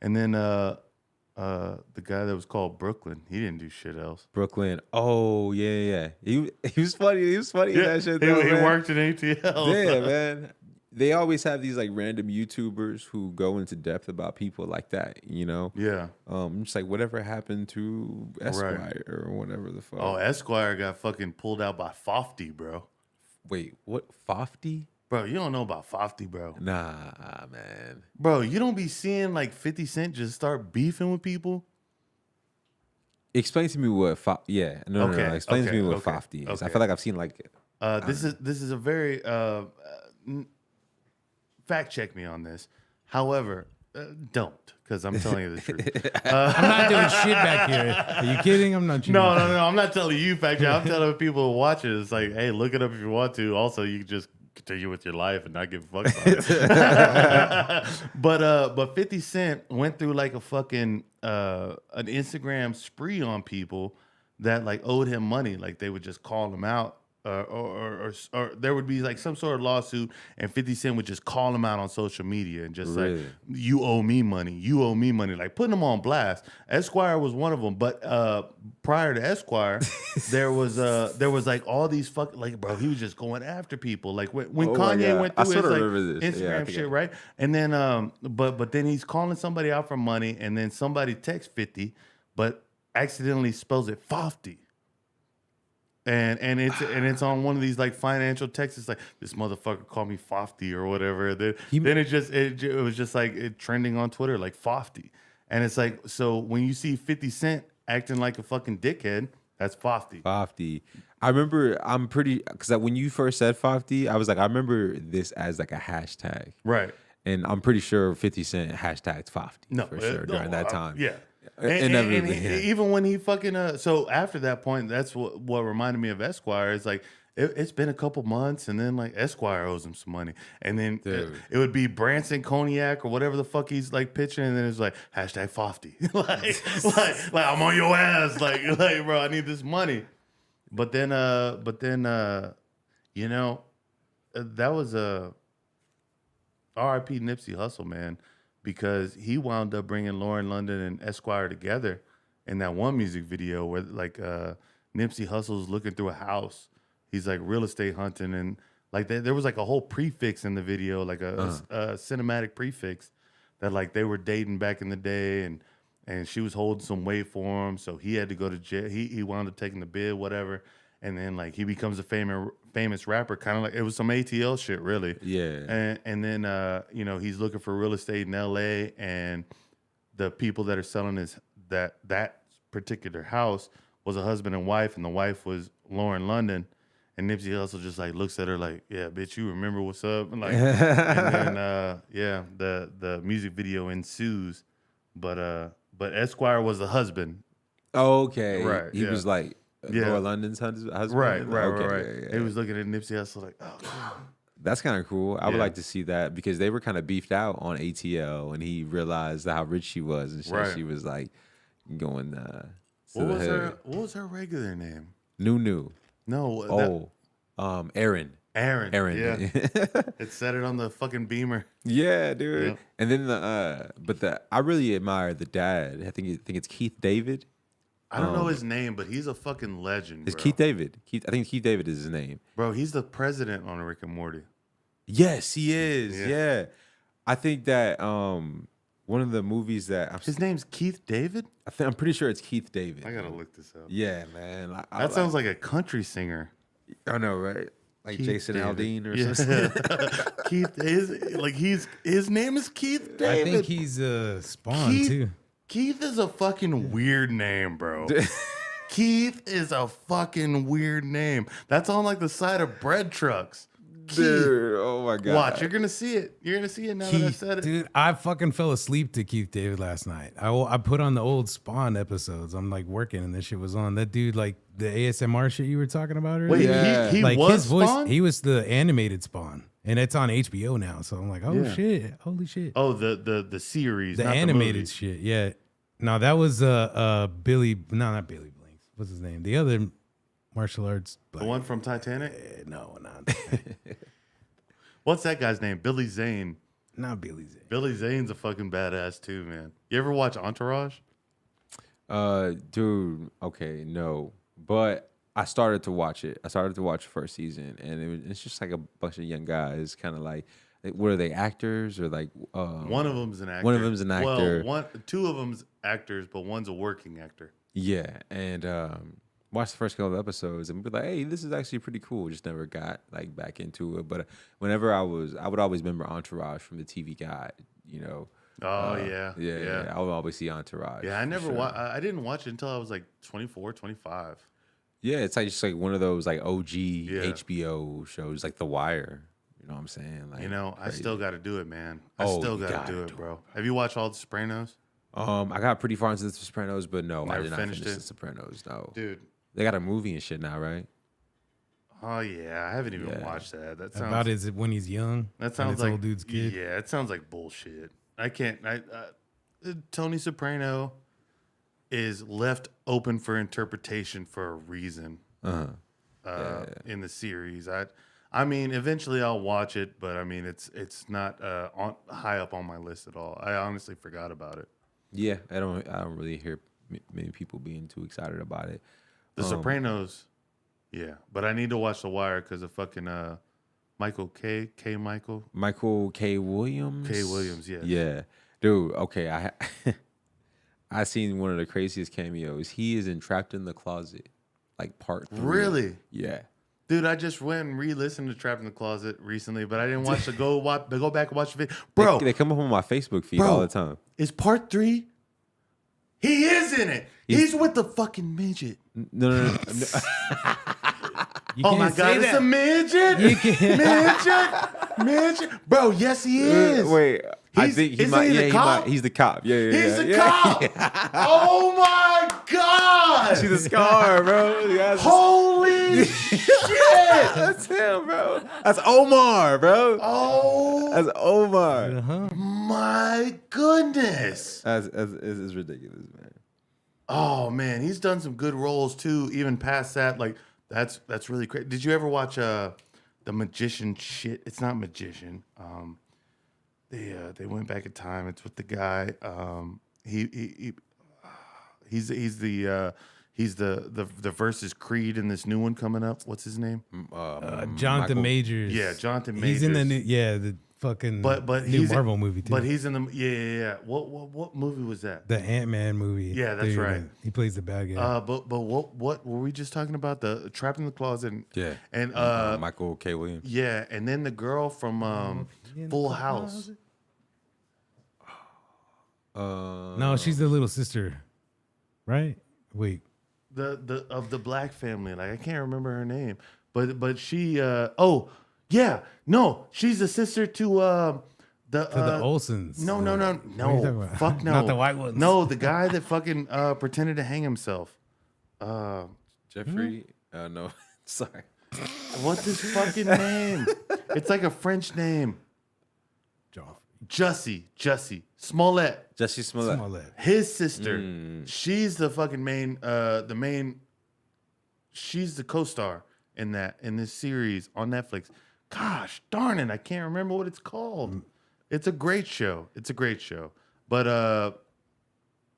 And then The guy that was called Brooklyn. He didn't do shit else. Brooklyn. Oh yeah. He was funny. He was funny in that shit. Though, he worked in ATL. Yeah, man. They always have these like random YouTubers who go into depth about people like that, you know? Yeah. Just like whatever happened to Esquire or whatever the fuck. Oh, Esquire got fucking pulled out by Fofty, bro. Wait, what? Fofty? Bro, you don't know about Fofty, bro. Nah, man. Bro, you don't be seeing like 50 Cent just start beefing with people? Explain to me what No. Explain to me what Fofty is. I feel like I've seen like this is a very fact check me on this. However, don't, because I'm telling you the truth. I'm not doing shit back here. Are you kidding? I'm not. No. I'm not telling you fact check. I'm telling people who watch it. It's like, hey, look it up if you want to. Also, you can just continue with your life and not give a fuck about it. But 50 Cent went through like a fucking an Instagram spree on people that like owed him money. Like they would just call him out. Or there would be like some sort of lawsuit, and 50 Cent would just call him out on social media and just like, you owe me money, like putting him on blast. Esquire was one of them, but prior to Esquire, there was like all these like, bro, he was just going after people. Like when Kanye went through his like Instagram shit, right? And then but then he's calling somebody out for money, and then somebody texts 50, but accidentally spells it Fofty. And it's on one of these like financial texts. It's like, this motherfucker called me Fofty or whatever. Then it was just like trending on Twitter like Fofty. And it's like, so when you see 50 Cent acting like a fucking dickhead, that's Fofty. Fofty. Because when you first said Fofty, I was like, I remember this as like a hashtag. Right. And I'm pretty sure 50 Cent hashtagged Fofty for sure during that time. Yeah. And even when he fucking so after that point, that's what reminded me of Esquire. It's like it's been a couple months, and then like Esquire owes him some money, and then it would be Branson Cognac or whatever the fuck he's like pitching, and then it's like hashtag Fofty, like I'm on your ass, like bro, I need this money. But then you know, that was a R.I.P. Nipsey Hussle, man. Because he wound up bringing Lauren London and Esquire together in that one music video where like Nipsey Hussle's looking through a house. He's like real estate hunting, and like there was like a whole prefix in the video, like a cinematic prefix that like they were dating back in the day, and she was holding some weight for him, so he had to go to jail. He wound up taking the bid, whatever. And then like he becomes a famous rapper, kind of like it was some ATL shit, really. Yeah. And then you know, he's looking for real estate in LA, and the people that are selling that particular house was a husband and wife, and the wife was Lauren London. And Nipsey Hussle just like looks at her like, yeah, bitch, you remember what's up? And like, and then the music video ensues, but Esquire was the husband. Okay. Right. He was like. Laura London's husband? Right. Yeah. He was looking at Nipsey Hussle like, oh, God. That's kind of cool. I would like to see that because they were kind of beefed out on ATL, and he realized how rich she was and shit. Right. She was like going what was her regular name? Nunu. No. Aaron. Aaron. Yeah. It said it on the fucking Beamer. Yeah, dude. Yeah. And then I really admire the dad. I think it's Keith David. I don't know his name, but he's a fucking legend. It's Keith David. I think Keith David is his name. Bro, he's the president on Rick and Morty. Yes, he is. Yeah. I think that one of the movies that his name's Keith David? I'm pretty sure it's Keith David. I gotta look this up. Yeah, man. That sounds like a country singer. I know, right? Like Keith Jason Aldean or something. Keith his name is Keith David. I think he's Spawn too. Keith is a fucking weird name, bro. Keith is a fucking weird name. That's on like the side of bread trucks. Dude, oh my God. Watch, you're gonna see it. You're gonna see it now that I said it. Dude, I fucking fell asleep to Keith David last night. I put on the old Spawn episodes. I'm like working and this shit was on. That dude, like the ASMR shit you were talking about earlier. Wait, he like was his voice, Spawn? he was the animated Spawn. And it's on HBO now. So I'm like, shit. Holy shit. Oh, the series. The not animated the shit, yeah. No, that was Billy. No, not Billy Blinks. What's his name? The other martial arts. The one from Titanic? No, not. What's that guy's name? Billy Zane. Not Billy Zane. Billy Zane's a fucking badass too, man. You ever watch Entourage? Dude, okay, no. But I started to watch it. I started to watch the first season, and it's just like a bunch of young guys, kind of like, what are they, actors or like? One of them's an actor. One of them's an actor. Well, two of them's actors, but one's a working actor. Yeah, and watched the first couple of episodes and be like, hey, this is actually pretty cool. Just never got like back into it. But whenever I would always remember Entourage from the TV Guide, you know. Oh, yeah. I would always see Entourage. Yeah, I didn't watch it until I was like 24, 25. Yeah, it's like just like one of those like OG HBO shows, like The Wire. You know what I'm saying? Like, you know, crazy. I still got to do it, man. I Oh, still you got to do it, bro. Have you watched all The Sopranos? I got pretty far into The Sopranos, but no, I Never did not finished finish it? The Sopranos. No, Dude. they got a movie and shit now, right? Oh yeah, I haven't even watched that. That sounds About is it when he's young? That sounds and it's like old dude's kid. Yeah, it sounds like bullshit. I can't. Tony Soprano is left open for interpretation for a reason. In the series, I mean, eventually I'll watch it, but I mean, it's not high up on my list at all. I honestly forgot about it. Yeah, I don't really hear many people being too excited about it. The Sopranos, yeah, but I need to watch The Wire because of fucking Michael K. Michael K. Williams. K. Williams, yes. Yeah, dude. Okay, I seen one of the craziest cameos. He is in Trapped in the Closet, like part 3. Really? Yeah. Dude, I just went and re-listened to Trapped in the Closet recently, but I didn't watch the go back and watch the video. Bro, they come up on my Facebook feed all the time. Is part 3? He is in it. He's with the fucking midget. No. Oh my God, it's a midget. Midget. Bro, yes he is. Wait, I think he might. Yeah, he's the cop. Yeah. He's the cop. Oh my God. See the scar, bro. Holy shit. That's him, bro. That's Omar, bro. Oh. That's Omar. My goodness. It's ridiculous, man. Oh man, he's done some good roles too. Even past that, like that's really great. Did you ever watch the Magician shit? It's not Magician. They went back in time. It's with the guy. He's the versus Creed in this new one coming up. What's his name? Jonathan Majors. Yeah, Jonathan Majors. He's in the fucking but new Marvel movie too. But he's in the yeah. What movie was that? The Ant-Man movie. Yeah, that's right. He plays the bad guy. But what were we just talking about? The Trapped in the Closet. And Michael K. Williams. Yeah, and then the girl from Full House. No, she's the little sister, right? Wait. The of the black family. Like I can't remember her name, but she. She's the sister to the Olsons. No. Fuck no. Not the white ones. No, the guy that fucking pretended to hang himself. Jeffrey. No, sorry. What's his fucking name? It's like a French name. Jussie Smollett. Jussie Smollett. His sister. She's the fucking main. She's the co-star in this series on Netflix. Gosh darn it, I can't remember what it's called. It's a great show. But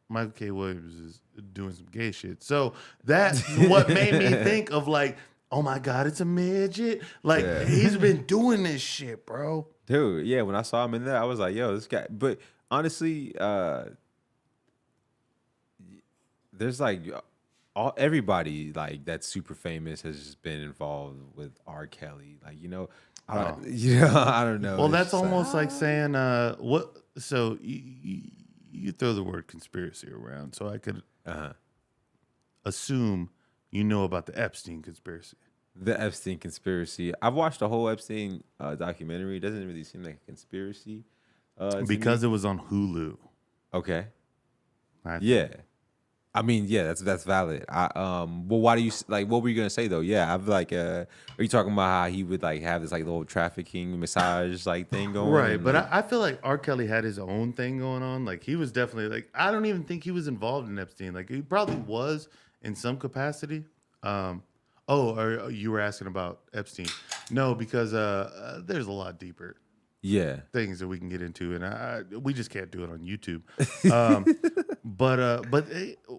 Michael K. Williams is doing some gay shit. So that's what made me think of like, oh my God, it's a midget. Like he's been doing this shit, bro. Dude, yeah, when I saw him in there, I was like, yo, this guy. But honestly, there's like everybody like that's super famous has just been involved with R. Kelly. Like, I don't know. Well, that's almost like saying what. So you throw the word conspiracy around, so I could assume you know about the Epstein conspiracy. The Epstein conspiracy. I've watched the whole Epstein documentary. It doesn't really seem like a conspiracy. Because it was on Hulu. Okay. Yeah. I mean, yeah, that's valid. Well, why do you like? What were you gonna say though? Yeah, I've like, are you talking about how he would like have this like little trafficking massage like thing going? Right, but I feel like R. Kelly had his own thing going on. Like he was definitely like, I don't even think he was involved in Epstein. Like he probably was in some capacity. Or you were asking about Epstein? No, because there's a lot deeper. Yeah, things that we can get into, and we just can't do it on YouTube. But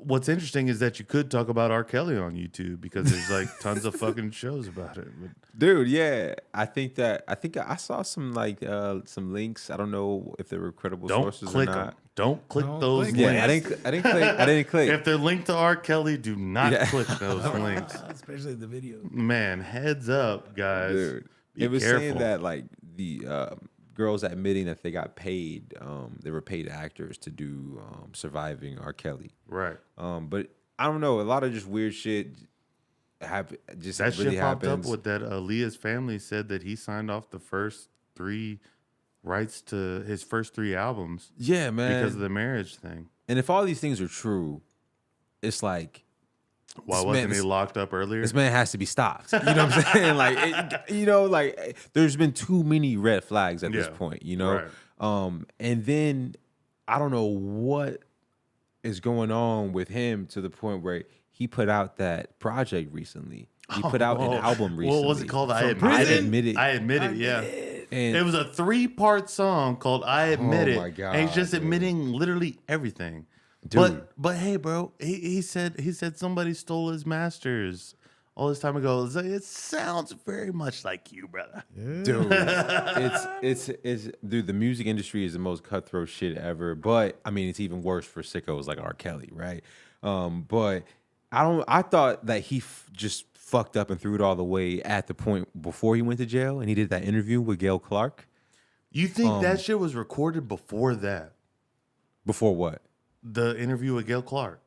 what's interesting is that you could talk about R. Kelly on YouTube because there's like tons of fucking shows about it. But, dude, yeah, I think I saw some some links. I don't know if they were credible sources or not. Don't click those links. Yeah, I didn't click. If they're linked to R. Kelly, do not click those links. Especially the video. Man, heads up, guys. Dude, Be it was careful. saying that like the girls admitting that they got paid. They were paid actors to do surviving R. Kelly. Right. But I don't know. A lot of just weird shit just That really shit popped happens. up with that Aaliyah's family said that he signed off the first 3 rights to his first 3 albums. Yeah, man. Because of the marriage thing. And if all these things are true, it's like, why wasn't he locked up earlier? This man has to be stopped. You know what I'm saying? There's been too many red flags at this point, Right. And then I don't know what is going on with him to the point where he put out that project recently. He put out an album recently. What was it called? I Admit It. I Admit It, yeah. And it was a 3-part song called I Admit It. Oh my God, and he's just admitting literally everything. Dude. But hey, bro, he said somebody stole his masters all this time ago. It sounds very much like you, brother. Dude, it's dude, the music industry is the most cutthroat shit ever. But I mean, it's even worse for sickos like R. Kelly, right? But I thought that he just fucked up and threw it all the way at the point before he went to jail and he did that interview with Gail Clark. You think that shit was recorded before that? Before what? The interview with Gail Clark.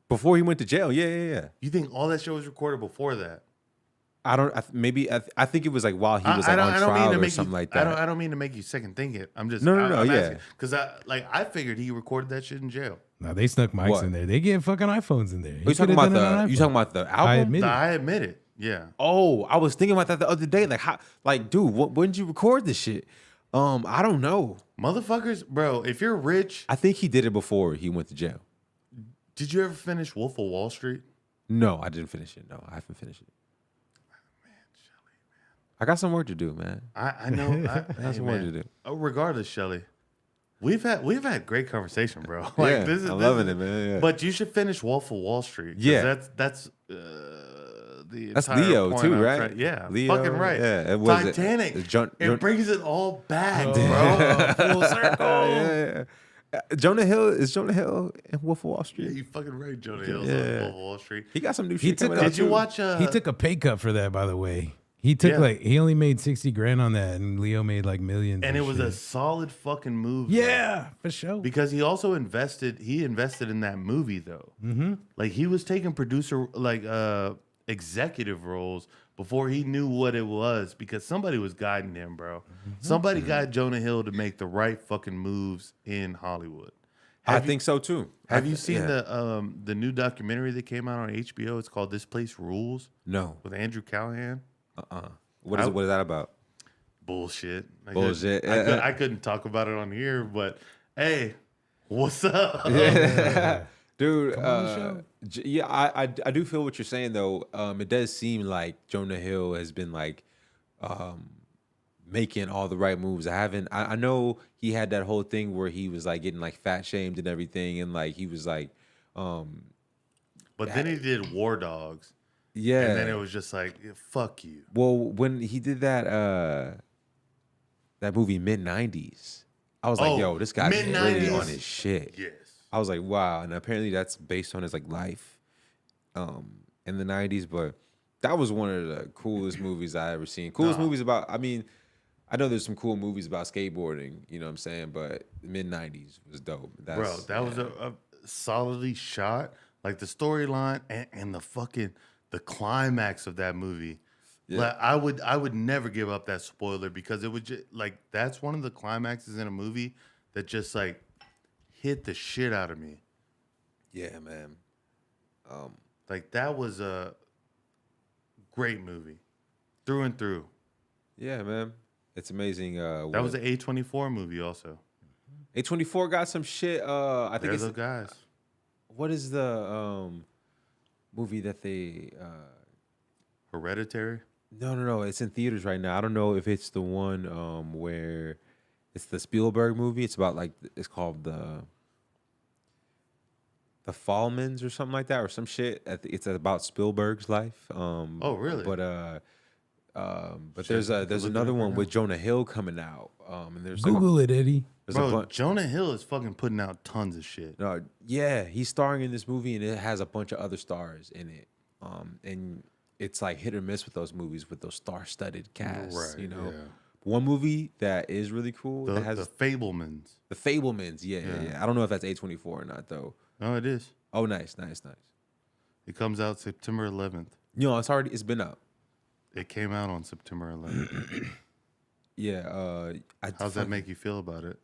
Before he went to jail, yeah. You think all that shit was recorded before that? I think it was like while he was on trial or something like that. I don't mean to make you second think it. I'm just yeah. Because I figured he recorded that shit in jail. No, they snuck mics in there. They get fucking iPhones in there. You talking about the album? I Admit It. Yeah. Oh, I was thinking about that the other day. Like, how? Like, dude, when did you record this shit? I don't know. Motherfuckers, bro, if you're rich. I think he did it before he went to jail. Did you ever finish Wolf of Wall Street? No, I didn't finish it. No, I haven't finished it. Man, Shelly, man. I got some work to do, man. I know. I got some work to do. Regardless, Shelly, we've had great conversation, bro. I'm loving it, man. Yeah. But you should finish Wolf of Wall Street. Yeah, that's Leo too, right? Yeah, Leo, fucking right. Yeah, Titanic. It brings it all back, bro. Full circle. Yeah. Jonah Hill in Wolf of Wall Street. Yeah, you fucking right. Jonah Hill's on Wolf of Wall Street. He got some new shit coming out. Did you watch? He took a pay cut for that, by the way. He took he only made $60,000 on that, and Leo made like millions. And it was a solid fucking move. Yeah, for sure. Because he also invested in that movie though. Mm-hmm. Like he was taking producer executive roles before he knew what it was because somebody was guiding him, bro. Mm-hmm. Somebody got Jonah Hill to make the right fucking moves in Hollywood. I think so too. Have you seen the new documentary that came out on HBO? It's called This Place Rules. No. With Andrew Callahan. What is that about? Bullshit. I couldn't talk about it on here, but hey, what's up? Yeah. Dude, I do feel what you're saying though. It does seem like Jonah Hill has been like making all the right moves. I know he had that whole thing where he was like getting like fat shamed and everything, and like he was like but then he did War Dogs. Yeah. And then it was just like, fuck you. Well, when he did that movie Mid-90s, I was like, yo, this guy's really on his shit. Yes. I was like, wow. And apparently that's based on his like life in the 90s. But that was one of the coolest movies I ever seen. Movies about, I mean, I know there's some cool movies about skateboarding, you know what I'm saying? But Mid-90s was dope. That was a solidly shot. Like the storyline and the climax of that movie. Yeah. Like I would never give up that spoiler because it would just like that's one of the climaxes in a movie that just like hit the shit out of me. Yeah, man. Like that was a great movie through and through. Yeah, man. It's amazing. That was an A24 movie also. A24 got some shit. I think it's the guys. What is the movie that they Hereditary? No. It's in theaters right now. I don't know if it's the one where it's the Spielberg movie. It's about like it's called the The Fallmans or something like that, or some shit. It's about Spielberg's life. Oh, really? But there's another one with Jonah Hill coming out. And there's Google it, Eddie. Bro, Jonah Hill is fucking putting out tons of shit. Yeah, he's starring in this movie, and it has a bunch of other stars in it. And it's like hit or miss with those movies with those star-studded casts. Right, yeah. One movie that is really cool. The that has Fablemans. The Fablemans, yeah. I don't know if that's A24 or not though. No, it is. Oh, nice. It comes out September 11th. It's been up. It came out on September 11th. Yeah. How's that make you feel about it?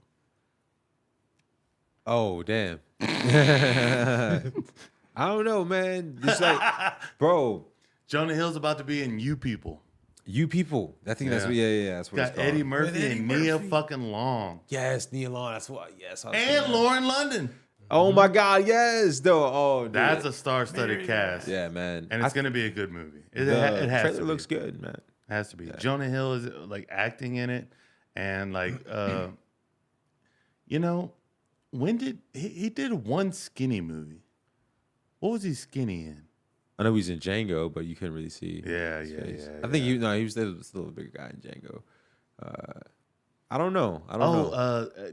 Oh, damn. I don't know, man. It's like, bro. Jonah Hill's about to be in You People. You People. I think that's what it's got called. Eddie Murphy and Nia fucking Long. Yes, Nia Long. That's what. Yes. And Lauren London. Oh my God, yes, though. Oh, dude. That's a star-studded cast. Yeah, man. And it's gonna be a good movie. It has trailer to be. looks good, man. It has to be. Yeah. Jonah Hill is like acting in it, and like, when did he did one skinny movie? What was he skinny in? I know he's in Django, but you couldn't really see. Yeah. I think he was still a bigger guy in Django. I don't know.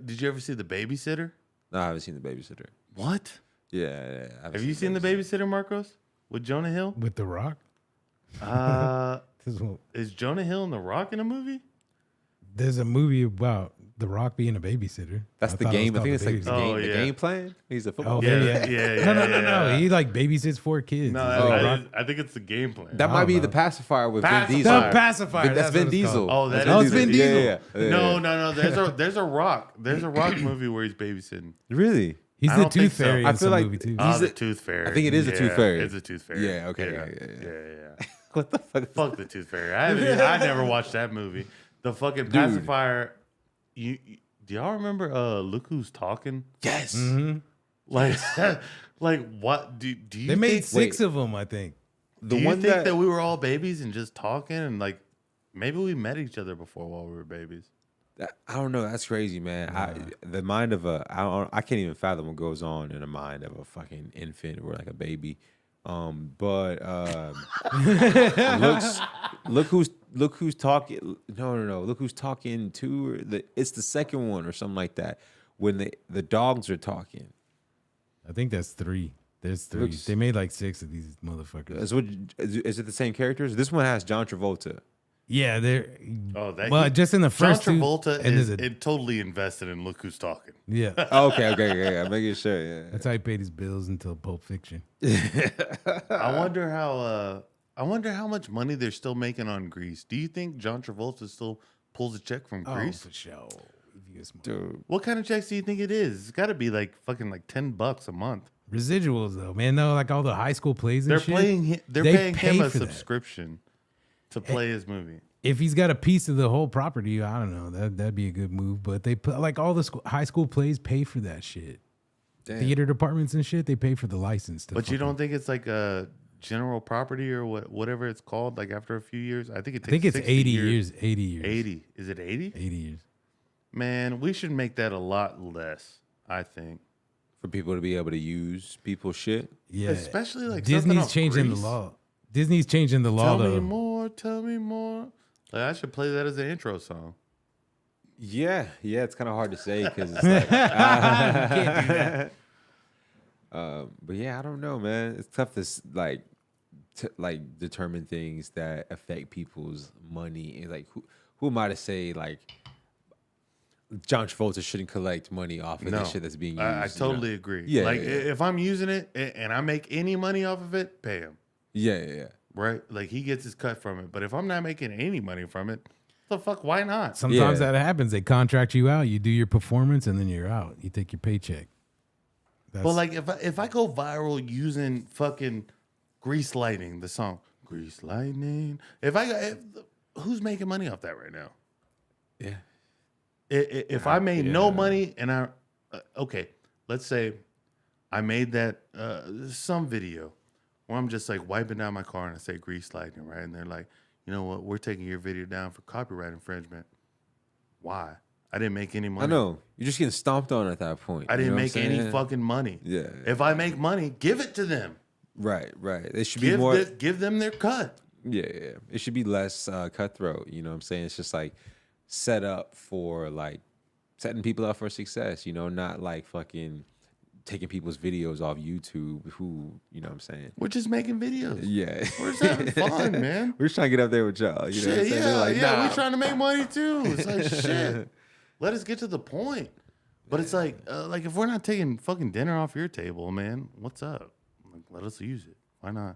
Did you ever see The Babysitter? No, I haven't seen The Babysitter. What? Yeah. Have you seen The Babysitter, Marcos? With Jonah Hill? With The Rock? Is Jonah Hill and The Rock in a movie? There's a movie about The Rock being a babysitter. That's the game. I think it's like the game plan. He's a football player. Yeah. No. He like babysits 4 kids. No, I think it's the game plan. That might be the pacifier with Vin Diesel. The pacifier. That's Vin Diesel. Oh, it's Vin Diesel. Yeah. No. There's a Rock. There's a Rock movie where he's babysitting. Really? He's the Tooth Fairy. I feel like movie too. He's the Tooth Fairy. I think it is the Tooth Fairy. It's a Tooth Fairy. Yeah. Okay. Yeah. What the fuck? Fuck the Tooth Fairy. I never watched that movie. The fucking pacifier. Do y'all remember Look Who's Talking? Yes. Mm-hmm. Like what do you They made think, 6 of them, I think. Do you think that we were all babies and just talking and like maybe we met each other before while we were babies? I don't know. That's crazy, man. The mind of I can't even fathom what goes on in the mind of a fucking infant or like a baby. But look who's talking. No. Look who's talking to. It's the second one or something like that. When the dogs are talking. I think that's 3. There's 3. They made like 6 of these motherfuckers. Is it the same characters? This one has John Travolta. Yeah, they're. Well, just in the first John Travolta two, is totally invested in Look Who's Talking. Yeah. Okay. I'm making sure. Yeah. That's how he paid his bills until Pulp Fiction. I wonder how much money they're still making on Grease. Do you think John Travolta still pulls a check from Grease? Oh, for sure. Dude. What kind of checks do you think it is? It's got to be like fucking like $10 a month. Residuals though, man. No, like all the high school plays and shit. They're paying him a subscription to play his movie. If he's got a piece of the whole property, I don't know. That'd be a good move. But they put like all the high school plays pay for that shit. Damn. Theater departments and shit, they pay for the license. But you don't think it's like a general property or whatever it's called? Like after a few years, I think it's 80 years. 80 years. 80. Is it 80? 80 years. Man, we should make that a lot less, I think. For people to be able to use people's shit? Yeah. Especially like Disney's changing the law. Disney's changing the law though. Tell me more. Like, I should play that as an intro song. Yeah, it's kind of hard to say because it's like, can't do that. But yeah, I don't know, man. It's tough to determine things that affect people's money. And like, who am I to say like John Travolta shouldn't collect money off of the shit that's being used? I totally agree. Yeah, like if I'm using it and I make any money off of it, pay him. Yeah. Right? Like he gets his cut from it. But if I'm not making any money from it, the fuck, why not? Sometimes that happens. They contract you out. You do your performance and then you're out. You take your paycheck. Well, like if I go viral using fucking Grease Lightning, the song Grease Lightning, who's making money off that right now? Yeah. If I made no money and let's say I made that some video where I'm just like wiping down my car and I say Grease Lightning, right? And they're like, you know what? We're taking your video down for copyright infringement. Why? I didn't make any money. I know. You're just getting stomped on at that point. I didn't make any fucking money. Yeah. If I make money, give it to them. Right. It should be more. Give them their cut. Yeah. It should be less cutthroat. You know what I'm saying? It's just like set up for like setting people up for success. You know, not like fucking taking people's videos off YouTube. Who, you know what I'm saying? We're just making videos. Yeah. We're just having fun, man. We're just trying to get up there with y'all. You know what I'm saying? Yeah, like, yeah. We're trying to make money too. It's like shit. Let us get to the point. But it's like if we're not taking fucking dinner off your table, man, what's up? Like, let us use it. Why not?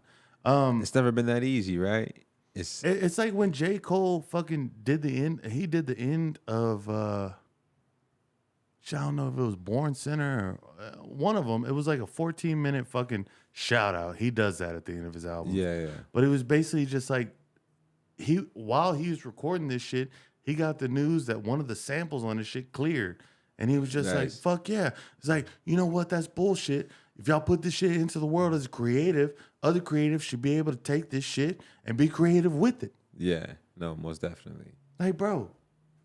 It's never been that easy, right? It's like when J. Cole fucking did the end. He did the end of I don't know if it was Born Center or one of them. It was like a 14-minute fucking shout out. He does that at the end of his album. Yeah. But it was basically just like while he was recording this shit, he got the news that one of the samples on this shit cleared. And he was just like, fuck yeah. It's like, you know what? That's bullshit. If y'all put this shit into the world as creative, other creatives should be able to take this shit and be creative with it. Yeah. No, most definitely. Like, bro,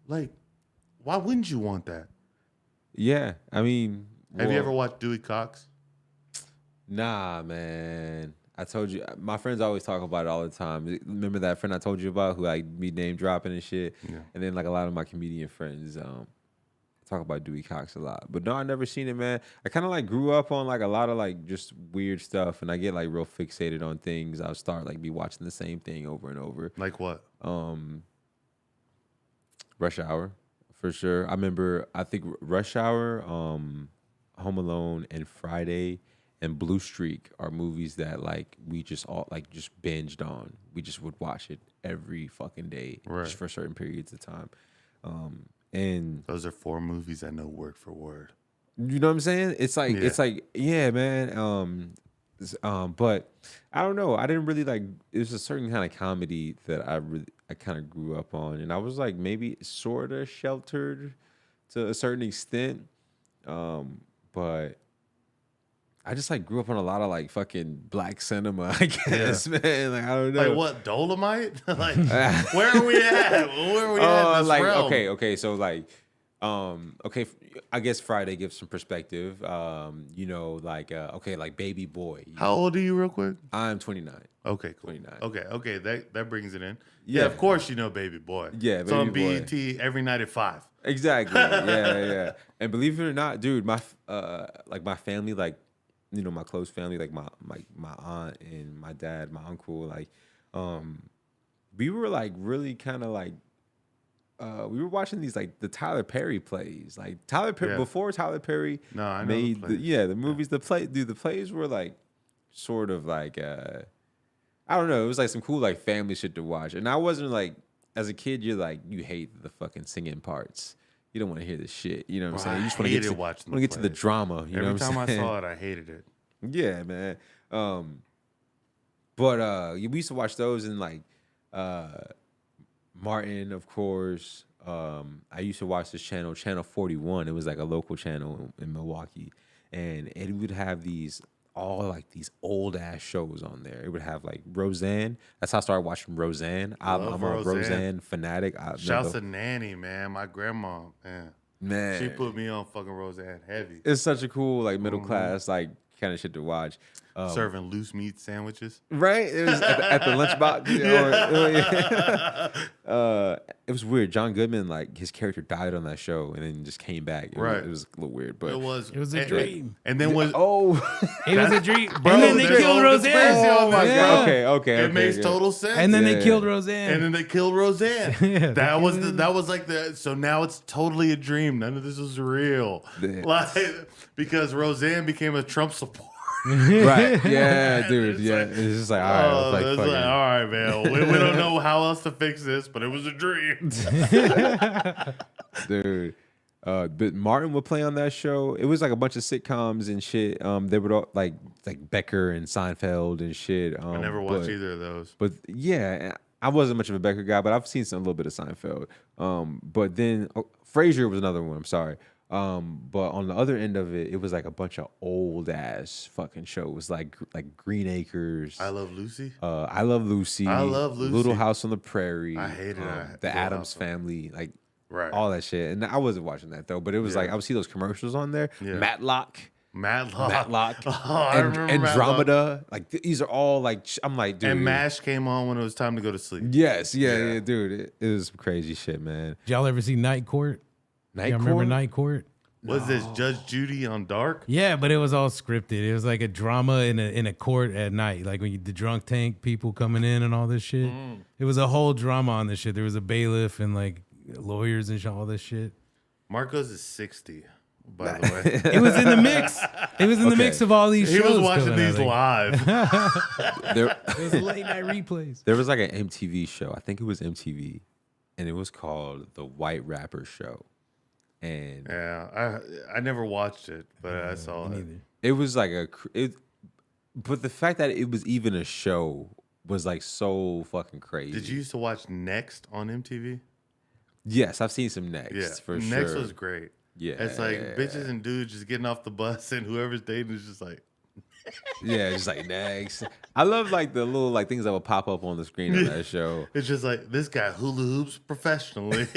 like, why wouldn't you want that? Yeah. I mean, have you ever watched Dewey Cox? Nah, man. I told you, my friends always talk about it all the time. Remember that friend I told you about who like me name dropping and shit? Yeah. And then like a lot of my comedian friends talk about Dewey Cox a lot. But no, I never seen it, man. I kind of like grew up on like a lot of like just weird stuff, and I get like real fixated on things. I'll start like be watching the same thing over and over. Like what? Rush Hour, for sure. I think Rush Hour, Home Alone, and Friday and Blue Streak are movies that like we just all like just binged on. We just would watch it every fucking day, just for certain periods of time. And those are 4 movies that know word for word. You know what I'm saying? It's like yeah, man. But I don't know. I didn't really like. It was a certain kind of comedy that I kind of grew up on, and I was like maybe sort of sheltered to a certain extent. But I just like grew up on a lot of like fucking black cinema, I guess, man. Like I don't know. Like what, Dolomite? Like where are we at? Where are we at in this like realm? okay, so like I guess Friday gives some perspective. You know, like like Baby Boy. How old are you, real quick? I'm 29. Okay, cool. 29. Okay, that brings it in. Yeah, of course you know Baby Boy. Yeah, it's on BET every night at 5. Exactly. Yeah. And believe it or not, dude, my family, like, you know, my close family, like my aunt and my dad, my uncle, like, we were like really kind of like, we were watching these like the Tyler Perry plays, like Tyler Perry before Tyler Perry made the movies. The plays were like sort of like I don't know, it was like some cool like family shit to watch, and I wasn't like as a kid you hate the fucking singing parts. You don't want to hear this shit. You know what I'm saying? You just want to get to the drama. You know what I'm saying? Every time I saw it, I hated it. Yeah, man. But we used to watch those and like Martin, of course. I used to watch this channel 41. It was like a local channel in Milwaukee, and it would have these old ass shows on there. It would have like Roseanne. That's how I started watching Roseanne. I'm a Roseanne fanatic. Shouts to Nanny, man. My grandma, man. She put me on fucking Roseanne heavy. It's such a cool like middle class like kind of shit to watch. Serving loose meat sandwiches, right? It was at the lunchbox. It was weird. John Goodman, like his character died on that show and then just came back. It was a little weird, but it was a dream. And then was it was a dream. Bro, and then they killed Roseanne. Oh my god. Okay. It makes total sense. And then they killed Roseanne. And then they killed Roseanne. That was like so now it's totally a dream. None of this is real. Like because Roseanne became a Trump supporter. Right. Yeah, dude. Yeah. It's just like, all right. All right, man. We don't know how else to fix this, but it was a dream. Dude. But Martin would play on that show. It was like a bunch of sitcoms and shit. They would all like Becker and Seinfeld and shit. I never watched either of those. But yeah, I wasn't much of a Becker guy, but I've seen a little bit of Seinfeld. But then Frasier was another one. I'm sorry. But on the other end of it, it was like a bunch of old ass fucking shows, like Green Acres. I Love Lucy. I Love Lucy. I Love Lucy. Little House on the Prairie. I hated it. The Addams Family. Like Right. All that shit. And I wasn't watching that though, but it was like I would see those commercials on there. Yeah. Matlock. Oh, I remember Andromeda. Like these are all like I'm like, dude. And MASH came on when it was time to go to sleep. Yes, yeah, dude. It was some crazy shit, man. Did y'all ever see Night Court? Night Court? Remember Night Court? Was this Judge Judy on Dark? Yeah, but it was all scripted. It was like a drama in a court at night, like when the drunk tank people coming in and all this shit. It was a whole drama on this shit. There was a bailiff and like lawyers and all this shit. Marcos is 60, by the way. It was in the mix. It was in the mix of all these He shows. was watching these live. It was late night replays. There was like an MTV show. I think it was MTV, and it was called The White Rapper Show. And yeah, I never watched it, but I saw it. It was like but the fact that it was even a show was like so fucking crazy. Did you used to watch Next on MTV? Yes, I've seen some Next for sure. Next was great. Yeah, it's like bitches and dudes just getting off the bus, and whoever's dating is just like, yeah, just like Next. I love like the little like things that would pop up on the screen of that show. It's just like this guy hula hoops professionally.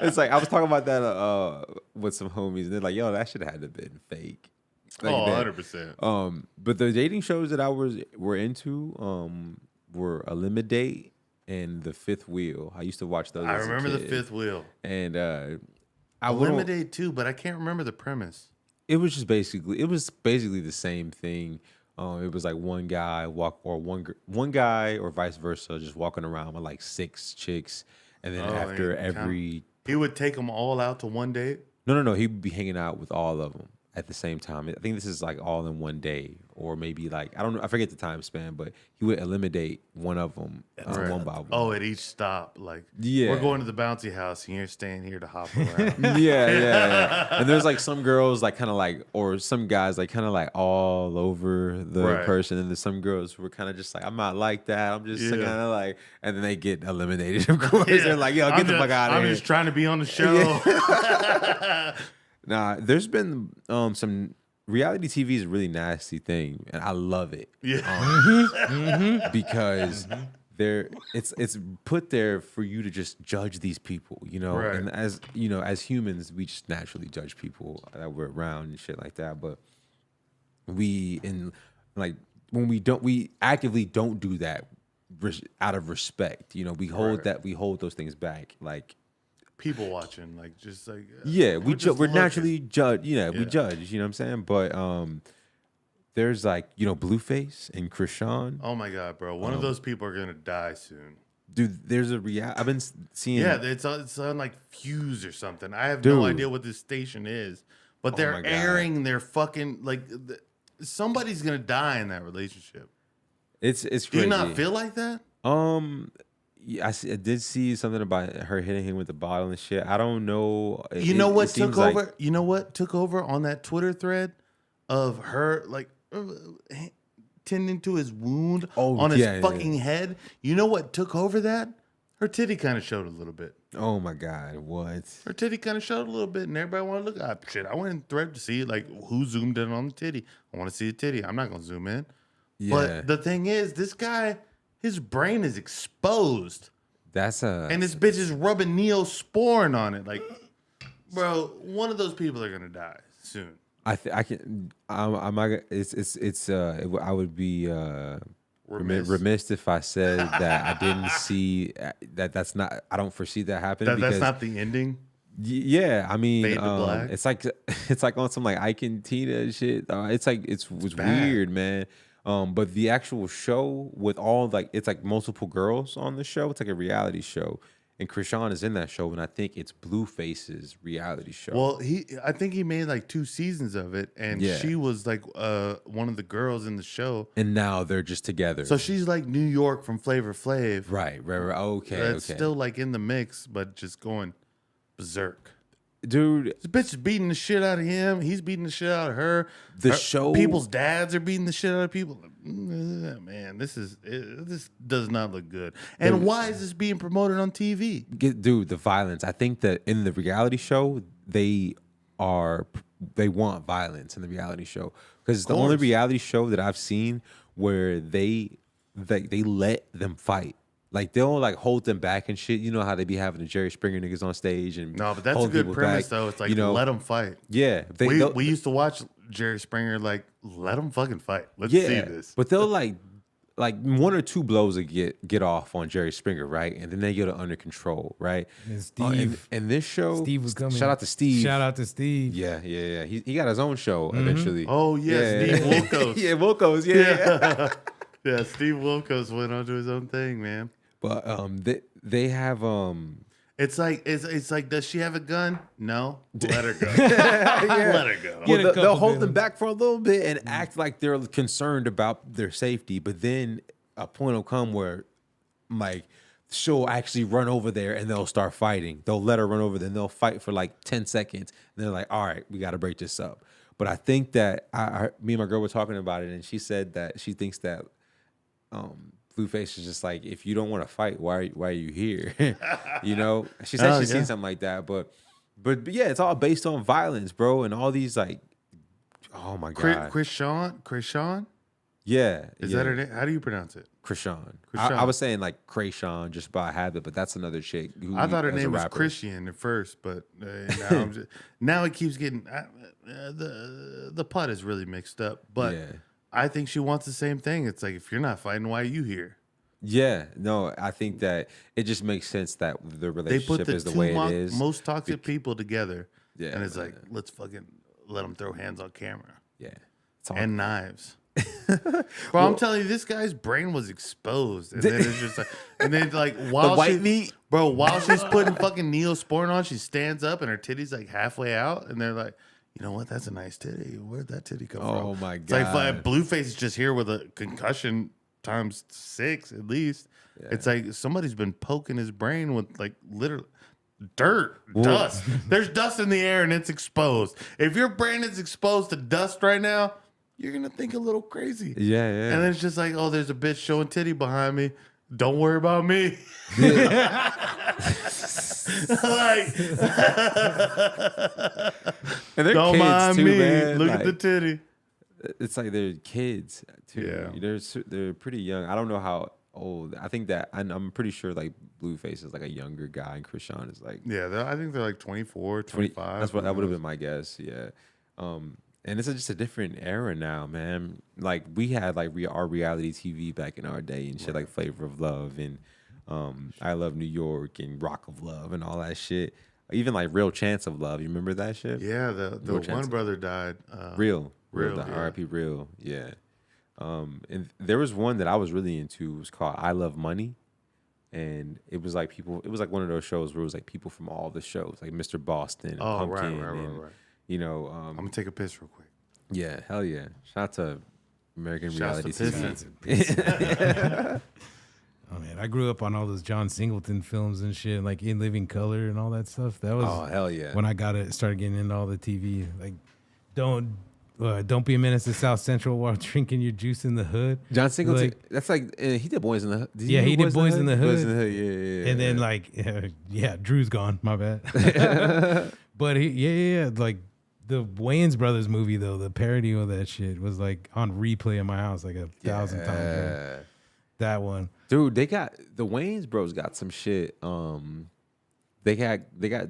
It's like I was talking about that with some homies, and they're like, "Yo, that should have had to been fake." Like 100%. But the dating shows that I were into were Eliminate and The Fifth Wheel. I used to watch those. I remember The Fifth Wheel. And Eliminate too, but I can't remember the premise. It was basically the same thing. It was like one guy one guy or vice versa, just walking around with like 6 chicks, and then after every he would take them all out to one date. No, he'd be hanging out with all of them at the same time. I think this is like all in one day, or maybe like I don't know. I forget the time span, but he would eliminate one of them one by one. Oh, at each stop, like we're going to the bouncy house, and you're staying here to hop around. yeah. And there's like some girls like kind of like, or some guys like kind of like all over the person, and there's some girls who are kind of just like, I'm not like that. I'm just kind of like, and then they get eliminated. Of course, they're like, yo, get the fuck out of here. I'm just trying to be on the show. Nah, there's been some reality TV is a really nasty thing, and I love it. Yeah, because it's put there for you to just judge these people, you know. Right. And as you know, as humans, we just naturally judge people that we're around and shit like that. But we actively don't do that out of respect. You know, we hold those things back, like. People watching, like just like we're naturally judge. Yeah, we judge. You know what I'm saying? But there's like Blueface and Krishan. Oh my god, bro! One of those people are gonna die soon. Dude, there's a I've been seeing. Yeah, it's on like Fuse or something. I have no idea what this station is, but they're airing their fucking like. Somebody's gonna die in that relationship. It's crazy. Do you not feel like that? Yeah, I did see something about her hitting him with the bottle and shit. I don't know. You know what took over? You know what took over on that Twitter thread of her like tending to his wound on his fucking head? You know what took over that? Her titty kind of showed a little bit. Oh my god, what? Her titty kind of showed a little bit, and everybody wanted to look at shit. I went in thread to see like who zoomed in on the titty. I want to see the titty. I'm not gonna zoom in. Yeah. But the thing is, this guy. His brain is exposed. And this bitch is rubbing Neosporin on it. Like, bro, one of those people are gonna die soon. I would be remiss if I said that I didn't see that. That's not. I don't foresee that happening. That's not the ending. Yeah, I mean, it's like on some like Ike and Tina shit. It's weird, man. But the actual show with all it's like multiple girls on the show. It's like a reality show, and Krishan is in that show, and I think it's Blueface's reality show. Well, I think he made like 2 seasons of it, and she was like one of the girls in the show. And now they're just together. So she's like New York from Flavor Flav. Right. Okay. That's still like in the mix, but just going berserk. Dude, this bitch is beating the shit out of him. He's beating the shit out of her. People's dads are beating the shit out of people. Man, this does not look good. And why is this being promoted on TV? Dude, the violence. I think that in the reality show, they want violence in the reality show because it's the only reality show that I've seen where they let them fight. Like they'll like hold them back and shit. You know how they be having the Jerry Springer niggas on stage and No, but that's a holding good people premise back. though. It's like You know, let them fight. yeah. We used to watch Jerry Springer. Like let them fucking fight. Let's see this. But they'll like one or two blows will get off on Jerry Springer, right? And then they get it under control, right? And Steve, and this show, Steve was coming. Shout out to Steve. Shout out to Steve. Yeah. He got his own show eventually. Oh yeah, Steve Wilkos. Yeah, Wilkos. Yeah. Yeah, Steve Wilkos went on to his own thing, man. But they have It's like does she have a gun? No, let her go. Let her go. Well, they'll hold them back for a little bit and act like they're concerned about their safety, but then a point will come where, like, she'll actually run over there and they'll start fighting. They'll let her run over there and they'll fight for like 10 seconds. And they're like, all right, we got to break this up. But I think that me and my girl were talking about it, and she said that she thinks that Blueface is just like, if you don't want to fight, why are you here? You know, she said she's seen something like that, but yeah, it's all based on violence, bro, and all these like, oh my god, Krishan, yeah, is that her name? How do you pronounce it? Krishan. I was saying like Krayshawn just by habit, but that's another chick. I thought her name was Christian at first, but now it keeps getting the pot is really mixed up, but. Yeah. I think she wants the same thing. It's like, if you're not fighting, why are you here? Yeah, no, I think that it just makes sense that the relationship is the way it is. Most toxic people together. Yeah, and it's like, let's fucking let them throw hands on camera. Yeah. And knives. Bro, I'm telling you, this guy's brain was exposed. And then it's just like, and then like while the white meat? Bro, while she's putting fucking Neosporin on, she stands up and her titty's like halfway out. And they're like, you know what? That's a nice titty. Where'd that titty come from? Oh my god! It's like Blueface is just here with a concussion times 6 at least. Yeah. It's like somebody's been poking his brain with like literally dust. There's dust in the air and it's exposed. If your brain is exposed to dust right now, you're gonna think a little crazy. Yeah. And then it's just like, oh, there's a bitch showing titty behind me. Don't worry about me. Like, and they're don't kids mind too, me. man. Look like, at the titty. It's like they're kids too. Yeah. They're pretty young. I don't know how old. I think that I'm pretty sure like Blueface is like a younger guy, and Krishan is like I think they're like 24, 25. That's what that would have been my guess. Yeah. And it's just a different era now, man. Like we had like our reality TV back in our day and shit, like Flavor of Love and I Love New York and Rock of Love and all that shit. Even like Real Chance of Love. You remember that shit? Yeah, the one brother died. Real, yeah. R.I.P. Real, yeah. And there was one that I was really into. It was called I Love Money. And it was like one of those shows where it was like people from all the shows, like Mr. Boston and Pumpkin. Right. You know, I'm gonna take a piss real quick. Yeah, hell yeah! Shout out to American reality TV. Oh man, I grew up on all those John Singleton films and shit, like In Living Color and all that stuff. That was hell yeah. When I started getting into all the TV, like don't be a menace to South Central while drinking your juice in the hood. John Singleton, like, that's like he did Boys in the Hood. He did Boys in the Hood. Boys in the Hood, yeah. And then like, Drew's gone. My bad. But like. The Wayans Brothers movie, though, the parody of that shit was like on replay in my house like 1,000 times. Bro. That one, dude. The Wayans Bros got some shit. They got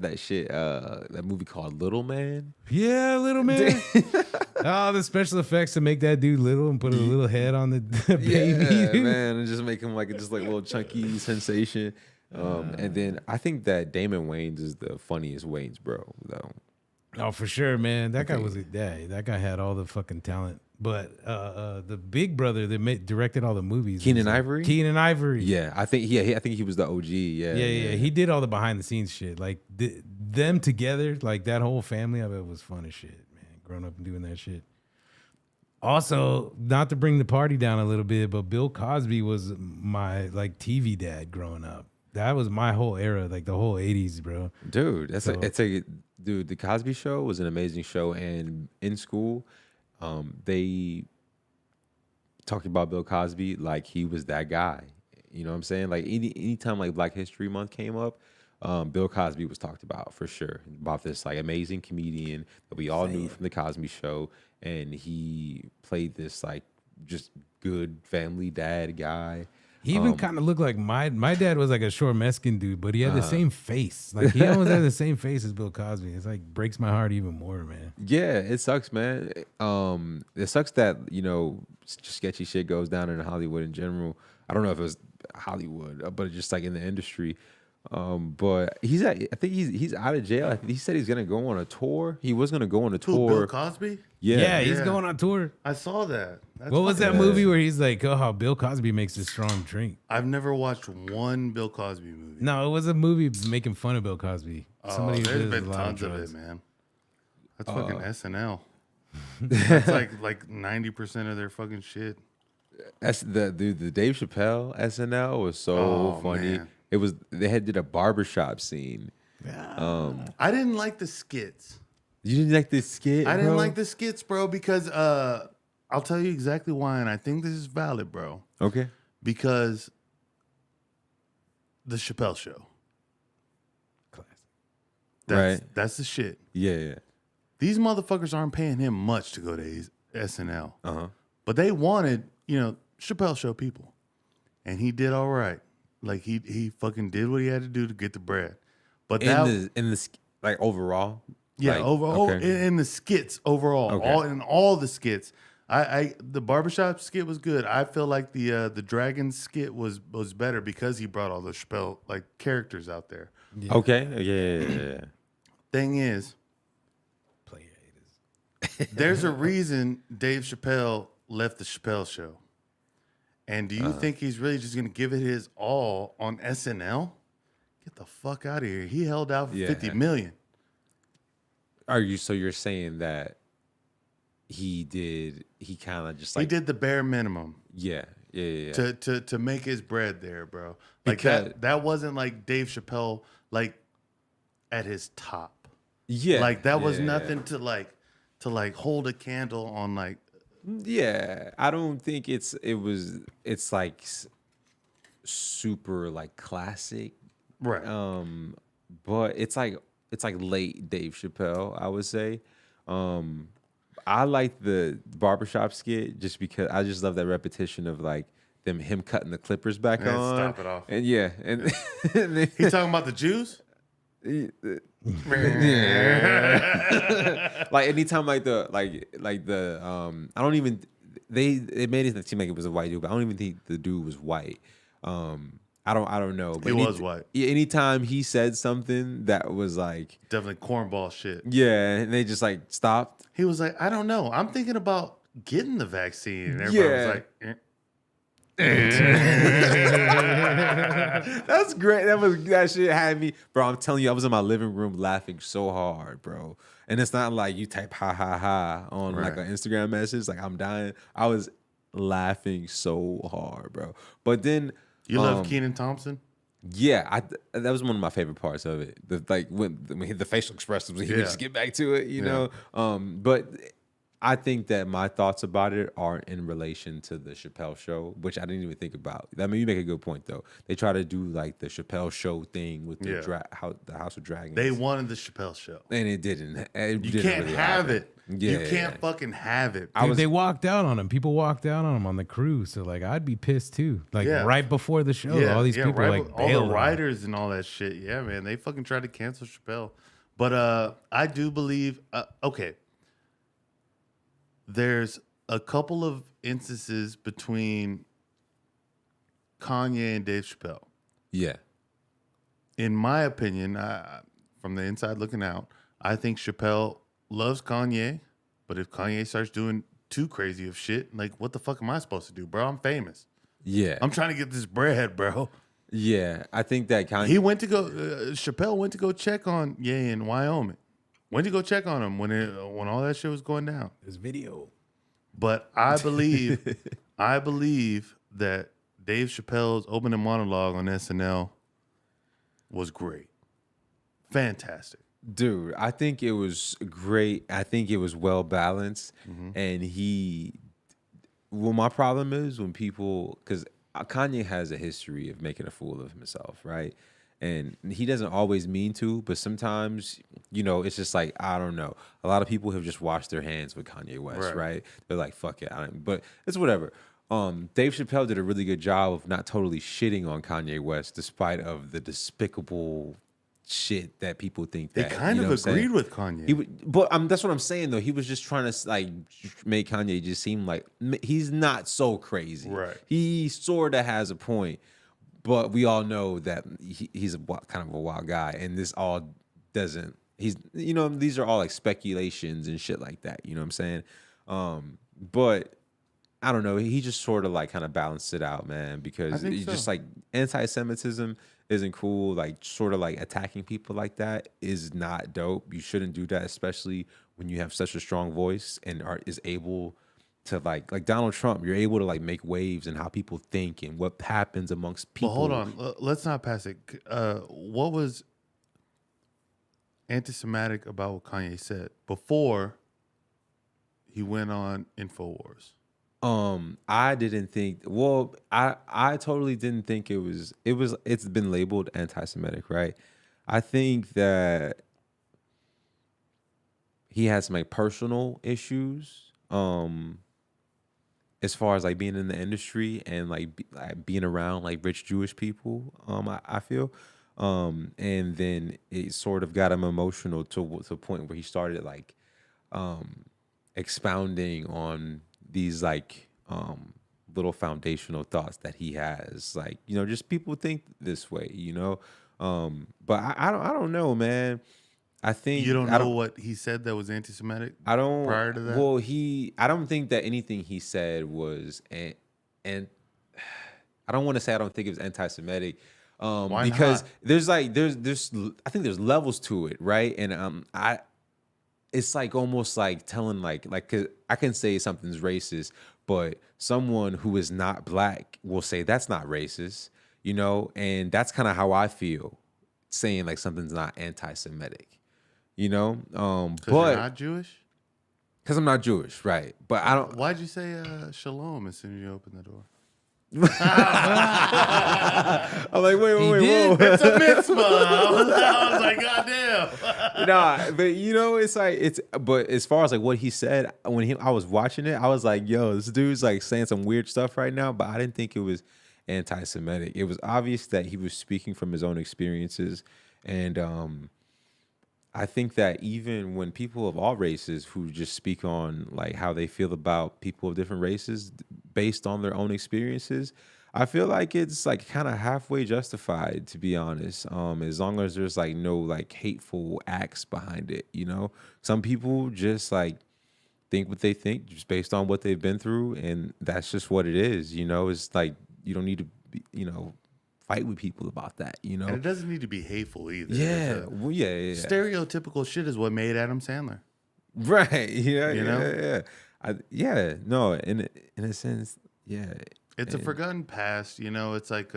that shit. That movie called Little Man. Yeah, Little Man. The special effects to make that dude little and put a little head on the baby. Yeah, man, and just make him like just like a little chunky sensation. And then I think that Damon Wayans is the funniest Wayans bro, though. Oh, for sure, man. That guy had all the fucking talent. But the big brother that directed all the movies, Keenan Ivory. Yeah, I think he was the OG. Yeah. He did all the behind the scenes shit. Like them together, like that whole family of it was fun as shit, man. Growing up and doing that shit. Also, not to bring the party down a little bit, but Bill Cosby was my like TV dad growing up. That was my whole era, like the whole 80s, bro. Dude, dude, the Cosby Show was an amazing show, and in school, they talked about Bill Cosby like he was that guy. You know what I'm saying? Like anytime like Black History Month came up, Bill Cosby was talked about for sure. About this like amazing comedian that we all knew from the Cosby Show, and he played this like just good family dad guy. He even kind of looked like my dad was like a short Mexican dude, but he had the same face. Like he almost had the same face as Bill Cosby. It's like breaks my heart even more, man. Yeah, it sucks, man. It sucks that sketchy shit goes down in Hollywood in general. I don't know if it was Hollywood, but just like in the industry. But I think he's out of jail. He said he's gonna go on a tour. He was gonna go on a tour. Bill Cosby? Yeah, he's going on tour. I saw that. What was that movie where he's like, oh, how Bill Cosby makes a strong drink? I've never watched one Bill Cosby movie. No, it was a movie making fun of Bill Cosby. There's been tons of it, man. That's fucking SNL. That's like 90% of their fucking shit. That's the Dave Chappelle SNL was so funny. Man. They did a barbershop scene. I didn't like the skits. You didn't like the skit? I didn't like the skits, bro, because I'll tell you exactly why, and I think this is valid, bro. Okay. Because the Chappelle Show. Classic. That's the shit. Yeah. These motherfuckers aren't paying him much to go to SNL. But they wanted, Chappelle Show people. And he did all right. Like he fucking did what he had to do to get the bread. But in the like overall? Yeah, like, overall okay. in the skits overall. Okay. All the skits. The barbershop skit was good. I feel like the dragon skit was better because he brought all the Chappelle like characters out there. Yeah. Okay. Yeah. Thing is, player haters. There's a reason Dave Chappelle left the Chappelle Show. And do you think he's really just gonna give it his all on SNL? Get the fuck out of here. He held out for $50 million. So you're saying that he kind of just like he did the bare minimum. Yeah. To make his bread there, bro. Like that wasn't like Dave Chappelle like at his top. Yeah. Like that was nothing to hold a candle on like. Yeah, I don't think it's like super like classic, right? But it's like late Dave Chappelle, I would say. I like the barbershop skit just because I just love that repetition of like him cutting the clippers back on. Stop it off. And and he talking about the Jews. Like anytime like the I don't even they made it seem like it was a white dude, but I don't even think the dude was white. I don't know. But he was white. Anytime he said something that was like definitely cornball shit. Yeah, and they just like stopped. He was like, I don't know. I'm thinking about getting the vaccine. And everybody was like, That's great. That shit had me, bro. I'm telling you, I was in my living room laughing so hard, bro. And it's not like you type ha ha ha on like an Instagram message, like I'm dying. I was laughing so hard, bro. But then you love Kenan Thompson? Yeah, that was one of my favorite parts of it. When the facial expressions, he would just get back to it, you know. But I think that my thoughts about it are in relation to the Chappelle Show, which I didn't even think about. I mean, you make a good point though. They try to do like the Chappelle Show thing with the House of Dragons. They wanted the Chappelle Show, and it didn't. You can't really have it. Yeah, you can't fucking have it. Dude, they walked out on him. People walked out on him on the cruise. So like, I'd be pissed too. Like right before the show, all these people like all the writers and all that shit. Yeah, man, they fucking tried to cancel Chappelle. But I do believe. Okay. There's a couple of instances between Kanye and Dave Chappelle. Yeah. In my opinion, from the inside looking out, I think Chappelle loves Kanye, but if Kanye starts doing too crazy of shit, like what the fuck am I supposed to do, bro? I'm famous. Yeah. I'm trying to get this bread, bro. Yeah, I think that Kanye. Chappelle went to go check on Ye in Wyoming. Went to go check on him when all that shit was going down. There's video. But I believe that Dave Chappelle's opening monologue on SNL was great. Fantastic. Dude, I think it was great. I think it was well balanced. And my problem is when people, because Kanye has a history of making a fool of himself, right? And he doesn't always mean to, but sometimes, it's just like, I don't know. A lot of people have just washed their hands with Kanye West, right? They're like, fuck it. But it's whatever. Dave Chappelle did a really good job of not totally shitting on Kanye West, despite of the despicable shit that people think that He kind of agreed with Kanye. But that's what I'm saying though. He was just trying to like make Kanye just seem like he's not so crazy. Right. He sort of has a point, but we all know that he's kind of a wild guy, and this all doesn't. These are all like speculations and shit like that. You know what I'm saying? But I don't know. He just sort of like kind of balanced it out, man, because it's just like anti-Semitism isn't cool. Like sort of like attacking people like that is not dope. You shouldn't do that, especially when you have such a strong voice and is able to like Donald Trump. You're able to like make waves in how people think and what happens amongst people. But hold on. Let's not pass it. What was anti-Semitic about what Kanye said before he went on InfoWars? I didn't think. Well, I totally didn't think it's been labeled anti-Semitic, right? I think that he has some like personal issues, as far as like being in the industry and like being around like rich Jewish people. I feel, and then it sort of got him emotional to the point where he started like, expounding on these like little foundational thoughts that he has, like just people think this way, but I don't know, man. I think you don't know what he said that was anti-Semitic. I don't prior to that. Well, I don't think that anything he said was and I don't want to say I don't think it was anti-Semitic. Why because not? there's I think there's levels to it, right? And it's like almost like telling like 'cause I can say something's racist, but someone who is not black will say that's not racist, and that's kind of how I feel saying like something's not anti-Semitic, but you're not Jewish? Because I'm not Jewish, right? But I don't. Why'd you say shalom as soon as you opened the door? I'm like, wait, whoa. It's a mitzvah. I was like, goddamn. Nah, but but as far as like what he said when I was watching it, I was like, yo, this dude's like saying some weird stuff right now, but I didn't think it was anti-Semitic. It was obvious that he was speaking from his own experiences, and I think that even when people of all races who just speak on like how they feel about people of different races based on their own experiences, I feel like it's like kind of halfway justified, to be honest. As long as there's like no like hateful acts behind it, Some people just like think what they think just based on what they've been through, and that's just what it is. It's like you don't need to be, fight with people about that, And it doesn't need to be hateful either. Yeah, yeah. Stereotypical shit is what made Adam Sandler. Right. Yeah. No, in a sense, yeah. It's a forgotten past, it's like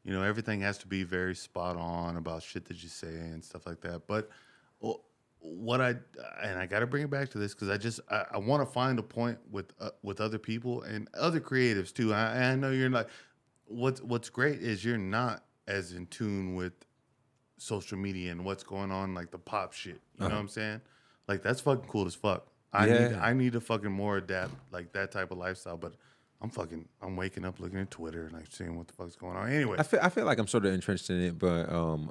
everything has to be very spot on about shit that you say and stuff like that. But I got to bring it back to this because I want to find a point with other people and other creatives too. I know you're like, what's great is you're not as in tune with social media and what's going on, like the pop shit. You know what I'm saying? Like that's fucking cool as fuck. I need to fucking more adapt like that type of lifestyle. But I'm waking up looking at Twitter and like seeing what the fuck's going on. Anyway, I feel like I'm sort of entrenched in it, but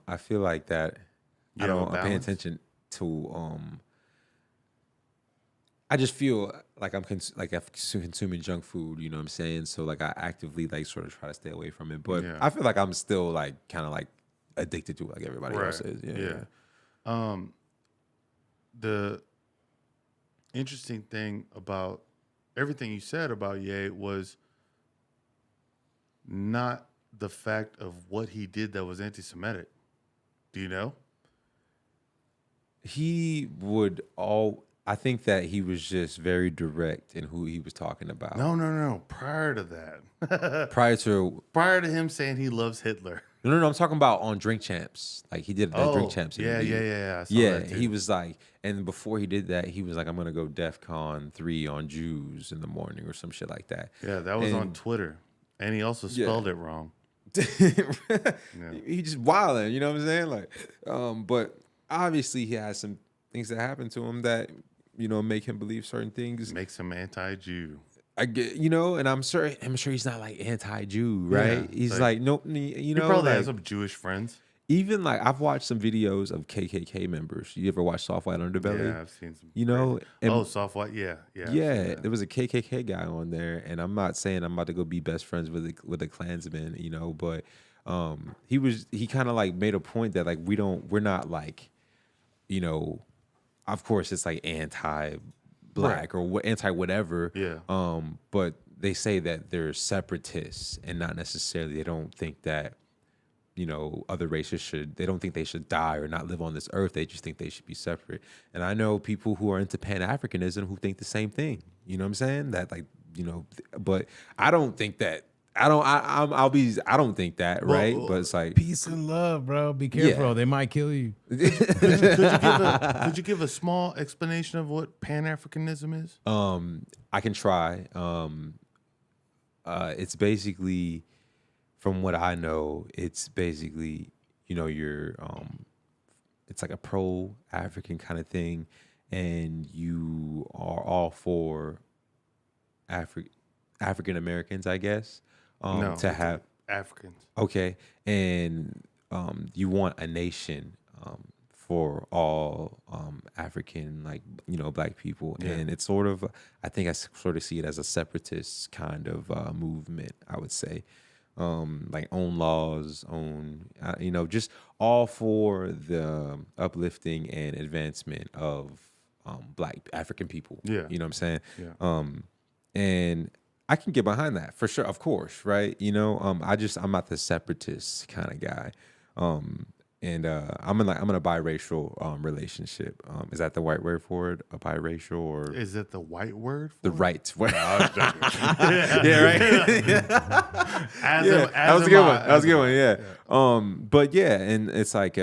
I feel like that I'm paying attention to I just feel like I'm consuming junk food, you know what I'm saying? So like I actively like sort of try to stay away from it, but I feel like I'm still like kind of like addicted to it, like everybody else is. Yeah. The interesting thing about everything you said about Ye was not the fact of what he did that was anti-Semitic. Do you know? I think that he was just very direct in who he was talking about. No. Prior to that. Prior to him saying he loves Hitler. No. I'm talking about on Drink Champs. Like he did that Drink Champs interview. Yeah. I saw that too. He was like, and before he did that, he was like, I'm going to go DEFCON 3 on Jews in the morning or some shit like that. Yeah, that was on Twitter. And he also spelled it wrong. He just wilding, you know what I'm saying? Like, but obviously he has some things that happen to him that, make him believe certain things. Makes him anti-Jew. I get, and I'm sure he's not like anti-Jew, right? Yeah, He's like, nope, he probably has some Jewish friends. Even like I've watched some videos of KKK members. You ever watch Soft White Underbelly? Yeah, I've seen some. And Soft White, yeah. there was a KKK guy on there, and I'm not saying I'm about to go be best friends with a Klansman, but he kind of like made a point that like we're not like, of course it's like anti-black or anti-whatever, but they say that they're separatists and not necessarily, they don't think that other races they don't think they should die or not live on this earth. They just think they should be separate. And I know people who are into Pan-Africanism who think the same thing. You know what I'm saying? That like, but I don't think that. I don't think that, right? But it's like peace and love, bro. Be careful. Yeah. They might kill you. Could you give a small explanation of what Pan-Africanism is? I can try. It's basically, from what I know, it's basically, you're it's like a pro-African kind of thing, and you are all for African Americans, I guess. To have Africans. Okay. And you want a nation for all African, like, black people. Yeah. And it's sort of, I think I sort of see it as a separatist kind of movement, I would say. Like own laws, just all for the uplifting and advancement of black African people. Yeah. You know what I'm saying? Yeah. And I can get behind that for sure, of course, right? I'm not the separatist kind of guy. And I'm in a biracial relationship. Is that the white word for it? A biracial, or is it the white word? The right word. Yeah, right. That was a good one. That was a good one. Yeah. But yeah, and it's like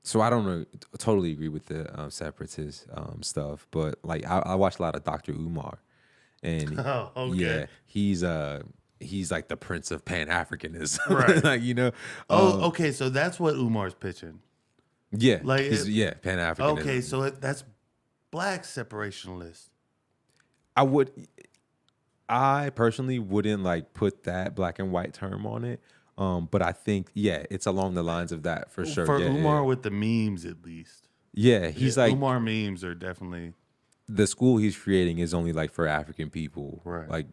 so I don't totally agree with the separatist stuff, but like I watch a lot of Dr. Umar, and yeah, he's like the Prince of Pan-Africanism, right? Like okay, so that's what Umar's pitching. Yeah, like Pan-Africanism. Okay, so that's black separationalist. I personally wouldn't like put that black and white term on it. But I think, it's along the lines of that for sure. For Umar with the memes, at least. Yeah, he's like Umar memes are definitely, the school he's creating is only like for African people. Right. Like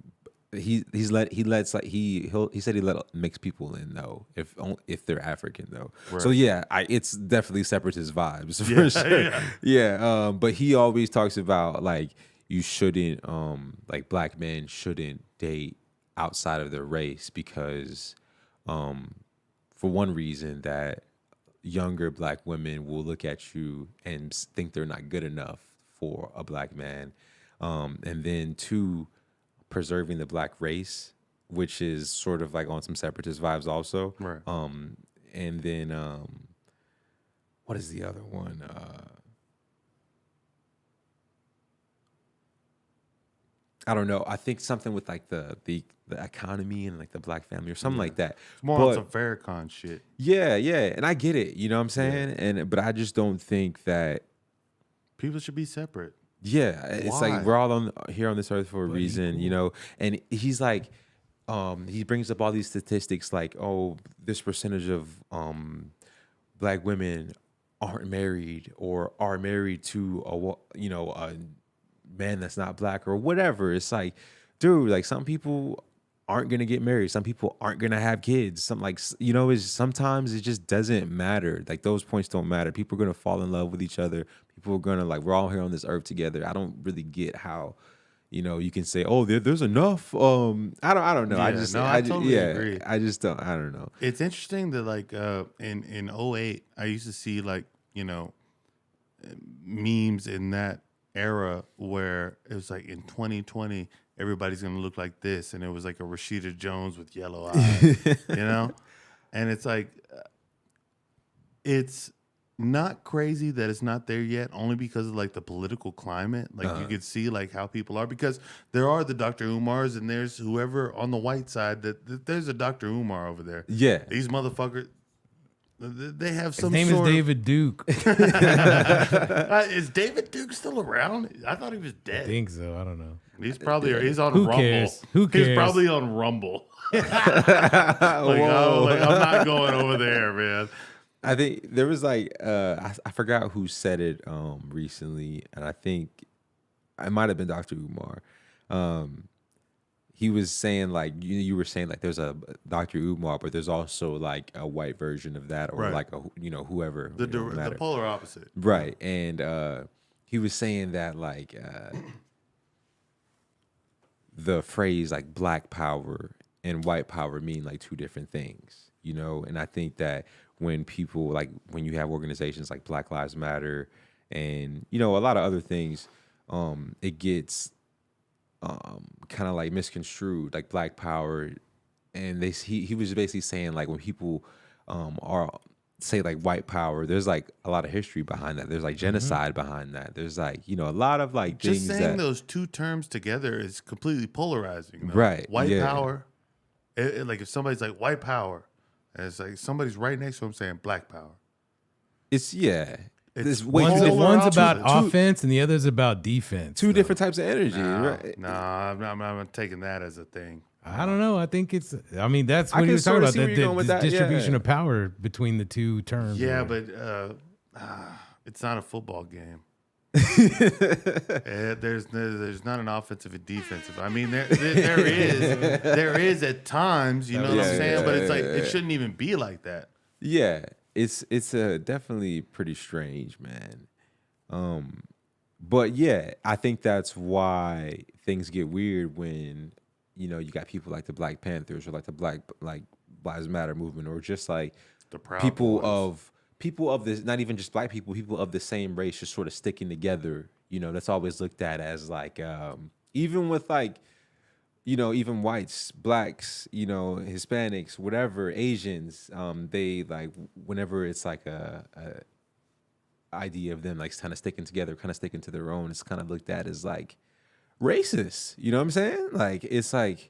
he said he let mixed people in though, if they're African though. Right. So it's definitely separatist vibes for sure. Yeah. But he always talks about like you shouldn't like black men shouldn't date outside of their race because for one reason, that younger black women will look at you and think they're not good enough for a black man. And then two, preserving the black race, which is sort of like on some separatist vibes also. Right. And then what is the other one? I don't know. I think something with like the economy and like the black family or something like that. It's more on some Farrakhan shit. Yeah, and I get it. You know what I'm saying? But I just don't think that people should be separate. Yeah, it's like we're all here on this earth for a reason, And he's like, he brings up all these statistics like, oh, this percentage of black women aren't married or are married to a man that's not black or whatever. It's like, dude, like some people aren't gonna get married, some people aren't gonna have kids, sometimes it just doesn't matter. Like those points don't matter. People are gonna fall in love with each other. People are gonna, like, we're all here on this earth together. I don't really get how you can say, oh, there's enough. I don't know. Yeah, I totally agree. I don't know. It's interesting that like in 2008 I used to see like memes in that era where it was like in 2020 everybody's gonna look like this, and it was like a Rashida Jones with yellow eyes, and it's like it's not crazy that it's not there yet, only because of like the political climate. Like you could see like how people are, because there are the Dr. Umars and there's whoever on the white side that there's a Dr. Umar over there. Yeah, these motherfuckers. They have His some name sort is David Duke. Is David Duke still around? I thought he was I dead. think so. I don't know. He's on Who Rumble. cares? Who cares? He's probably on Rumble. I'm not going over there, man. I think there was like I forgot who said it recently, and I think it might have been Dr. Umar. He was saying like you were saying like there's a Dr. Umar, but there's also like a white version of that, or Right. like a whoever The polar opposite, right? And he was saying that like the phrase like Black Power and white power mean like two different things, and I think that when people like when you have organizations like Black Lives Matter and a lot of other things, it gets kind of like misconstrued, like Black Power, and he was basically saying like when people are say like white power, there's like a lot of history behind that. There's like genocide behind that. There's like a lot of like just things saying that, those two terms together is completely polarizing, though. Right, White yeah. power, like if somebody's like white power, and it's like somebody's right next to him saying Black Power. It's It's One's about two- offense and the other's about defense. two though. different types of energy, right? Nah, I'm not taking that as a thing. I don't know. I think it's. I mean, that's I what he can was talking sorta about. see where you're going with The that, distribution yeah. of power between the two terms. Yeah, or- but it's not a football game. There's not an offensive and defensive. I mean, there is at times, you know what I'm saying? But it's like it shouldn't even be like that. Yeah, it's definitely pretty strange, man. But yeah, I think that's why things get weird when you got people like the Black Panthers or like the Black Lives Matter movement, or just like The Proud people Boys. of this, not even just Black people of the same race, just sort of sticking together. That's always looked at as like even with like even whites, blacks, Hispanics, whatever, Asians, they like whenever it's like a idea of them like kind of sticking together, kind of sticking to their own, it's kind of looked at as like racist. You know what I'm saying? Like it's like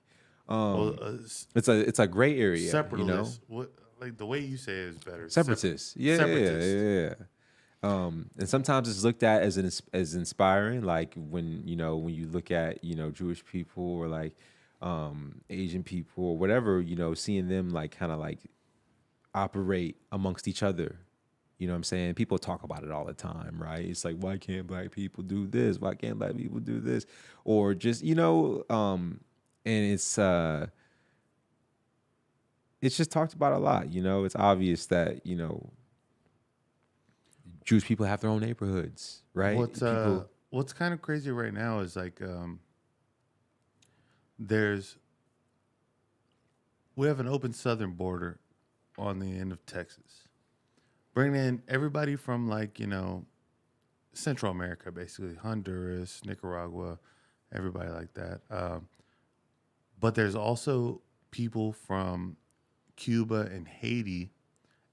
it's a gray area. Separatists. What, like the way you say it is better. Separatists. Yeah. And sometimes it's looked at as as inspiring, like when you look at Jewish people or like Asian people or whatever, seeing them like kind of like operate amongst each other. You know what I'm saying? People talk about it all the time, right? It's like, why can't Black people do this? Why can't Black people do this? Or just and it's just talked about a lot. It's obvious that Jewish people have their own neighborhoods, right? What's kind of crazy right now is like we have an open southern border on the end of Texas, bringing in everybody from like Central America, basically Honduras, Nicaragua, everybody like that. But there's also people from Cuba and Haiti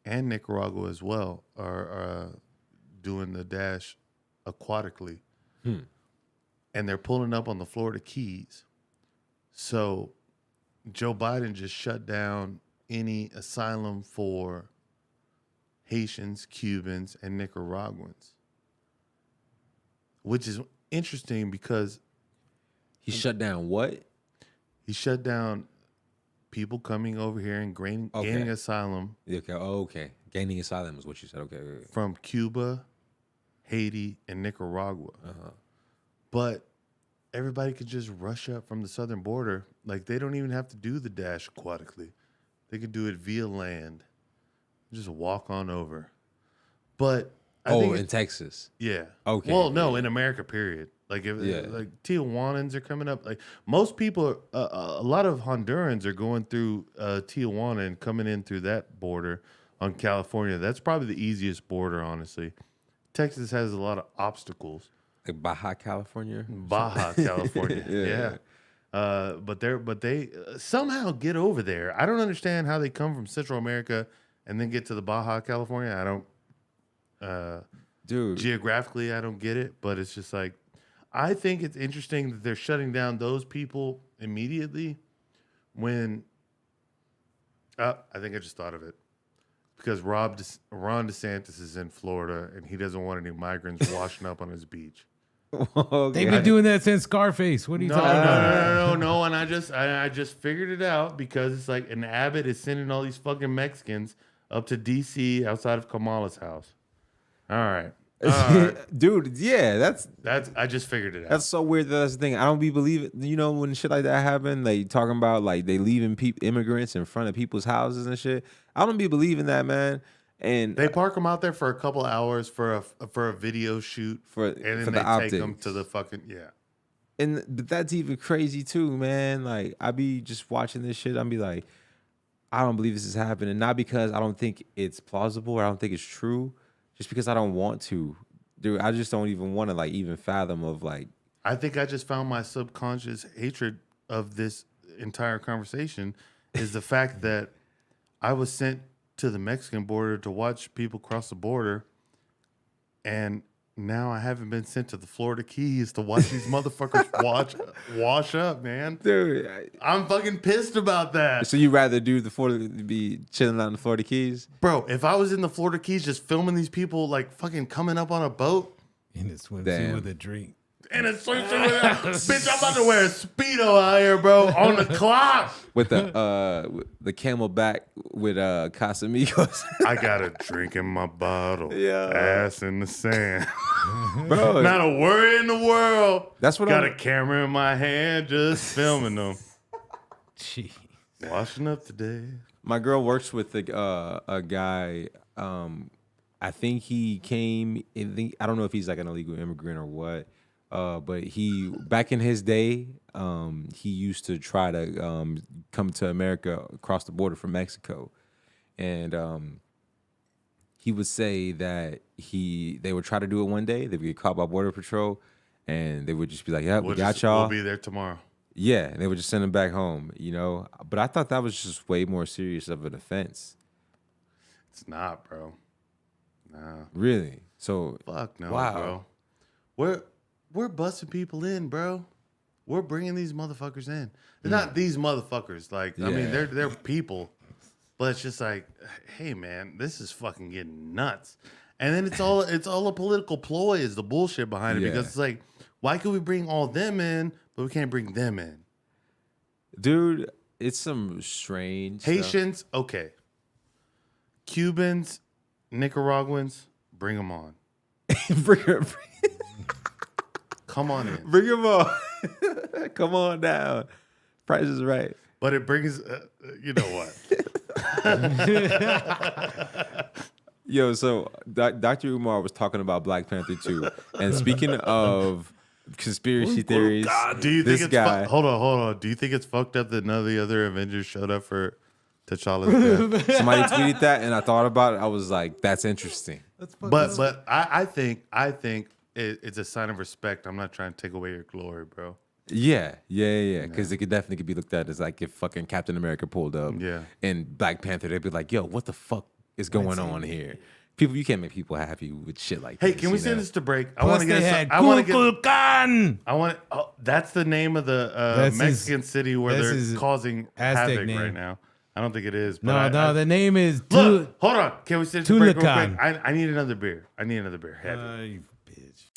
and Nicaragua as well are doing the dash aquatically. And they're pulling up on the Florida Keys. So Joe Biden just shut down any asylum for Haitians, Cubans, and Nicaraguans, which is interesting because he shut down what? He shut down people coming over here and gaining asylum. Okay. Oh, okay. Gaining asylum is what you said. Okay. From Cuba, Haiti, and Nicaragua. But everybody could just rush up from the southern border. Like, they don't even have to do the dash aquatically. They could do it via land. Just walk on over. But I think in Texas. Yeah. Okay. Well, no, in America, period. Like like Tijuanans are coming up. Like most people, a lot of Hondurans are going through Tijuana and coming in through that border on California. That's probably the easiest border, honestly. Texas has a lot of obstacles. Like Baja California. Yeah. But they somehow get over there. I don't understand how they come from Central America and then get to the Baja California. I don't. Dude, geographically, I don't get it, but it's just like, I think it's interesting that they're shutting down those people immediately when, I think I just thought of it. because Ron DeSantis is in Florida and he doesn't want any migrants washing up on his beach. Okay. They've been doing that since Scarface. What are you talking about? No. And I just figured it out because it's like an Abbott is sending all these fucking Mexicans up to D.C. outside of Kamala's house. All right. Dude, yeah, that's I just figured it out. That's so weird. That's the thing. I don't be believing. You know, when shit like that happen, they talking about like they leaving immigrants in front of people's houses and shit. I don't be believing that, man. And they park them out there for a couple hours for a video shoot, and then they take them to the fucking But that's even crazy too, man. Like I be just watching this shit. I'm be like, I don't believe this is happening. Not because I don't think it's plausible or I don't think it's true. Just because I don't want to, dude. I just don't even want to like even fathom of like. I think I just found my subconscious hatred of this entire conversation is the fact that I was sent to the Mexican border to watch people cross the border, and now I haven't been sent to the Florida Keys to watch these motherfuckers wash up, man. Dude, I'm fucking pissed about that. So you rather do be chilling out in the Florida Keys? Bro, if I was in the Florida Keys just filming these people like fucking coming up on a boat. In a swimsuit with a drink. And a swimsuit with a bitch, I'm about to wear a Speedo out here, bro, on the clock. With the Camelback with Casamigos. I got a drink in my bottle. Yeah. Ass in the sand. Bro. Not a worry in the world. That's what got a camera in my hand, just filming them. Jeez. Washing up today. My girl works with a guy. I think he came. I don't know if he's like an illegal immigrant or what. But he back in his day, he used to try to come to America across the border from Mexico, and he would say that they would try to do it one day. They would get caught by Border Patrol, and they would just be like, "Yeah, we got y'all. We'll be there tomorrow." Yeah, and they would just send him back home, you know. But I thought that was just way more serious of an offense. It's not, bro. Nah. Really? So fuck no, wow. bro. We're busting people in, bro. We're bringing these motherfuckers in. They're not these motherfuckers. Like, I mean, they're people. But it's just like, hey, man, this is fucking getting nuts. And then it's all a political ploy is the bullshit behind it. Because it's like, why can we bring all them in, but we can't bring them in? Dude, it's some strange Haitians, okay. Cubans, Nicaraguans, bring them on. Come on in. Bring him on. Come on down. Price is right. But it brings, you know what? Yo, so Dr. Umar was talking about Black Panther 2. And speaking of conspiracy theories, do you this think it's guy... Hold on. Do you think it's fucked up that none of the other Avengers showed up for T'Challa's death? Somebody tweeted that, and I thought about it. I was like, that's interesting. But I think it's a sign of respect. I'm not trying to take away your glory, bro. Yeah. Because it could definitely be looked at as like if fucking Captain America pulled up. Yeah. And Black Panther, they'd be like, yo, what the fuck is going on here? People, you can't make people happy with shit like Hey, this. can we send this to break? I want to get. That's the name of the Mexican city where they're causing havoc right now. I don't think it is. But the name is. Look, hold on. Can we send this to break real Tulacan. quick? I need another beer. Heavy. You bitch.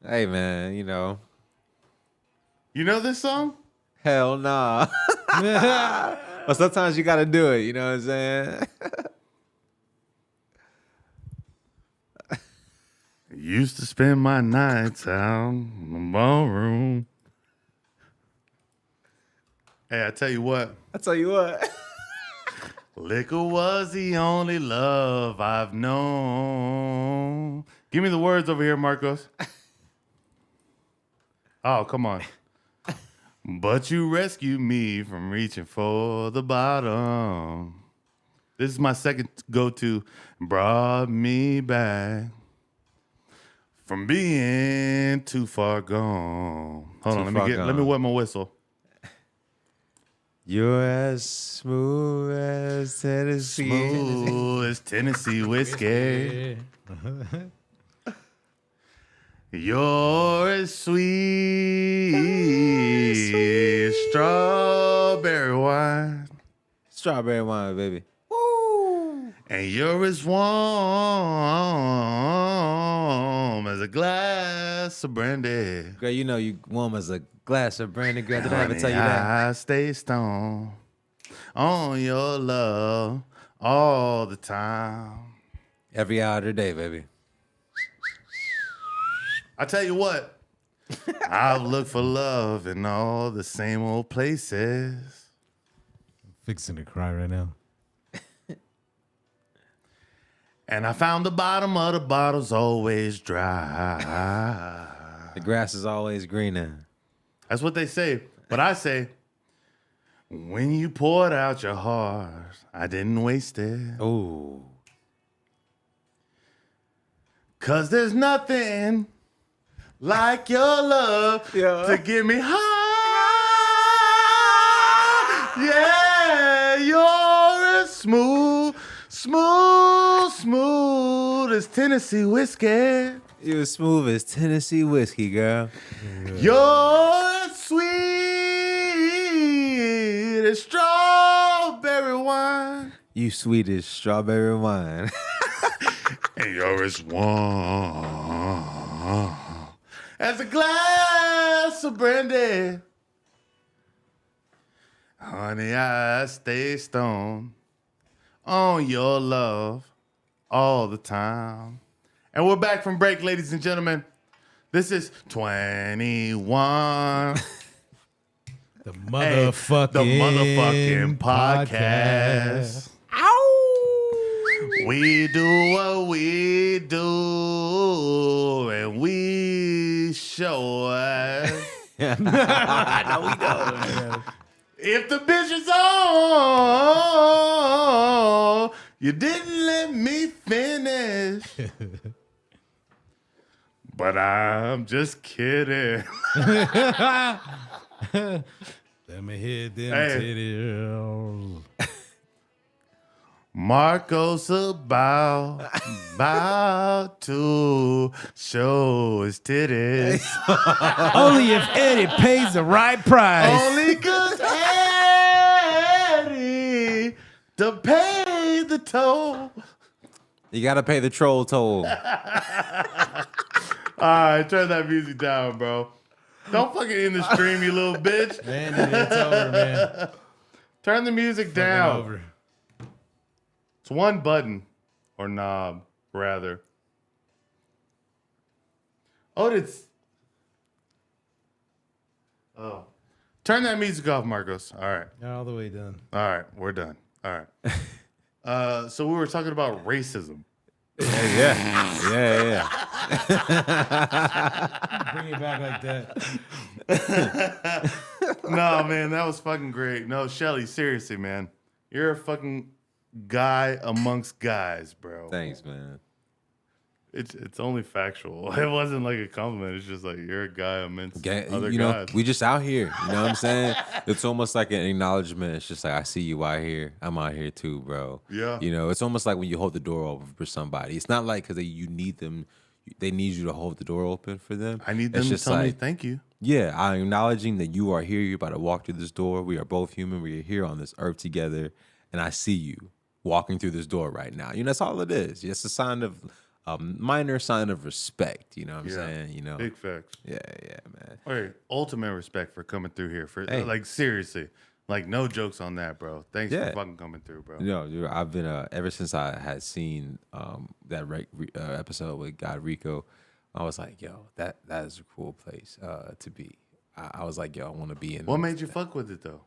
Hey, man, you know. You know this song? Hell nah. But sometimes you got to do it. You know what I'm saying? Used to spend my nights out in the ballroom. Hey, I tell you what. Liquor was the only love I've known. Give me the words over here, Marcos. Oh, come on. But you rescued me from reaching for the bottom. This is my second go-to. Brought me back from being too far gone. Hold on, let me wet my whistle. You're as smooth as Tennessee. Smooth as Tennessee whiskey. You're as sweet as strawberry wine. Strawberry wine, baby. And you're as warm as a glass of brandy. Girl, you know you warm as a glass of brandy, girl. Did I ever tell you that? I stay stoned on your love all the time. Every hour of the day, baby. I tell you what, I've looked for love in all the same old places. Fixing to cry right now. And I found the bottom of the bottle's always dry. The grass is always greener. That's what they say. But I say, when you poured out your heart, I didn't waste it. Ooh. 'Cause there's nothing like your love to get me high. Yeah, you're as smooth as Tennessee whiskey. You as smooth as Tennessee whiskey, girl. You're as sweet as strawberry wine. You sweet as strawberry wine. And you're as warm as a glass of brandy. Honey, I stay stoned on your love all the time. And we're back from break, ladies and gentlemen. This is 21. The motherfucking podcast. We do what we do, and we show us. No, we don't. If the bitch is on, you didn't let me finish. But I'm just kidding. Let me hit them titties. Marcos about to show his titties. Only if Eddie pays the right price. Only 'cause Eddie to pay the toll. You gotta pay the troll toll. All right, turn that music down, bro. Don't fucking end the stream, you little bitch. Man, it's over, man. Turn the music down. Over. It's one button, or knob, rather. Oh, it's... Oh. Turn that music off, Marcos. All right. All the way done. All right, we're done. All right. So we were talking about racism. Yeah. Bring it back like that. No, man, that was fucking great. No, Shelly, seriously, man. You're a fucking guy amongst guys, bro. Thanks, man. It's only factual. It wasn't like a compliment. It's just like you're a guy amongst other you know, guys. we just out here. You know what I'm saying? It's almost like an acknowledgement. It's just like, I see you out here. I'm out here too, bro. Yeah. You know, it's almost like when you hold the door open for somebody. It's not like because you need them. They need you to hold the door open for them. I need them to tell me thank you. Yeah, I'm acknowledging that you are here. You're about to walk through this door. We are both human. We are here on this earth together. And I see you. walking through this door right now. You know, that's all it is. It's a sign of minor sign of respect. You know what I'm saying? You know, big facts. Yeah, man. Hey, ultimate respect for coming through here. Like seriously, like no jokes on that, bro. Thanks for fucking coming through, bro. No, dude, I've been ever since I had seen that episode with God Rico. I was like, yo, that is a cool place to be. I was like, yo, I want to be in. What made you fuck with it though?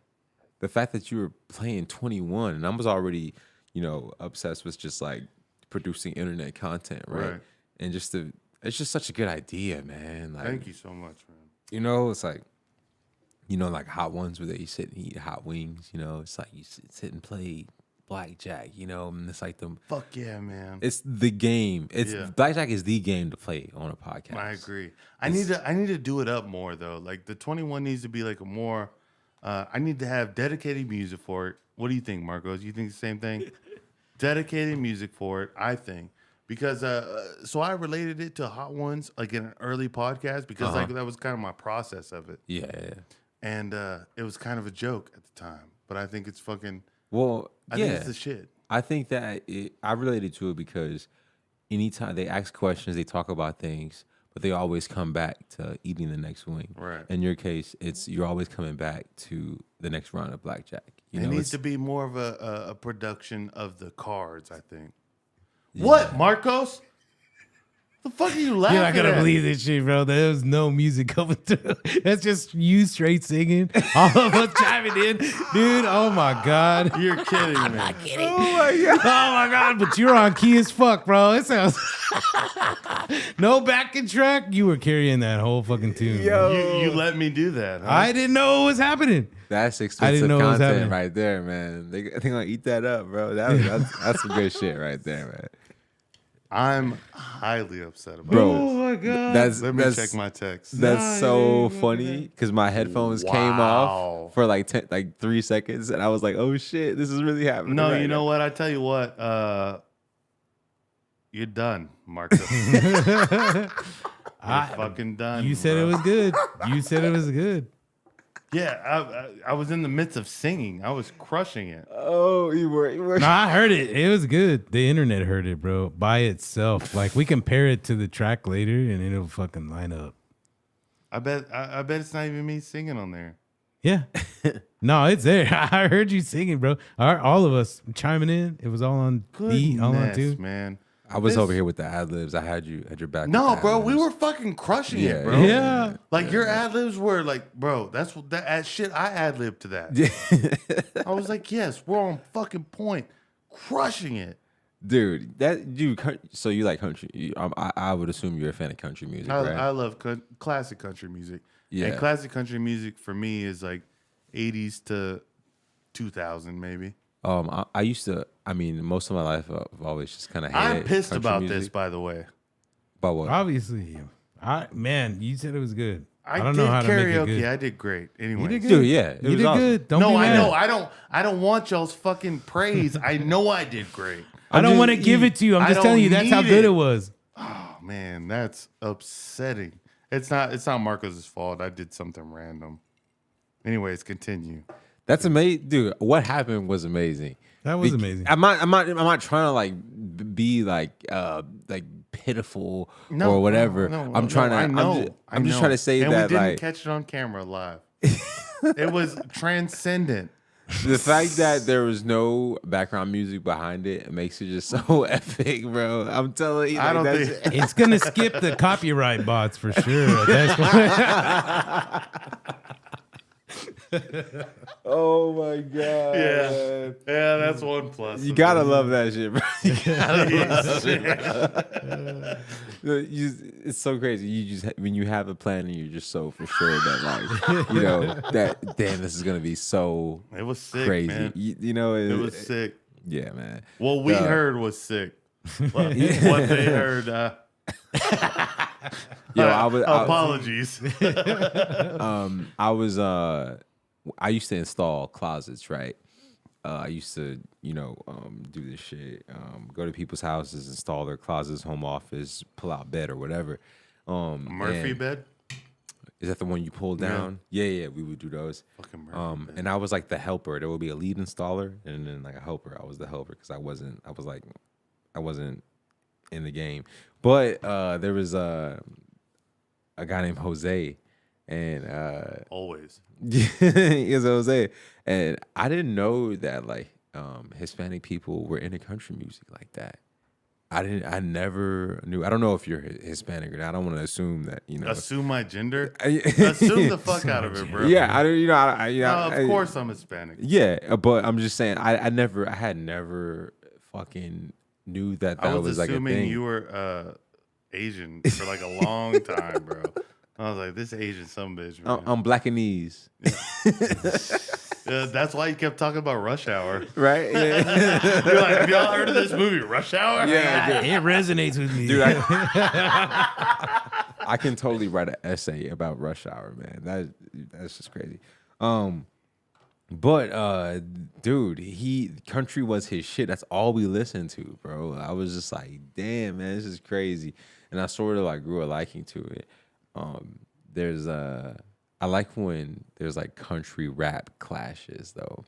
The fact that you were playing 21, and I was already, you know, obsessed with just like producing internet content, right? And it's just such a good idea, man. Like, thank you so much, man. You know, it's like, you know, like Hot Ones where they sit and eat hot wings. You know, it's like you sit and play blackjack. You know, and it's like them. Fuck yeah, man! It's the game. Blackjack is the game to play on a podcast. I agree. I need to do it up more though. Like the 21 needs to be like a more. I need to have dedicated music for it. What do you think, Marcos? You think the same thing? Dedicated music for it, I think. Because so I related it to Hot Ones like in an early podcast because like that was kind of my process of it. Yeah. And it was kind of a joke at the time, but I think it's fucking. Well, I think it's the shit. I think that I related to it because anytime they ask questions, they talk about things, but they always come back to eating the next wing. Right. In your case, you're always coming back to the next round of blackjack. You know, it needs to be more of a production of the cards, I think. Yeah. What, Marcos? The fuck are you laughing You're not gonna at? believe this shit, bro. There was no music coming through. That's just you straight singing. All of us chiming in. Dude, oh my God. You're kidding me. I'm not kidding. Oh my God. But you're on key as fuck, bro. It sounds no backing track. You were carrying that whole fucking tune. Yo. You let me do that, huh? I didn't know what was happening. That's expensive content right there, man. They gonna eat that up, bro. That's some good shit right there, man. I'm highly upset about bro, this. Oh my God. Let me check my text. That's so funny because my headphones came off for like 3 seconds, and I was like, "Oh shit, this is really happening." No, right you know now. what? I tell you what. You're done, Marco. Fucking done. You said it was good. You said it was good. Yeah, I was in the midst of singing. I was crushing it. Oh, you were. No, I heard it. It was good. The internet heard it, bro, by itself. Like we compare it to the track later, and it'll fucking line up. I bet it's not even me singing on there. Yeah. No, it's there. I heard you singing, bro. All of us chiming in. It was all on beat, all on tune. Man. I was over here with the ad libs. I had your back. No, bro, we were fucking crushing it, bro. Yeah. Like your ad libs were like, bro, that's what that shit. I ad libbed to that. I was like, yes, we're on fucking point, crushing it, dude. So you like country? I would assume you're a fan of country music, right? I love classic country music. Yeah, and classic country music for me is like 80s to 2000 maybe. I used to. I mean, most of my life I've always just kind of hated. I'm pissed country about music. this, by the way. About what? Obviously, man, you said it was good. I don't did know how to make it karaoke. good. I did great. Anyway, You did good. Dude, yeah, You did awesome. good. Don't be No, I mad. know. I don't want y'all's fucking praise. I know I did great. I don't want to give it to you. I'm I just telling you don't that's how need good it. it was. Oh man, that's upsetting. It's not Marcos's fault. I did something random. Anyways, continue. That's amazing, dude. What happened was amazing. That was amazing. I'm not trying to like be like pitiful or whatever. No, I'm trying to. I know. I'm just trying to say and that we didn't like catch it on camera live. It was transcendent. the fact that there was no background music behind it makes it just so epic, bro. I'm telling you, I don't that's, think It's gonna skip the copyright bots for sure. That's oh my god. Yeah, that's one plus. You gotta love that shit, bro. It's so crazy. You just when you have a plan and you're just so for sure that like that damn this is gonna be so It was sick, crazy. man. You know It was sick. Yeah, man. What we heard was sick. What they heard. Apologies. I used to install closets, right? I used to, do this shit. Go to people's houses, install their closets, home office, pull out bed or whatever. Murphy bed? Is that the one you pull down? Yeah, we would do those. Fucking murder, and I was like the helper. There would be a lead installer and then like a helper. I was the helper because I wasn't in the game. But there was a guy named Jose, and always he was Jose, and I didn't know that like Hispanic people were into country music like that. I never knew. I don't know if you're Hispanic or not. I don't want to assume that, you know. Assume my gender? Assume the fuck out of it, bro. Yeah, Of course I'm Hispanic. Yeah, but I'm just saying, I had never fucking knew that was like a thing. Assuming you were Asian for like a long time, bro. I was like, this Asian some bitch, man. I'm Blackanese. That's why you kept talking about Rush Hour. Right? Yeah. You're like, have y'all heard of this movie, Rush Hour? Yeah, it resonates with me. Dude, I can totally write an essay about Rush Hour, man. That's just crazy. But dude, country was his shit. That's all we listened to, bro. I was just like, damn, man, this is crazy. And I sort of like grew a liking to it. I like when there's like country rap clashes though.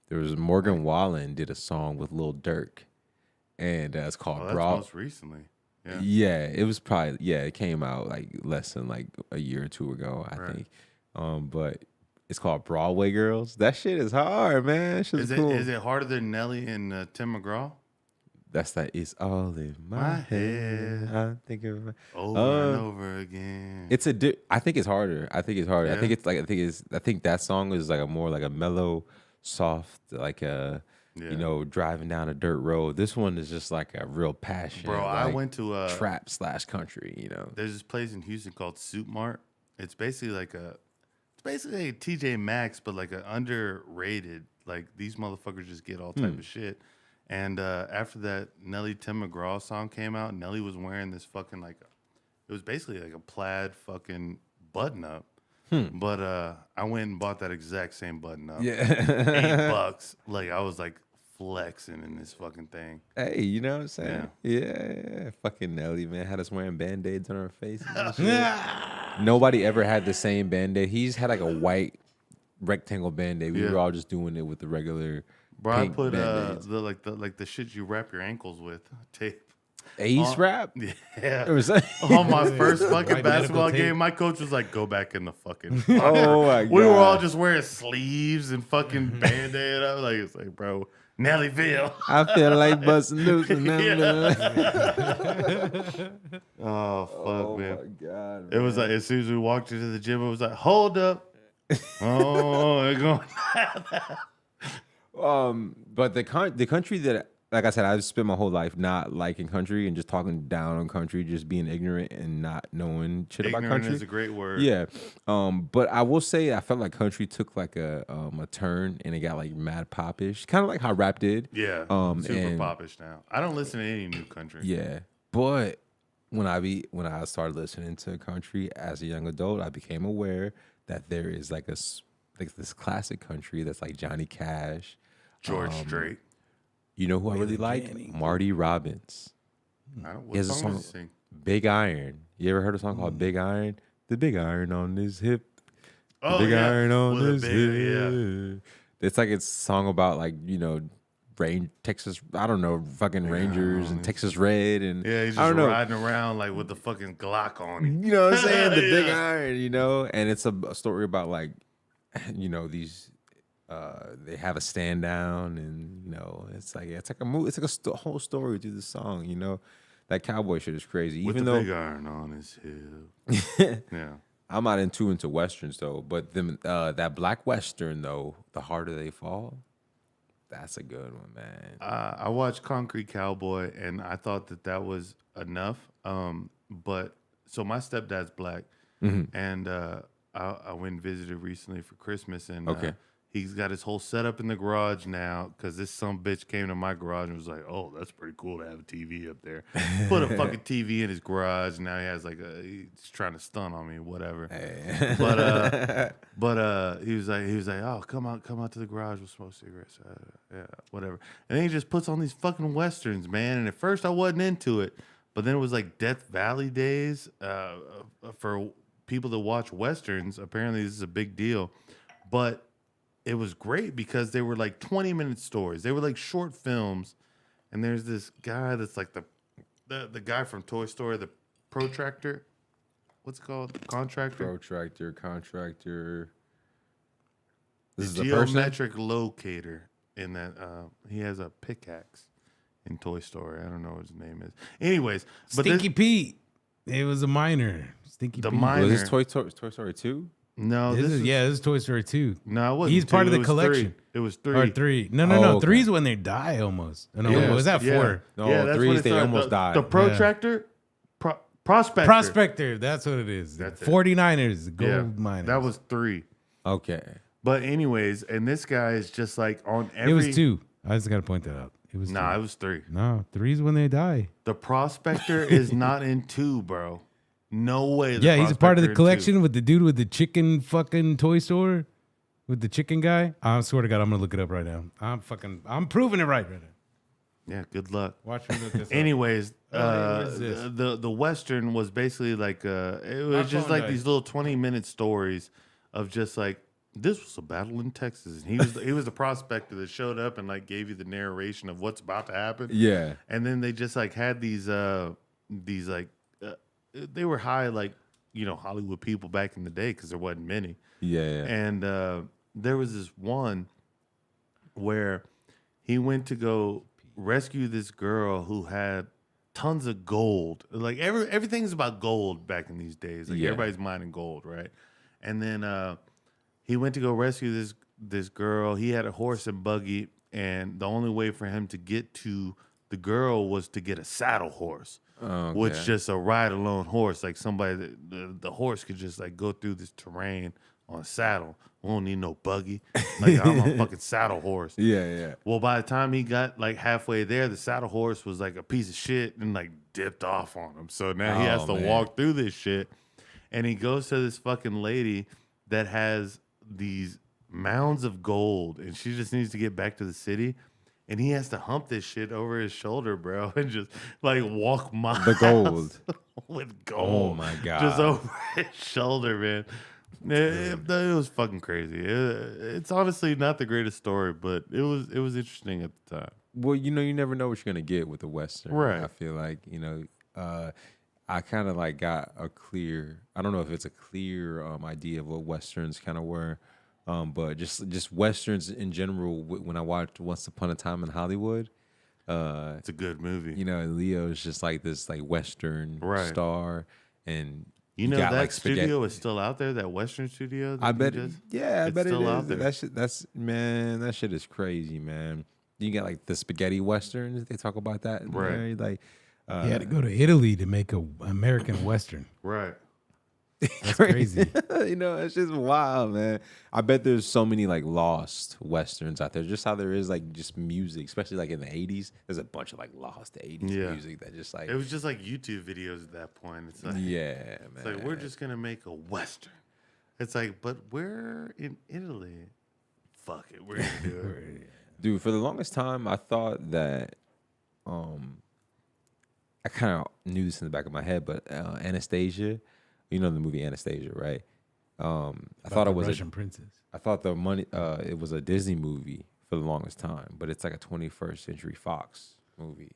There was Morgan Wallen did a song with Lil Durk, and it's called that's Broad. Most recently. Yeah. Yeah, it was probably it came out like less than like a year or two ago, I think. But it's called Broadway Girls. That shit is hard, man. That shit's cool. Is it harder than Nelly and Tim McGraw? That's that. It's all in my head. I think of over and over again. It's I think it's harder. I think it's harder. Yeah. I think that song is like a more like a mellow, soft, like a you know, driving down a dirt road. This one is just like a real passion. Bro, like I went to trap / country. You know, there's this place in Houston called Soup Mart. It's basically a TJ Maxx, but like an underrated. Like these motherfuckers just get all type of shit. And after that Nelly Tim McGraw song came out, Nelly was wearing this fucking like, it was basically like a plaid fucking button up. But I went and bought that exact same button up. Yeah. $8. Like I was like flexing in this fucking thing. Hey, you know what I'm saying? Yeah. Fucking Nelly, man, had us wearing Band-Aids on our faces and shit. Nobody ever had the same Band-Aid. He's had like a white rectangle Band-Aid. We were all just doing it with the regular. Bro, I put Band-Aids. the shit you wrap your ankles with tape. Ace wrap? Yeah. It was on my first fucking White basketball medical tape. game, my coach was like, go back in the fucking Oh my god. We were all just wearing sleeves and fucking Band-Aid. I was like, it's like, bro, Nellyville. I feel like busting loose. Oh fuck, man. Oh my god. It was like as soon as we walked into the gym, it was like, hold up. Oh, they're going. But the country that, like I said, I've spent my whole life not liking country and just talking down on country, just being ignorant and not knowing shit about country. Ignorant is a great word. Yeah. But I will say I felt like country took like a turn and it got like mad popish, kind of like how rap did. Yeah. Super popish now. I don't listen to any new country. Yeah. But when I started listening to country as a young adult, I became aware that there is like this classic country that's like Johnny Cash, George Strait. You know who I really like? Marty Robbins. What song does he sing? Big Iron. You ever heard a song called Big Iron? The big iron on his hip. The big iron on his hip. It's like it's a song about like, you know, Texas, I don't know, fucking Rangers and Texas Red and he's just riding around like with the fucking Glock on him. You know what I'm saying? The big iron, you know? And it's a story about like, you know, these they have a stand down and, you know, it's like a movie. It's like a whole story through the song, you know? That cowboy shit is crazy. With Even the though big iron on his hip. Yeah. I'm not into Westerns though, but them that black Western though, The Harder They Fall, that's a good one, man. I watched Concrete Cowboy and I thought that was enough. But so my stepdad's black, and I went and visited recently for Christmas, and he's got his whole setup in the garage now because this some bitch came to my garage and was like, "Oh, that's pretty cool to have a TV up there." Put a fucking TV in his garage, and now he has like he's trying to stunt on me, whatever. Hey. But he was like, "Oh, come out to the garage, we'll smoke cigarettes." Yeah, whatever. And then he just puts on these fucking westerns, man. And at first I wasn't into it, but then it was like Death Valley days for people that watch Westerns, apparently this is a big deal. But it was great because they were like 20-minute stories. They were like short films. And there's this guy that's like the guy from Toy Story, the protractor. What's it called? Contractor? Contractor. The This is a person? geometric locator in that. He has a pickaxe in Toy Story. I don't know what his name is. Anyways. Stinky Pete. It was a miner. Stinky The Pete. miner. Was this Toy Story 2? No, This is Toy Story 2. No, it wasn't. He's part of the collection. It was 3. Or 3. No. okay. 3's when they die almost. No, Yeah. was that 4? Yeah. No, Yeah, that's 3 what is it they started. almost died. The protractor, prospector. Prospector. That's what it is. That's it. 49ers. Gold Yeah, miners. that was 3. Okay. But anyways, and this guy is just like on every. It was 2. I just got to point that out. It was 2. Nah, it was 3. No, 3's when they die. The prospector is not in 2, bro. No way. Yeah, he's a part of the Prospector in collection with the dude with the chicken fucking toy store. With the chicken guy. I swear to God, I'm going to look it up right now. I'm proving it right now. 2. Yeah, good luck. Watch me look this up. Anyways, what is this? the Western was basically like it was My just phone like died. these little 20-minute stories of just like this was a battle in Texas, and he was the prospector that showed up and like gave you the narration of what's about to happen. Yeah. And then they just like had these like they were high like Hollywood people back in the day because there wasn't many. Yeah. And there was this one where he went to go rescue this girl who had tons of gold. Like everything's about gold back in these days. Like Yeah. everybody's mining gold, right? And then he went to go rescue this girl. He had a horse and buggy, and the only way for him to get to the girl was to get a saddle horse. Okay. Which just a ride alone horse, like somebody that the horse could just like go through this terrain on a saddle. We don't need no buggy. Like I'm a fucking saddle horse. Yeah. Well, by the time he got like halfway there, the saddle horse was like a piece of shit and like dipped off on him. So now he has to walk through this shit. And he goes to this fucking lady that has these mounds of gold, and she just needs to get back to the city. And he has to hump this shit over his shoulder, bro, and just like walk miles The gold. with gold. Oh my God. Just over his shoulder, man. It was fucking crazy. It's honestly not the greatest story, but it was interesting at the time. Well, you never know what you're gonna get with the Western. Right. I feel like, I kind of like got a clear. I don't know if it's a clear idea of what Westerns kind of were, but just Westerns in general. When I watched Once Upon a Time in Hollywood, It's a good movie. Leo's just like this like Western star, and You know got, that like, studio is still out there, that Western studio? I bet. Yeah, I it's bet it still out is. there. That shit is crazy, man. You got like the spaghetti westerns. They talk about that, in Right. there, like. He had to go to Italy to make a American Western. Right. That's crazy. It's just wild, man. I bet there's so many like lost westerns out there. Just how there is like just music, especially like in the 80s. There's a bunch of like lost 80s music that just like It was just like YouTube videos at that point. It's like, yeah, it's man. like we're just going to make a Western. It's like, but we're in Italy. Fuck it. We're going to do it. Dude, for the longest time, I thought that, I kind of knew this in the back of my head, but Anastasia, the movie Anastasia, right? I thought it was Russian princess. I thought it was a Disney movie for the longest time, but it's like a 21st Century Fox movie.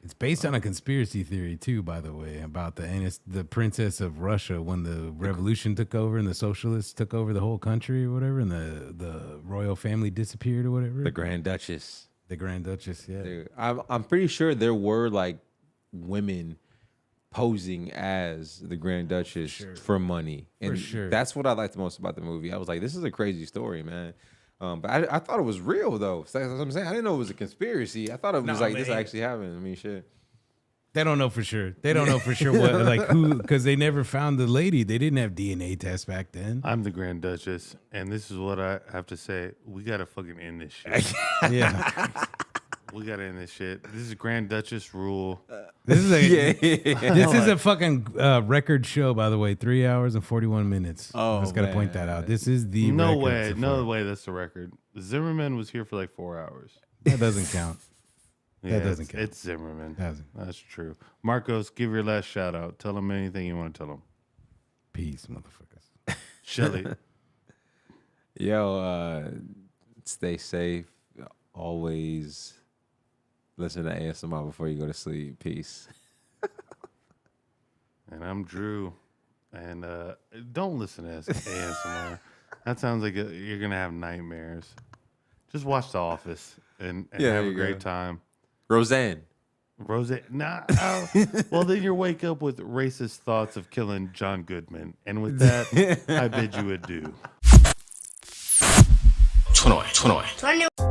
It's based on a conspiracy theory too, by the way, about the princess of Russia when the revolution took over and the socialists took over the whole country or whatever, and the royal family disappeared or whatever. The Grand Duchess. The Grand Duchess, yeah. Dude, I'm pretty sure there were like women posing as the Grand Duchess for money, and that's what I liked the most about the movie. I was like, this is a crazy story, man. But I thought it was real though. So that's what I'm saying. I didn't know it was a conspiracy. I thought it was this actually happened. I mean, shit. They don't know for sure. They don't know for sure who, because they never found the lady. They didn't have DNA tests back then. I'm the Grand Duchess, and this is what I have to say. We got to fucking end this shit. Yeah. We got to end this shit. This is Grand Duchess rule. This is this is a fucking record show, by the way. 3 hours and 41 minutes. Oh, I just got to point that out. This is the No record way. so No far. way that's the record. Zimmerman was here for like 4 hours. That doesn't count. Yeah, doesn't count. It's Zimmerman. Doesn't. That's true. Marcos, give your last shout out. Tell them anything you want to tell them. Peace, motherfuckers. Shelly. Yo, stay safe. Always listen to ASMR before you go to sleep. Peace. And I'm Drew. And don't listen to ASMR. That sounds like you're going to have nightmares. Just watch The Office and have a great time. Roseanne. Nah. Well, then you wake up with racist thoughts of killing John Goodman. And with that, I bid you adieu. 21.